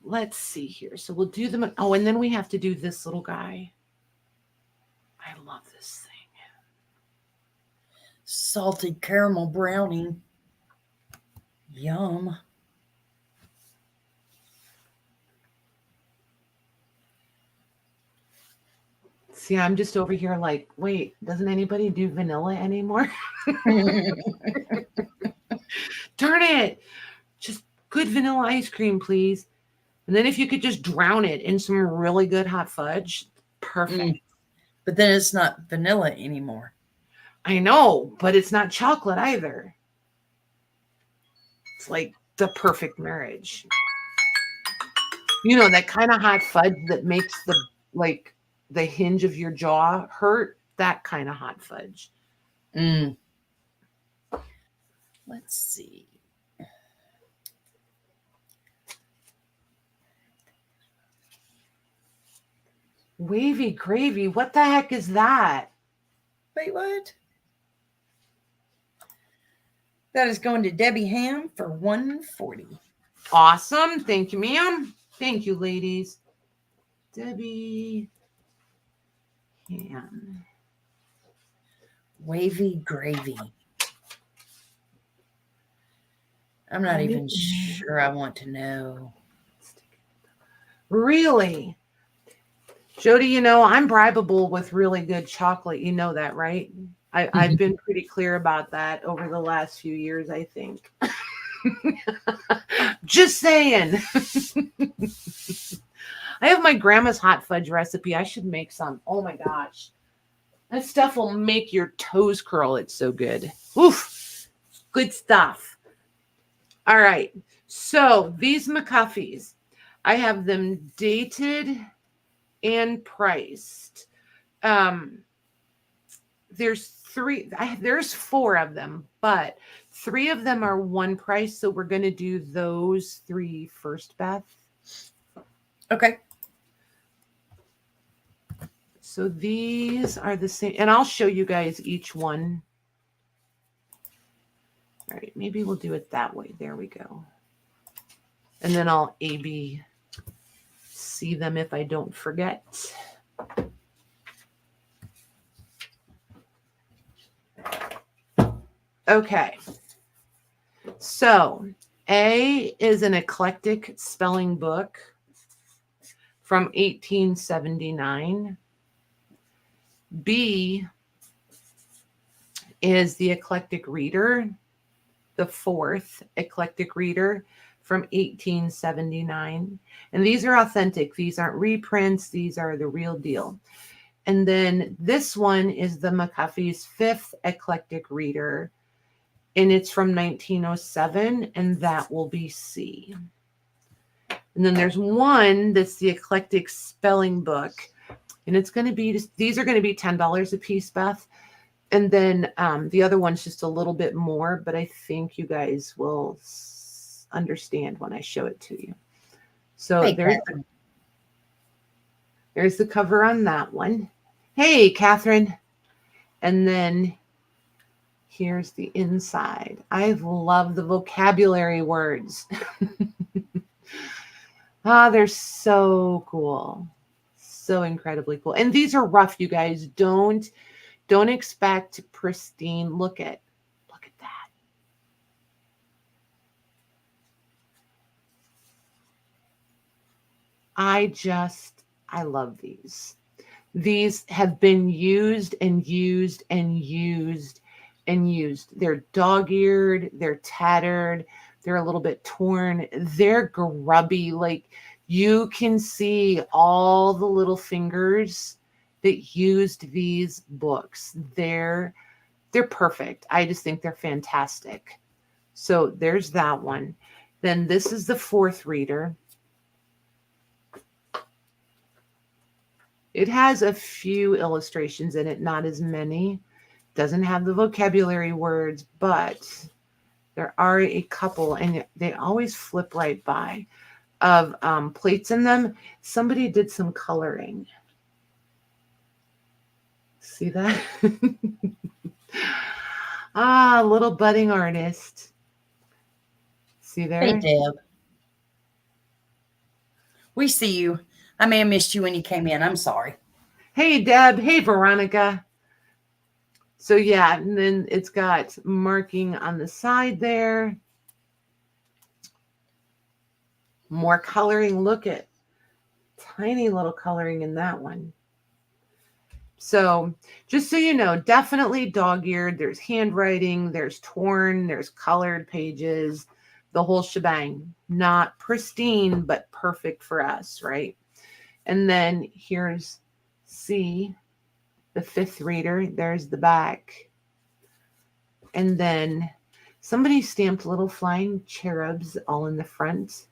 A: Let's see here. So we'll do them. Oh, and then we have to do this little guy. I love this thing.
B: Salted caramel brownie. Yum.
A: See, I'm just over here like, wait, doesn't anybody do vanilla anymore? Darn it. Just good vanilla ice cream, please. And then if you could just drown it in some really good hot fudge, perfect.
B: But then it's not vanilla anymore.
A: I know, but it's not chocolate either. It's like the perfect marriage. You know, that kind of hot fudge that makes the hinge of your jaw hurt, that kind of hot fudge.
B: Let's see.
A: Wavy gravy. What the heck is that?
B: Wait, what? That is going to Debbie Ham for $140.
A: Awesome. Thank you, ma'am. Thank you, ladies. Debbie Ham.
B: Wavy gravy. I'm not even sure I want to know.
A: Really? Jody, you know, I'm bribable with really good chocolate. You know that, right? I've been pretty clear about that over the last few years, I think. Just saying. I have my grandma's hot fudge recipe. I should make some. Oh my gosh. That stuff will make your toes curl. It's so good. Oof. Good stuff. All right. So these McCuffies, I have them dated and priced. There's 4 of them, but 3 of them are one price. So we're going to do those 3 first, Beth.
B: Okay.
A: So these are the same, and I'll show you guys each one. All right, maybe we'll do it that way. There we go. And then I'll A/B see them if I don't forget. Okay. So A is an Eclectic spelling book from 1879. B is the Eclectic Reader, the 4th Eclectic Reader from 1879. And these are authentic. These aren't reprints. These are the real deal. And then this one is the McCuffey's 5th Eclectic Reader. And it's from 1907. And that will be C. And then there's one that's the Eclectic Spelling Book. And it's going to be, these are going to be $10 a piece, Beth. And then the other one's just a little bit more, but I think you guys will understand when I show it to you. So hey, there's the cover on that one. Hey, Catherine. And then here's the inside. I love the vocabulary words. They're so cool. So incredibly cool. And these are rough, you guys. Don't expect pristine. Look at that. I love these. These have been used and used and used and used. They're dog-eared, they're tattered, they're a little bit torn, they're grubby. Like you can see all the little fingers that used these books. They're perfect. I just think they're fantastic. So there's that one. Then this is the 4th reader. It has a few illustrations in it, not as many. Doesn't have the vocabulary words, but there are a couple, and they always flip right by, of plates in them. Somebody did some coloring. See that? Little budding artist. See there?
B: Hey, Deb. We see you. I may have missed you when you came in. I'm sorry.
A: Hey, Deb. Hey, Veronica. So yeah, and then it's got marking on the side there. More coloring. Look at tiny little coloring in that one. So just so you know, definitely dog-eared. There's handwriting, there's torn, there's colored pages, the whole shebang. Not pristine, but perfect for us, right? And then here's C, the fifth reader. There's the back. And then somebody stamped little flying cherubs all in the front.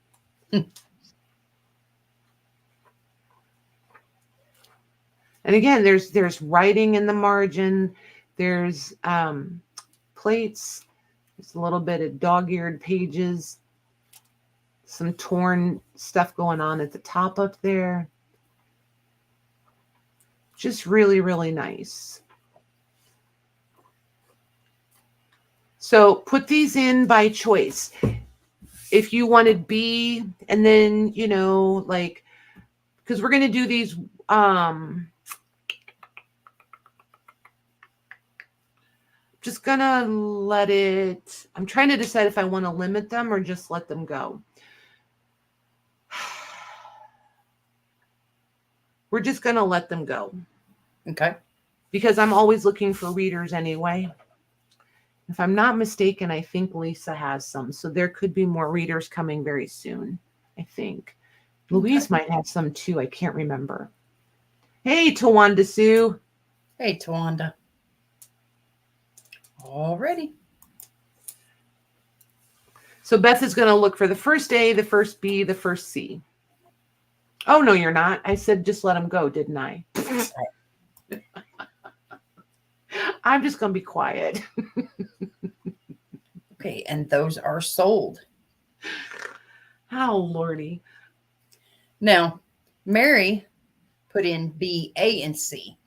A: And again, there's writing in the margin. There's plates. There's a little bit of dog-eared pages. Some torn stuff going on at the top up there. Just really, really nice. So put these in by choice. If you wanted B, and then, you know, like, because we're going to do these, just going to let it, I'm trying to decide if I want to limit them or just let them go. We're just going to let them go.
B: Okay.
A: Because I'm always looking for readers anyway. If I'm not mistaken, I think Lisa has some. So there could be more readers coming very soon, I think. Louise might have some too. I can't remember. Hey, Tawanda Sue.
B: Hey, Tawanda. Already.
A: So Beth is going to look for the first A, the first B, the first C. Oh, no, you're not. I said just let them go, didn't I? I'm just going to be quiet.
B: Okay, and those are sold.
A: Oh, Lordy.
B: Now, Mary put in B, A, and C.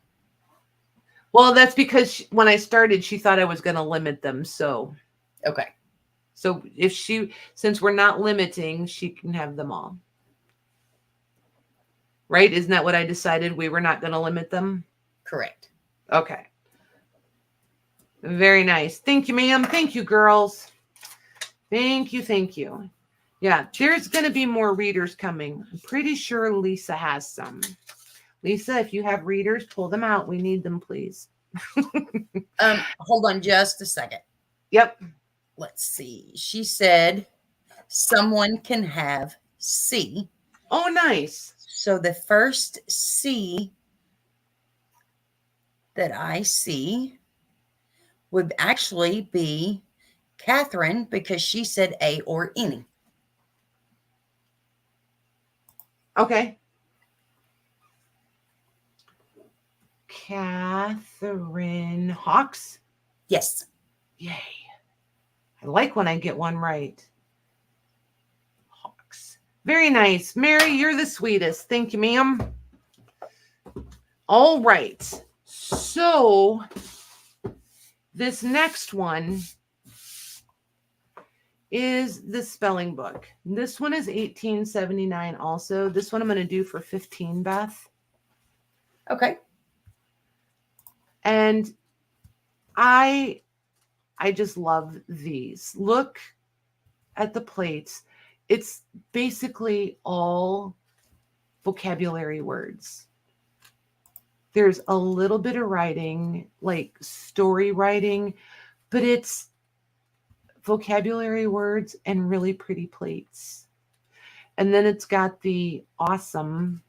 A: Well, that's because when I started, she thought I was going to limit them. So,
B: okay.
A: So if since we're not limiting, she can have them all. Right? Isn't that what I decided? We were not going to limit them?
B: Correct.
A: Okay. Very nice. Thank you, ma'am. Thank you, girls. Thank you. Thank you. Yeah, there's going to be more readers coming. I'm pretty sure Lisa has some. Lisa, if you have readers, pull them out. We need them, please.
B: Hold on just a second.
A: Yep.
B: Let's see. She said someone can have C.
A: Oh, nice.
B: So the first C that I see would actually be Catherine, because she said A or any.
A: Okay. Catherine Hawks.
B: Yes.
A: Yay. I like when I get one right. Hawks. Very nice. Mary, you're the sweetest. Thank you, ma'am. All right. So this next one is the spelling book. This one is $18.79 also. This one I'm going to do for $15, Beth.
B: Okay.
A: And I just love these. Look at the plates. It's basically all vocabulary words. There's a little bit of writing, like story writing, but it's vocabulary words and really pretty plates. And then it's got the awesome,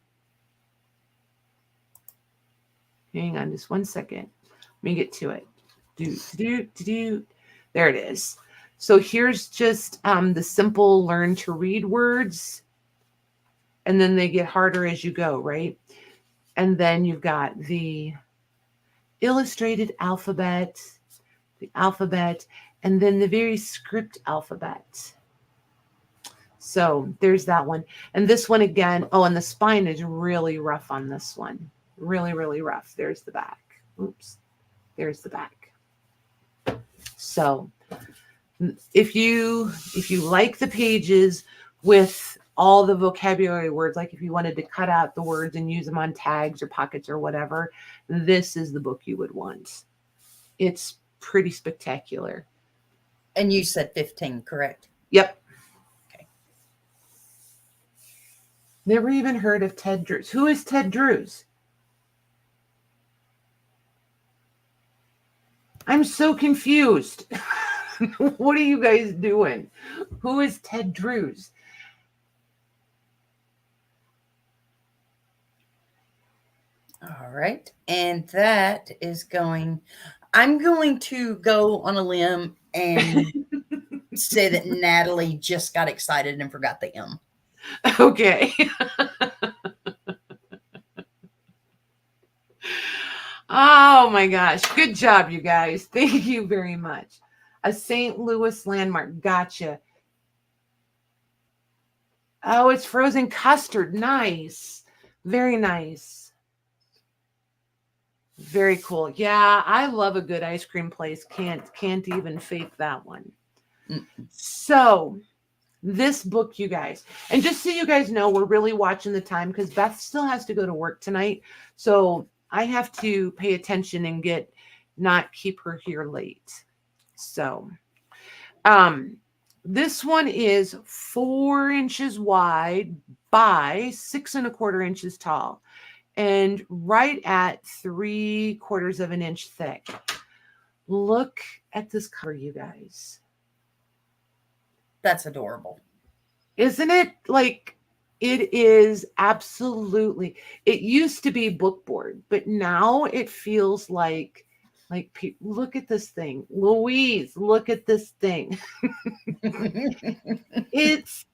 A: hang on just one second. Let me get to it. There it is. So here's just the simple learn to read words. And then they get harder as you go, right? And then you've got the illustrated alphabet, the alphabet, and then the very script alphabet. So there's that one. And this one again, oh, and the spine is really rough on this one. Really, really rough. There's the back. Oops. There's the back. So if you like the pages with all the vocabulary words, like if you wanted to cut out the words and use them on tags or pockets or whatever, this is the book you would want. It's pretty spectacular.
B: And you said 15, correct?
A: Yep.
B: Okay.
A: Never even heard of Ted Drews. Who is Ted Drews? I'm so confused. What are you guys doing? Who is Ted Drews?
B: All right. And that is I'm going to go on a limb and say that Natalie just got excited and forgot the M.
A: Okay. Oh my gosh. Good job, you guys. Thank you very much. A St. Louis landmark. Gotcha. Oh, it's frozen custard. Nice. Very nice. Very cool. Yeah, I love a good ice cream place. Can't even fake that one. So this book, you guys, and just so you guys know, we're really watching the time because Beth still has to go to work tonight. So I have to pay attention and not keep her here late. So this one is 4 inches wide by 6 1/4 inches tall and right at 3/4 of an inch thick. Look at this cover, you guys.
B: That's adorable.
A: Isn't it? Like, it is absolutely. It used to be bookboard, but now it feels like look at this thing. Louise, look at this thing. It's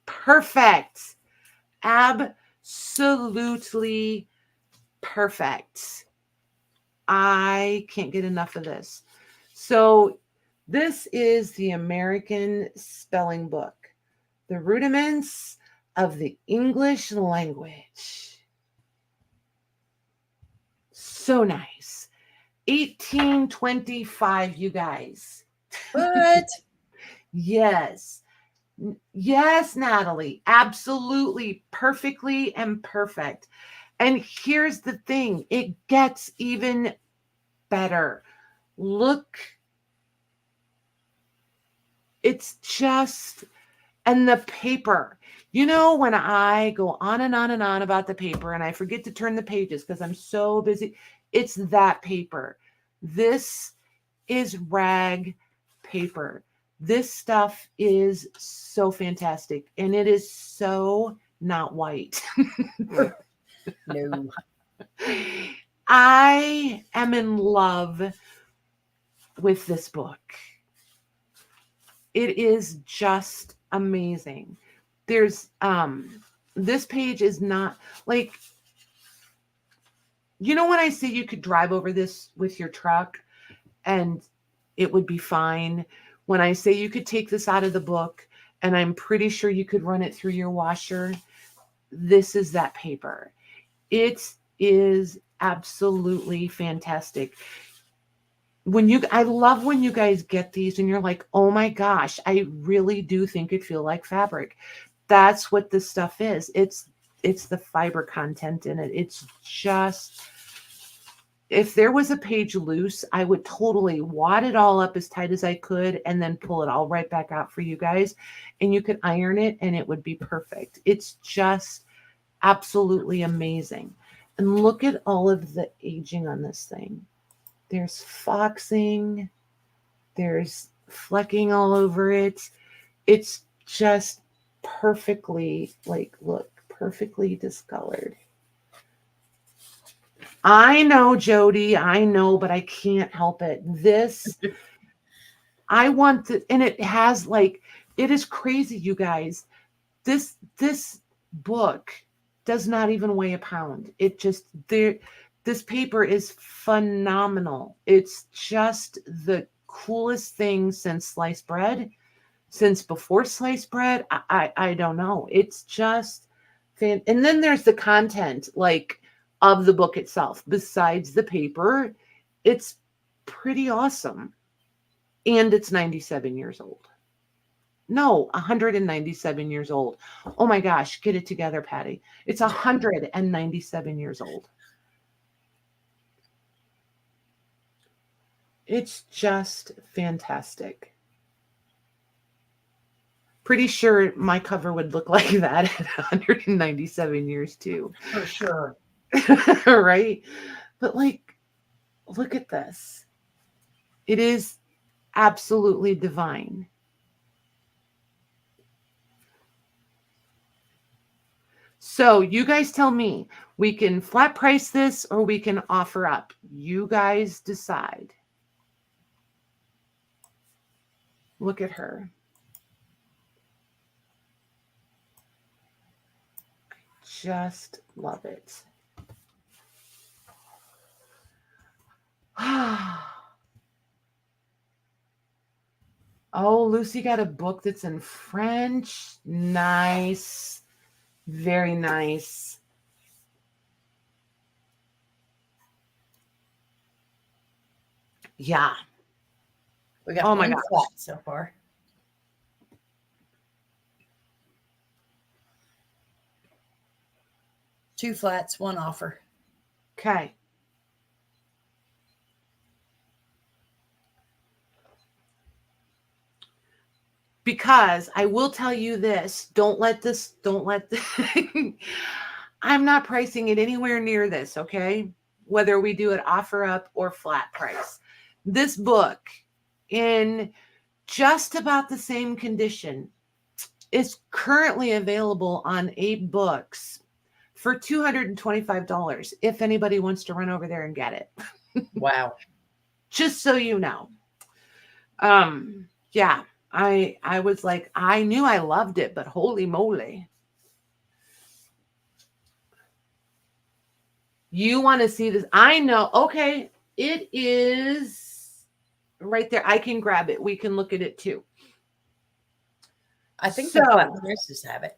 A: perfect. Absolutely perfect. I can't get enough of this. So this is the American Spelling Book, The Rudiments of the English Language. So nice. 1825, you guys.
B: What?
A: Yes. Yes, Natalie. Absolutely. Perfectly and perfect. And here's the thing. It gets even better. Look. It's just, and the paper. You know, when I go on and on and on about the paper and I forget to turn the pages because I'm so busy, it's that paper. This is rag paper. This stuff is so fantastic. And it is so not white.
B: No.
A: I am in love with this book. It is just amazing. There's this page is not like, you know, when I say you could drive over this with your truck and it would be fine. When I say you could take this out of the book and I'm pretty sure you could run it through your washer, this is that paper. It is absolutely fantastic. I love when you guys get these and you're like, oh my gosh, I really do think it feels like fabric. That's what this stuff is. It's the fiber content in it. It's just, if there was a page loose, I would totally wad it all up as tight as I could and then pull it all right back out for you guys. And you could iron it and it would be perfect. It's just absolutely amazing. And look at all of the aging on this thing. There's foxing. There's flecking all over it. It's just perfectly, perfectly discolored. I know, Jody, I know, but I can't help it. This, I want to, and it has it is crazy, you guys. This book does not even weigh a pound. It just, This paper is phenomenal. It's just the coolest thing since sliced bread, since before sliced bread. I don't know. It's just and then there's the content like of the book itself. Besides the paper, it's pretty awesome. And it's 97 years old. No, 197 years old. Oh my gosh, get it together, Patty. It's 197 years old. It's just fantastic. Pretty sure my cover would look like that at 197 years too.
B: For sure.
A: Right? But like, look at this. It is absolutely divine. So you guys tell me, we can flat price this or we can offer up. You guys decide. Look at her. I just love it. Oh, Lucy got a book that's in French. Nice. Very nice. Yeah.
B: We got
A: Oh my
B: one
A: gosh.
B: flat so far. Two flats, one offer.
A: Okay. Because I will tell you this, don't let I'm not pricing it anywhere near this, okay? Whether we do it offer up or flat price. This book, in just about the same condition, is currently available on Books for $225 if anybody wants to run over there and get it.
B: Wow.
A: Just so you know. Yeah. I was like, I knew I loved it, but holy moly. You want to see this? I know. Okay. It is right there. I can grab it. We can look at it too.
B: I think the flat prices have it.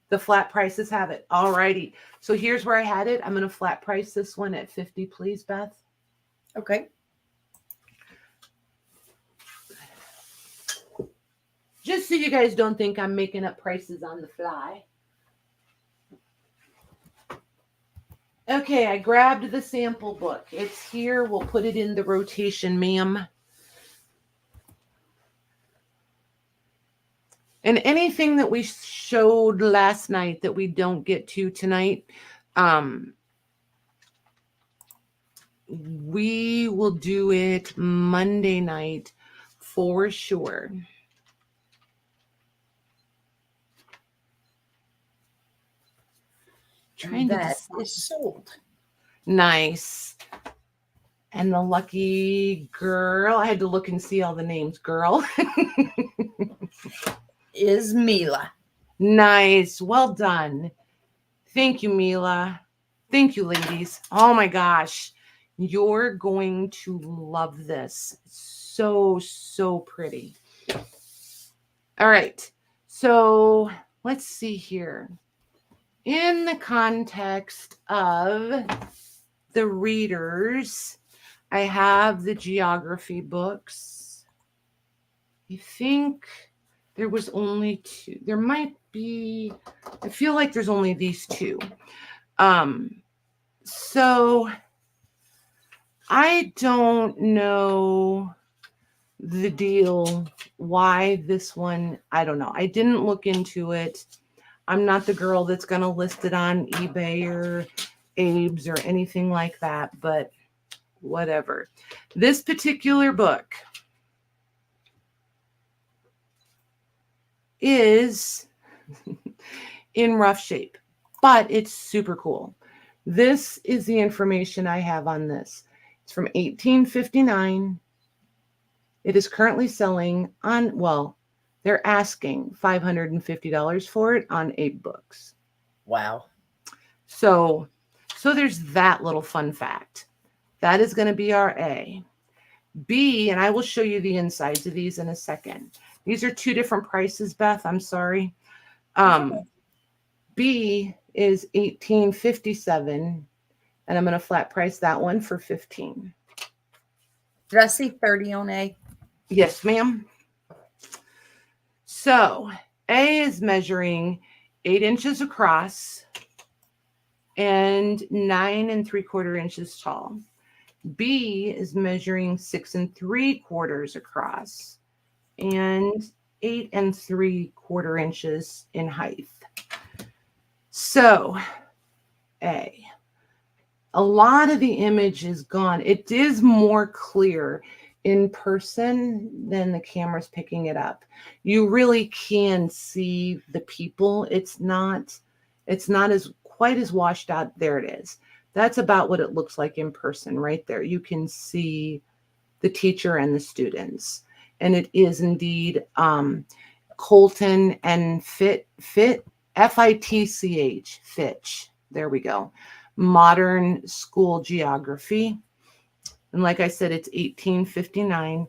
A: The flat prices have it. All righty. So here's where I had it. I'm going to flat price this one at $50, please, Beth.
B: Okay.
A: Just so you guys don't think I'm making up prices on the fly. Okay, I grabbed the sample book. It's here. We'll put it in the rotation, ma'am. And anything that we showed last night that we don't get to tonight, we will do it Monday night for sure.
B: That is sold.
A: Nice. And the lucky girl, I had to look and see all the names. Girl
B: is Mila.
A: Nice. Well done. Thank you, Mila. Thank you, ladies. Oh my gosh. You're going to love this. So, so pretty. All right. So let's see here. In the context of the readers, I have the geography books. I think there was only two. There might be, I feel like there's only these two. So I don't know the deal, why this one, I don't know. I didn't look into it. I'm not the girl that's going to list it on eBay or Abe's or anything like that, but whatever. This particular book is in rough shape, but it's super cool. This is the information I have on this. It's from 1859. It is currently selling on, well, they're asking $550 for it on Books.
B: Wow.
A: So So there's that little fun fact. That is going to be our A. B, and I will show you the insides of these in a second. These are two different prices, Beth. I'm sorry. B is $18.57, and I'm going to flat price that one for $15.
B: Did I see 30 on A?
A: Yes, ma'am. So A is measuring 8 inches across and 9 3/4 inches tall. B is measuring 6 3/4 across and 8 3/4 inches in height. So A lot of the image is gone. It is more clear in person than the camera's picking it up. You really can see the people. It's not as quite as washed out. There it is. That's about what it looks like in person right there. You can see the teacher and the students. And it is indeed Colton and Fitch. Fitch. There we go. Modern School Geography. And like I said, it's $18.59.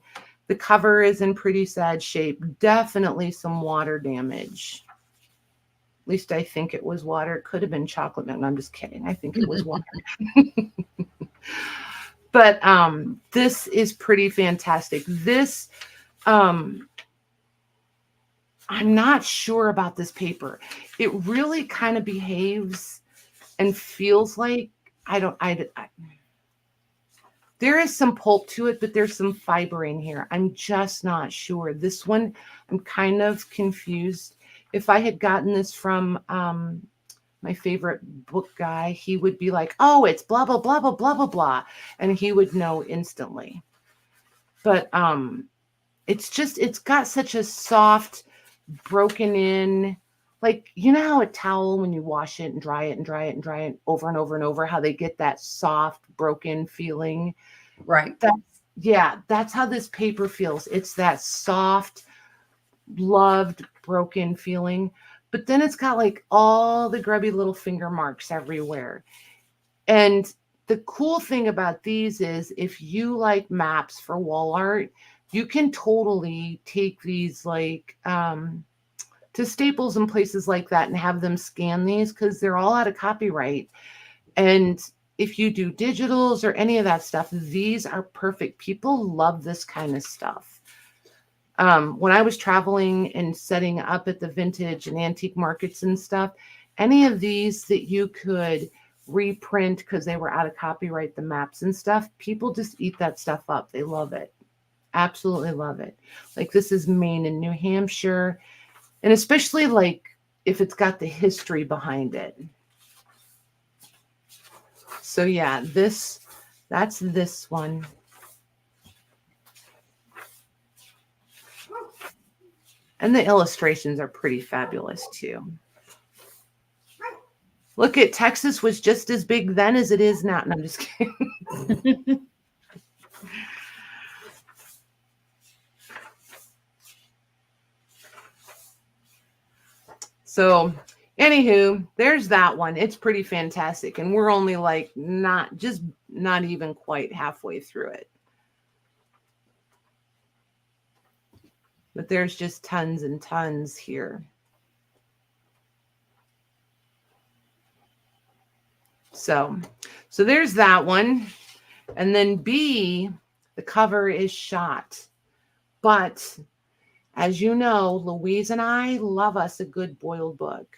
A: The cover is in pretty sad shape. Definitely some water damage. At least I think it was water. It could have been chocolate milk. No, I'm just kidding. I think it was water. But this is pretty fantastic. This, I'm not sure about this paper. It really kind of behaves and feels like there is some pulp to it, but there's some fiber in here. I'm just not sure. This one, I'm kind of confused. If I had gotten this from my favorite book guy, he would be like, oh, it's blah, blah, blah, blah, blah, blah, blah. And he would know instantly. But it's got such a soft, broken in, like, you know how a towel, when you wash it and dry it and dry it and dry it over and over and over, how they get that soft, broken feeling?
B: Right.
A: That's how this paper feels. It's that soft, loved, broken feeling. But then it's got like all the grubby little finger marks everywhere. And the cool thing about these is if you like maps for wall art, you can totally take these like to Staples and places like that and have them scan these because they're all out of copyright. And if you do digitals or any of that stuff, these are perfect. People love this kind of stuff. When I was traveling and setting up at the vintage and antique markets and stuff, any of these that you could reprint because they were out of copyright, the maps and stuff, people just eat that stuff up. They love it. Absolutely love it. Like this is Maine and New Hampshire. And especially like if it's got the history behind it. So yeah, that's this one. And the illustrations are pretty fabulous too. Look at Texas was just as big then as it is now. And I'm just kidding. So anywho, there's that one. It's pretty fantastic. And we're only like not even quite halfway through it. But there's just tons and tons here. So there's that one. And then B, the cover is shot. But as you know, Louise and I love us a good boiled book.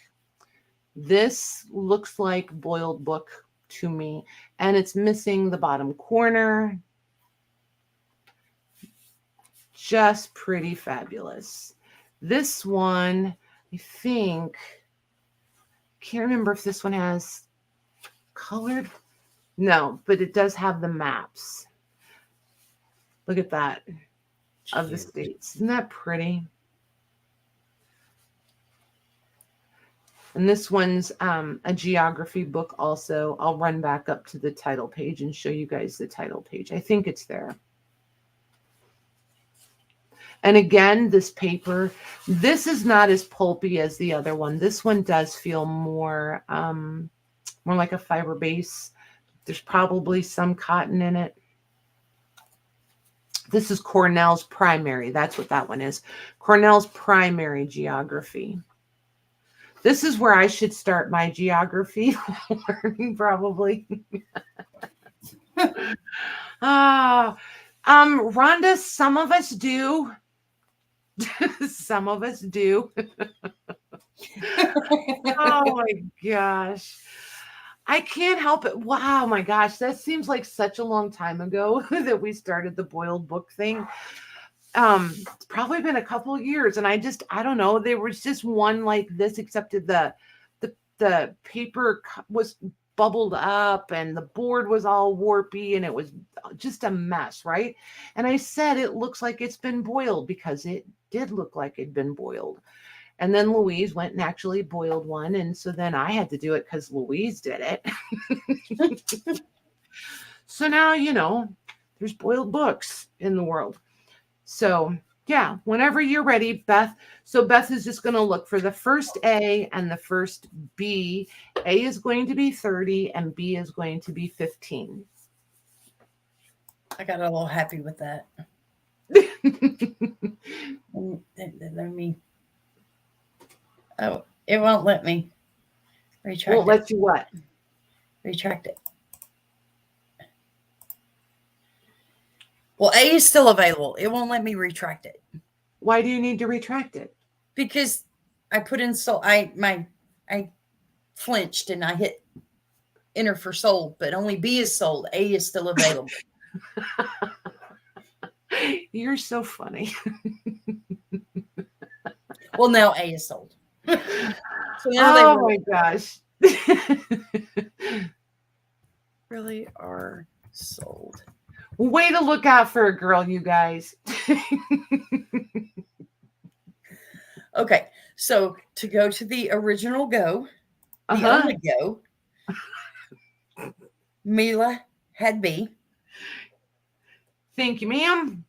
A: This looks like boiled book to me, and it's missing the bottom corner. Just pretty fabulous. This one, I think, can't remember if this one has colored. No, but it does have the maps. Look at that. Of the states. Isn't that pretty? And this one's a geography book also. I'll run back up to the title page and show you guys the title page. I think it's there. And again, this paper, this is not as pulpy as the other one. This one does feel more more like a fiber base. There's probably some cotton in it. This is Cornell's primary. That's what that one is. Cornell's primary geography. This is where I should start my geography learning, probably. Rhonda, some of us do. Some of us do. Oh my gosh. I can't help it. Wow, my gosh, that seems like such a long time ago that we started the boiled book thing. It's probably been a couple of years, and I don't know. There was just one like this, except the paper was bubbled up and the board was all warpy and it was just a mess, right? And I said it looks like it's been boiled because it did look like it'd been boiled. And then Louise went and actually boiled one, and so then I had to do it because Louise did it. So now there's boiled books in the world. So yeah, whenever you're ready, Beth. So Beth is just going to look for the first A and the first B. A is going to be 30 and B is going to be 15.
B: I got a little happy with that. Let me. Oh, it won't let me retract.
A: Won't let you what?
B: Retract it. Well, A is still available. It won't let me retract it.
A: Why do you need to retract it?
B: Because I put in I flinched and I hit enter for sold, but only B is sold. A is still available.
A: You're so funny.
B: Well, now A is sold. So now
A: my gosh.
B: Really are sold.
A: Way to look out for a girl, you guys.
B: Okay, so to go to the original go, the only go, Mila had B.
A: Thank you, ma'am.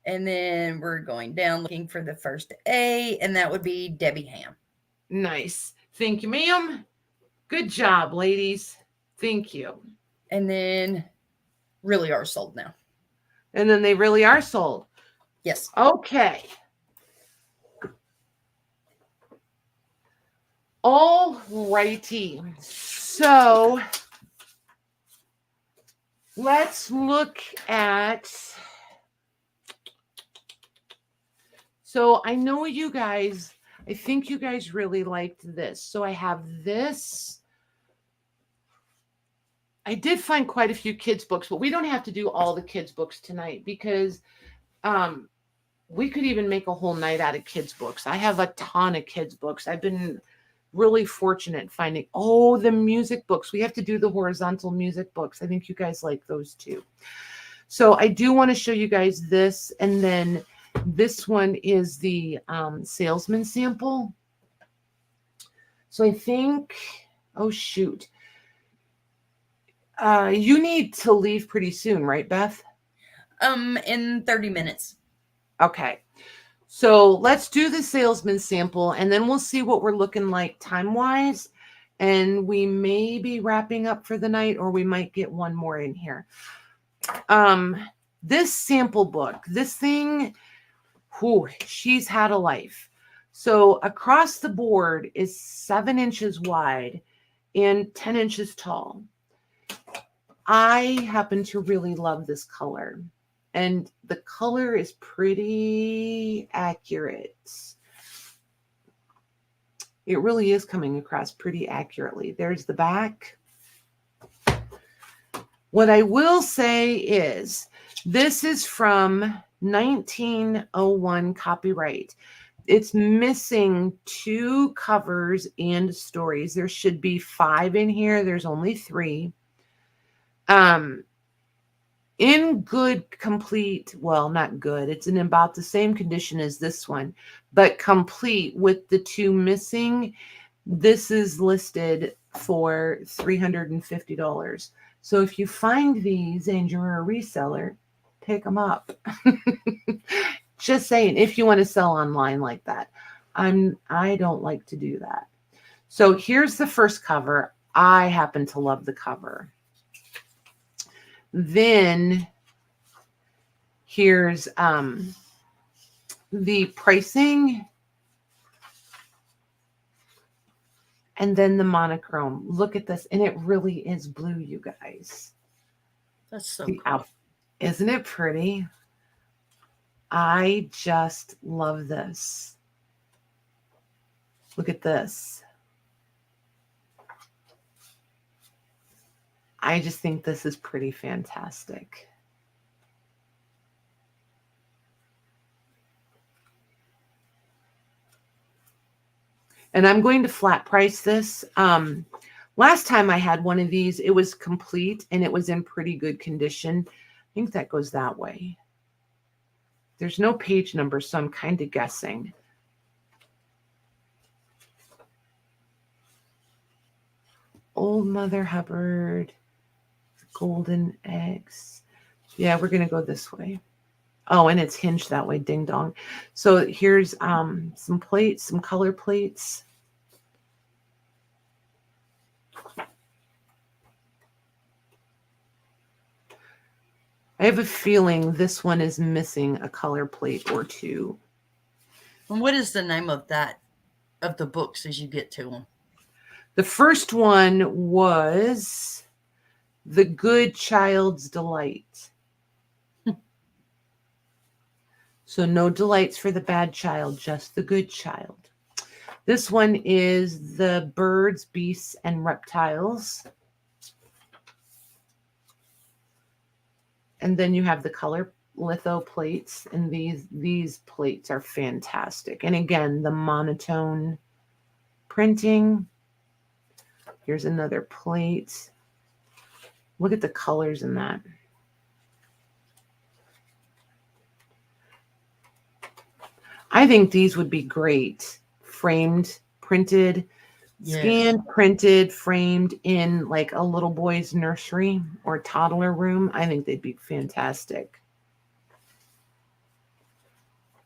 B: And then we're going down looking for the first A, and that would be Debbie Ham.
A: Nice. Thank you, ma'am. Good job, ladies. Thank you.
B: And then really are sold now.
A: And then they really are sold.
B: Yes.
A: Okay. All righty. So let's look at. So I know you guys, I think you guys really liked this. So I have this. I did find quite a few kids' books, but we don't have to do all the kids' books tonight because we could even make a whole night out of kids' books. I have a ton of kids' books. I've been really fortunate finding, the music books. We have to do the horizontal music books. I think you guys like those too. So I do want to show you guys this. And then this one is the salesman sample. So I think, oh shoot. You need to leave pretty soon, right, Beth?
B: In 30 minutes.
A: Okay. So let's do the salesman sample and then we'll see what we're looking like time-wise. And we may be wrapping up for the night or we might get one more in here. This sample book, this thing, she's had a life. So across the board is 7 inches wide and 10 inches tall. I happen to really love this color. And the color is pretty accurate. It really is coming across pretty accurately. There's the back. What I will say is this is from 1901 copyright. It's missing 2 covers and stories. There should be 5 in here. There's only 3. In good, complete, well, not good. It's in about the same condition as this one, but complete with the 2 missing. This is listed for $350. So if you find these and you're a reseller, pick them up. Just saying, if you want to sell online like that. I don't like to do that. So here's the first cover. I happen to love the cover. Then here's the pricing. And then the monochrome. Look at this. And it really is blue, you guys.
B: That's so cool.
A: Isn't it pretty? I just love this. Look at this. I just think this is pretty fantastic. And I'm going to flat price this. Last time I had one of these, it was complete and it was in pretty good condition. I think that goes that way. There's no page number, so I'm kind of guessing. Old Mother Hubbard, golden eggs. Yeah, we're going to go this way. Oh, and it's hinged that way, ding dong. So here's some plates, some color plates. I have a feeling this one is missing a color plate or two.
B: And what is the name of that, of the books as you get to them?
A: The first one was The Good Child's Delight. So no delights for the bad child, just the good child. This one is The Birds, Beasts, and Reptiles. And then you have the color litho plates, and these plates are fantastic. And again, the monotone printing. Here's another plate. Look at the colors in that. I think these would be great. Framed, printed, scanned, printed, framed in like a little boy's nursery or toddler room. I think they'd be fantastic.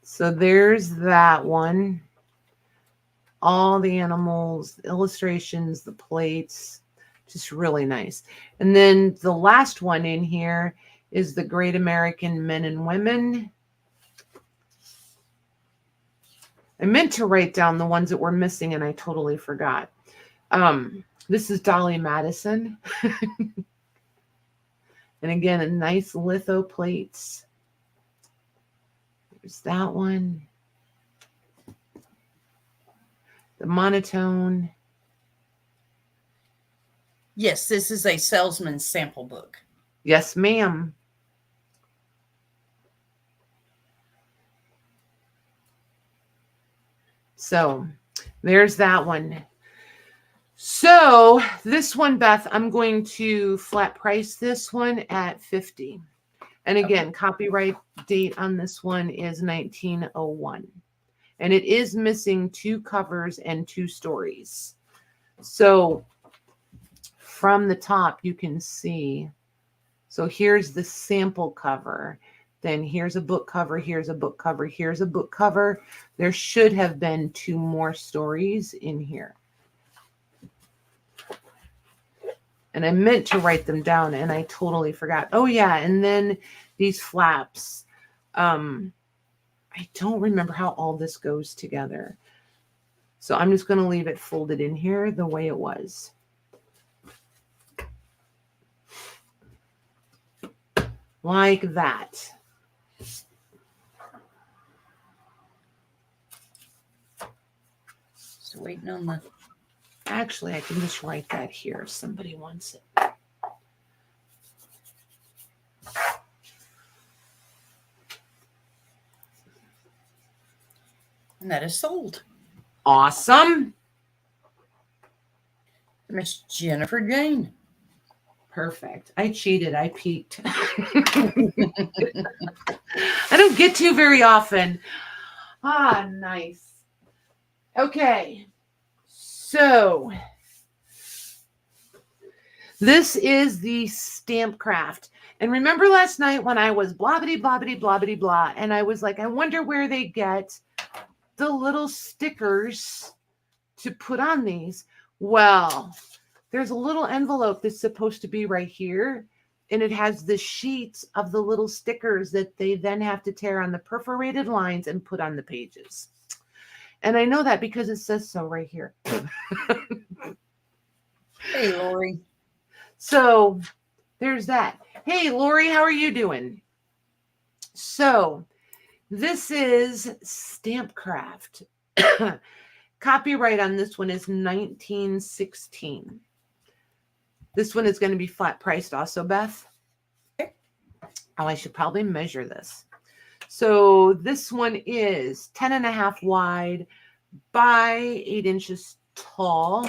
A: So there's that one. All the animals, the illustrations, the plates, just really nice. And then the last one in here is The Great American Men and Women. I meant to write down the ones that were missing and I totally forgot. This is Dolly Madison. And again, a nice litho plates. There's that one. The monotone.
B: Yes, this is a salesman's sample book.
A: Yes, ma'am. So there's that one. So this one, Beth, I'm going to flat price this one at $50. And again, copyright date on this one is 1901. And it is missing 2 covers and 2 stories. So from the top, you can see. So here's the sample cover. Then here's a book cover, here's a book cover, here's a book cover. There should have been 2 more stories in here. And I meant to write them down and I totally forgot. Oh yeah, and then these flaps. I don't remember how all this goes together. So I'm just going to leave it folded in here the way it was. Like that.
B: Just waiting on the...
A: Actually, I can just write that here if somebody wants it.
B: And that is sold.
A: Awesome.
B: Miss Jennifer Jane.
A: Perfect. I cheated. I peeked. I don't get to very often. Ah, nice. Okay. So this is the stamp craft. And remember last night when I was blobbity, blobbity, blobbity, blah, and I was like, I wonder where they get the little stickers to put on these. Well, there's a little envelope that's supposed to be right here. And it has the sheets of the little stickers that they then have to tear on the perforated lines and put on the pages. And I know that because it says so right here.
B: Hey, Lori.
A: So there's that. Hey, Lori, how are you doing? So this is Stampcraft. Copyright on this one is 1916. This one is going to be flat priced also, Beth. Oh, I should probably measure this. So this one is 10.5 wide by 8 inches tall.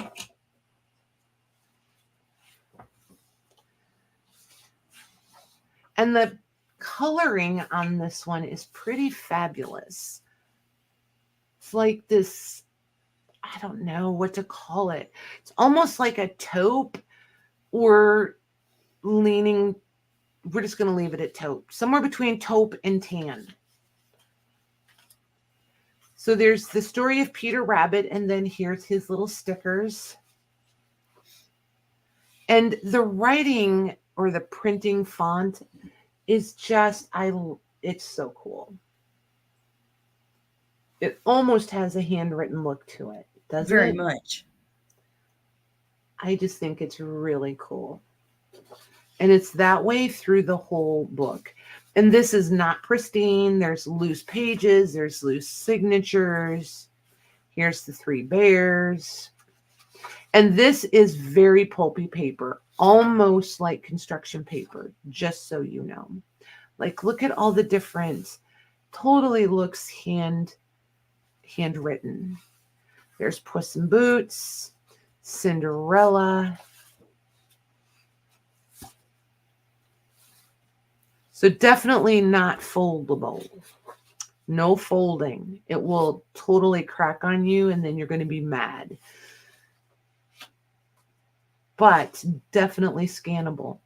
A: And the coloring on this one is pretty fabulous. It's like this, I don't know what to call it. It's almost like a taupe or leaning, we're just going to leave it at taupe, somewhere between taupe and tan. So there's the story of Peter Rabbit, and then here's his little stickers. And the writing or the printing font is just, it's so cool. It almost has a handwritten look to it, doesn't it?
B: Very much.
A: I just think it's really cool. And it's that way through the whole book. And this is not pristine. There's loose pages. There's loose signatures. Here's the 3 bears. And this is very pulpy paper, almost like construction paper, just so you know. Like, look at all the different, totally looks handwritten. There's Puss in Boots, Cinderella. So definitely not foldable. No folding. It will totally crack on you and then you're going to be mad. But definitely scannable.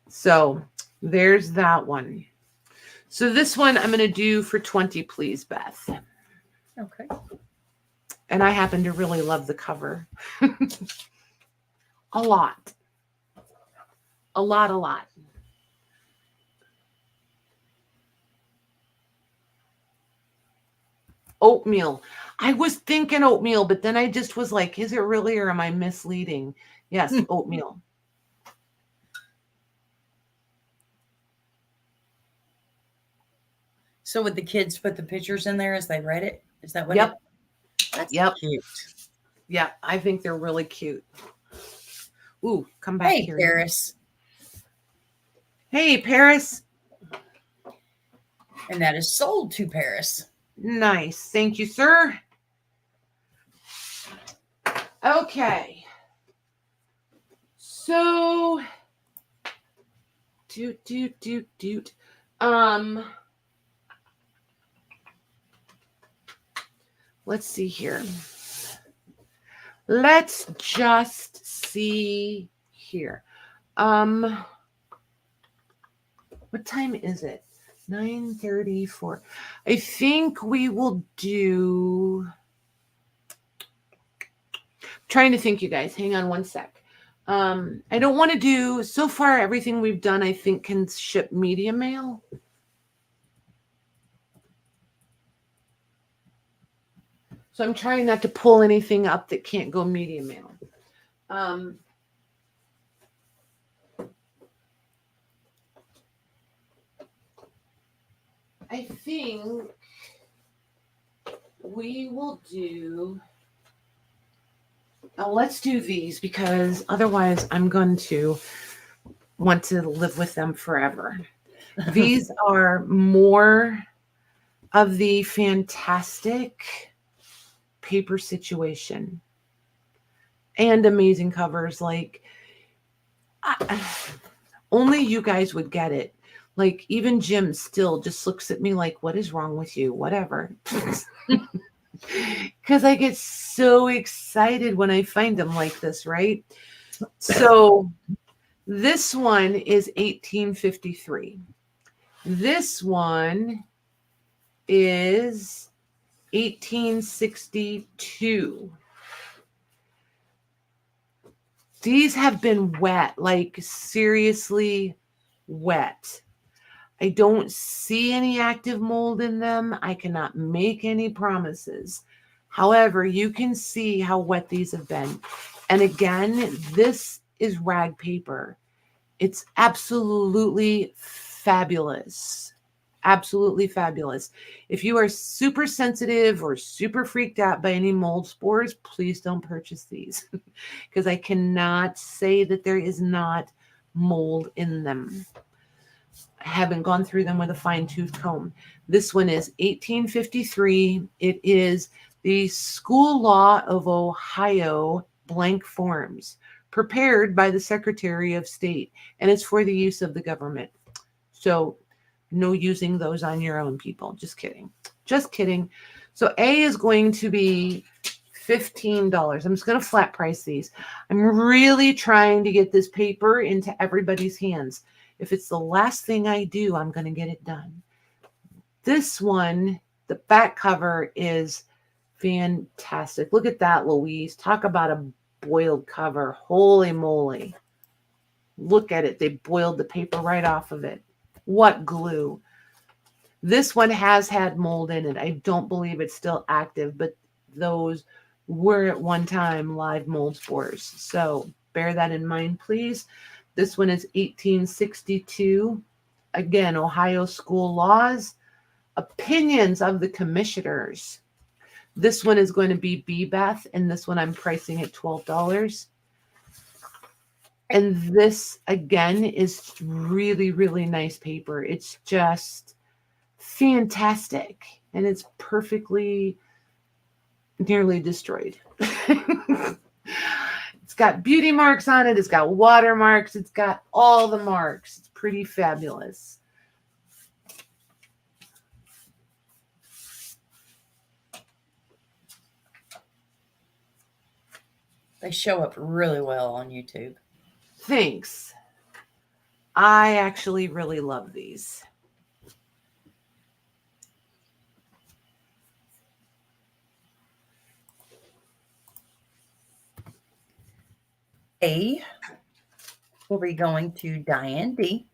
A: So there's that one. So this one I'm going to do for 20, please, Beth.
B: Okay.
A: And I happen to really love the cover. A lot. A lot. Oatmeal. I was thinking oatmeal, but then I just was like, is it really, or am I misleading? Yes, oatmeal.
B: So would the kids put the pictures in there as they read it? Is that what?
A: Yep.
B: That's
A: cute. Yeah, I think they're really cute. Ooh, come back here.
B: Hey, Paris.
A: Hey, Paris.
B: And that is sold to Paris.
A: Nice. Thank you, sir. Okay. So, let's see here. Let's just see here. What time is it? 9:34. I think we will do. Trying to think, you guys. Hang on one sec. I don't want to do, so far everything we've done I think can ship media mail. So I'm trying not to pull anything up that can't go media mail. I think we will do, let's do these because otherwise I'm going to want to live with them forever. These are more of the fantastic paper situation and amazing covers. Like, only you guys would get it. Like, even Jim still just looks at me like, what is wrong with you? Whatever. Because I get so excited when I find them like this, right? So this one is 1853. This one is 1862. These have been wet, like seriously wet. I don't see any active mold in them. I cannot make any promises. However, you can see how wet these have been. And again, this is rag paper. It's absolutely fabulous. Absolutely fabulous. If you are super sensitive or super freaked out by any mold spores, please don't purchase these because I cannot say that there is not mold in them. I haven't gone through them with a fine-tooth comb. This one is 1853. It is the School Law of Ohio blank forms prepared by the Secretary of State, and it's for the use of the government. So no using those on your own, people. Just kidding. Just kidding. So A is going to be $15. I'm just going to flat price these. I'm really trying to get this paper into everybody's hands. If it's the last thing I do, I'm going to get it done. This one, the back cover is fantastic. Look at that, Louise. Talk about a boiled cover. Holy moly. Look at it. They boiled the paper right off of it. What glue. This one has had mold in it. I don't believe it's still active, but those were at one time live mold spores. So bear that in mind, please. This one is 1862. Again, Ohio school laws, opinions of the commissioners. This one is going to be B-Beth, and this one I'm pricing at $12. And this, again, is really, really nice paper. It's just fantastic. And it's perfectly nearly destroyed. It's got beauty marks on it. It's got watermarks. It's got all the marks. It's pretty fabulous.
B: They show up really well on YouTube.
A: Thanks. I actually really love these.
B: A will be going to Diane D.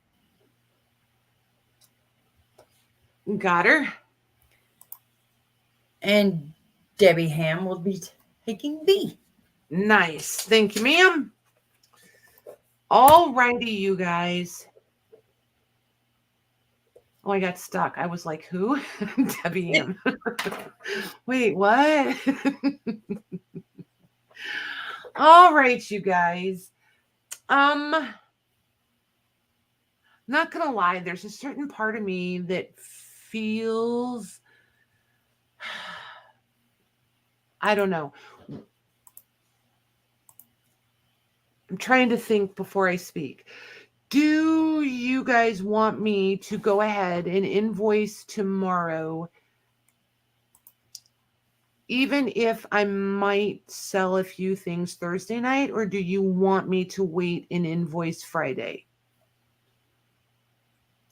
A: Got her.
B: And Debbie Ham will be taking B.
A: Nice. Thank you, ma'am. All righty, you guys. Oh, I got stuck. I was like, who? Debbie Ham. Wait, what? All right, you guys. Not gonna lie, there's a certain part of me that feels, I don't know. I'm trying to think before I speak. Do you guys want me to go ahead and invoice tomorrow, even if I might sell a few things Thursday night, or do you want me to wait and invoice Friday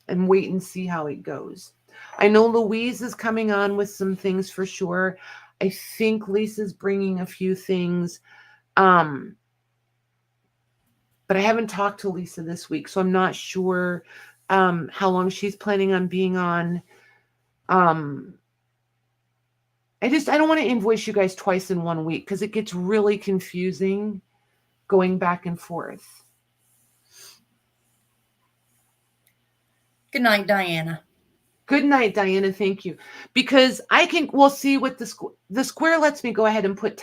A: and wait and see how it goes? I know Louise is coming on with some things for sure. I think Lisa's bringing a few things. But I haven't talked to Lisa this week, so I'm not sure how long she's planning on being on. I don't want to invoice you guys twice in 1 week because it gets really confusing going back and forth.
B: Good night, Diana.
A: Good night, Diana. Thank you. Because we'll see what the square lets me go ahead and put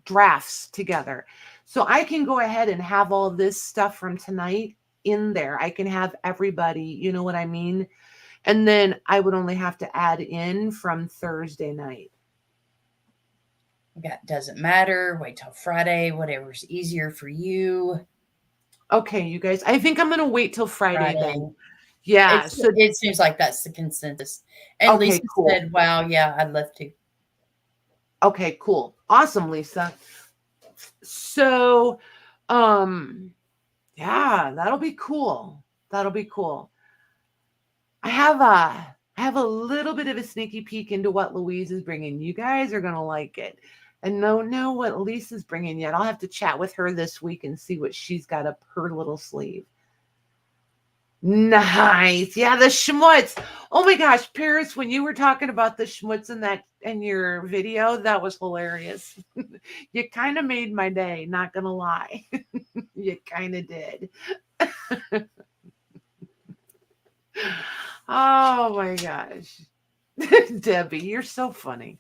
A: drafts together. So I can go ahead and have all this stuff from tonight in there. I can have everybody, you know what I mean? And then I would only have to add in from Thursday night.
B: That doesn't matter. Wait till Friday, whatever's easier for you.
A: Okay, you guys. I think I'm going to wait till Friday then. Yeah.
B: So it seems like that's the consensus. And okay, Lisa said, wow, yeah, I'd love to.
A: Okay, cool. Awesome, Lisa. So, yeah, that'll be cool. That'll be cool. I have I have a little bit of a sneaky peek into what Louise is bringing. You guys are going to like it. And don't know what Lisa's bringing yet. I'll have to chat with her this week and see what she's got up her little sleeve. Nice. Yeah, the schmutz. Oh my gosh, Paris, when you were talking about the schmutz in your video, that was hilarious. You kind of made my day, not going to lie. You kind of did. Oh my gosh. Debbie, you're so funny.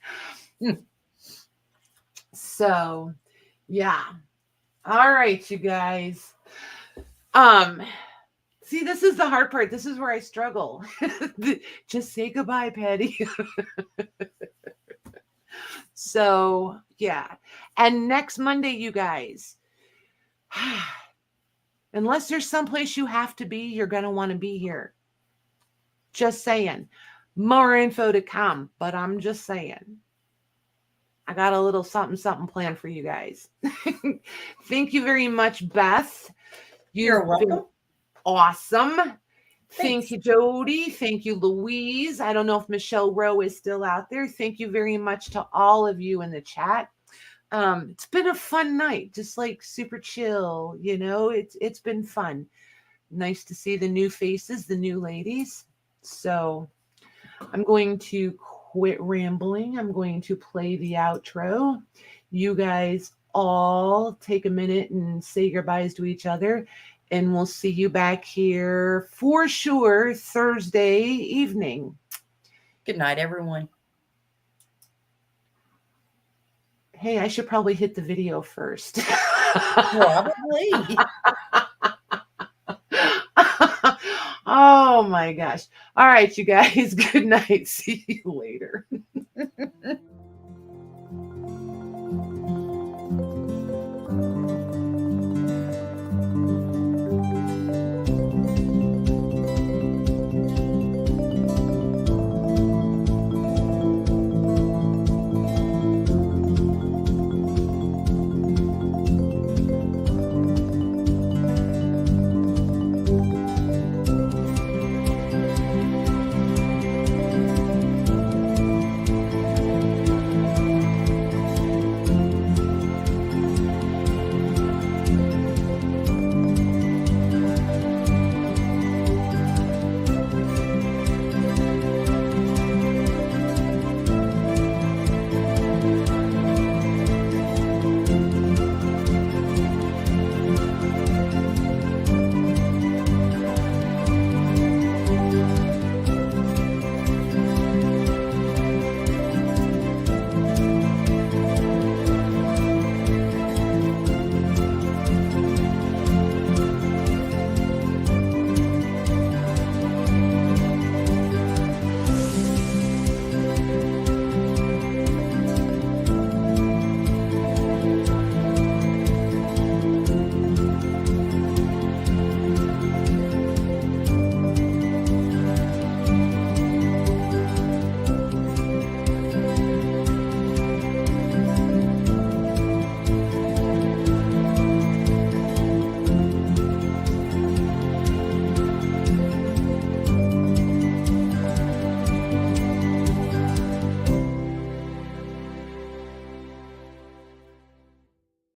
A: So, yeah. All right, you guys. See, this is the hard part. This is where I struggle. Just say goodbye, Patty. So, yeah. And next Monday, you guys, unless there's someplace you have to be, you're going to want to be here. Just saying. More info to come, but I'm just saying. I got a little something planned for you guys. Thank you very much, Beth.
B: You're welcome.
A: Awesome.
B: Thanks.
A: Thank you, Jody. Thank you, Louise. I don't know if Michelle Rowe is still out there. Thank you very much to all of you in the chat. It's been a fun night, just like super chill. You know, it's been fun. Nice to see the new faces, the new ladies. So I'm going to quit rambling. I'm going to play the outro. You guys all take a minute and say goodbyes to each other. And we'll see you back here for sure Thursday evening.
B: Good night, everyone.
A: Hey, I should probably hit the video first.
B: Probably.
A: Oh my gosh. All right, you guys. Good night. See you later.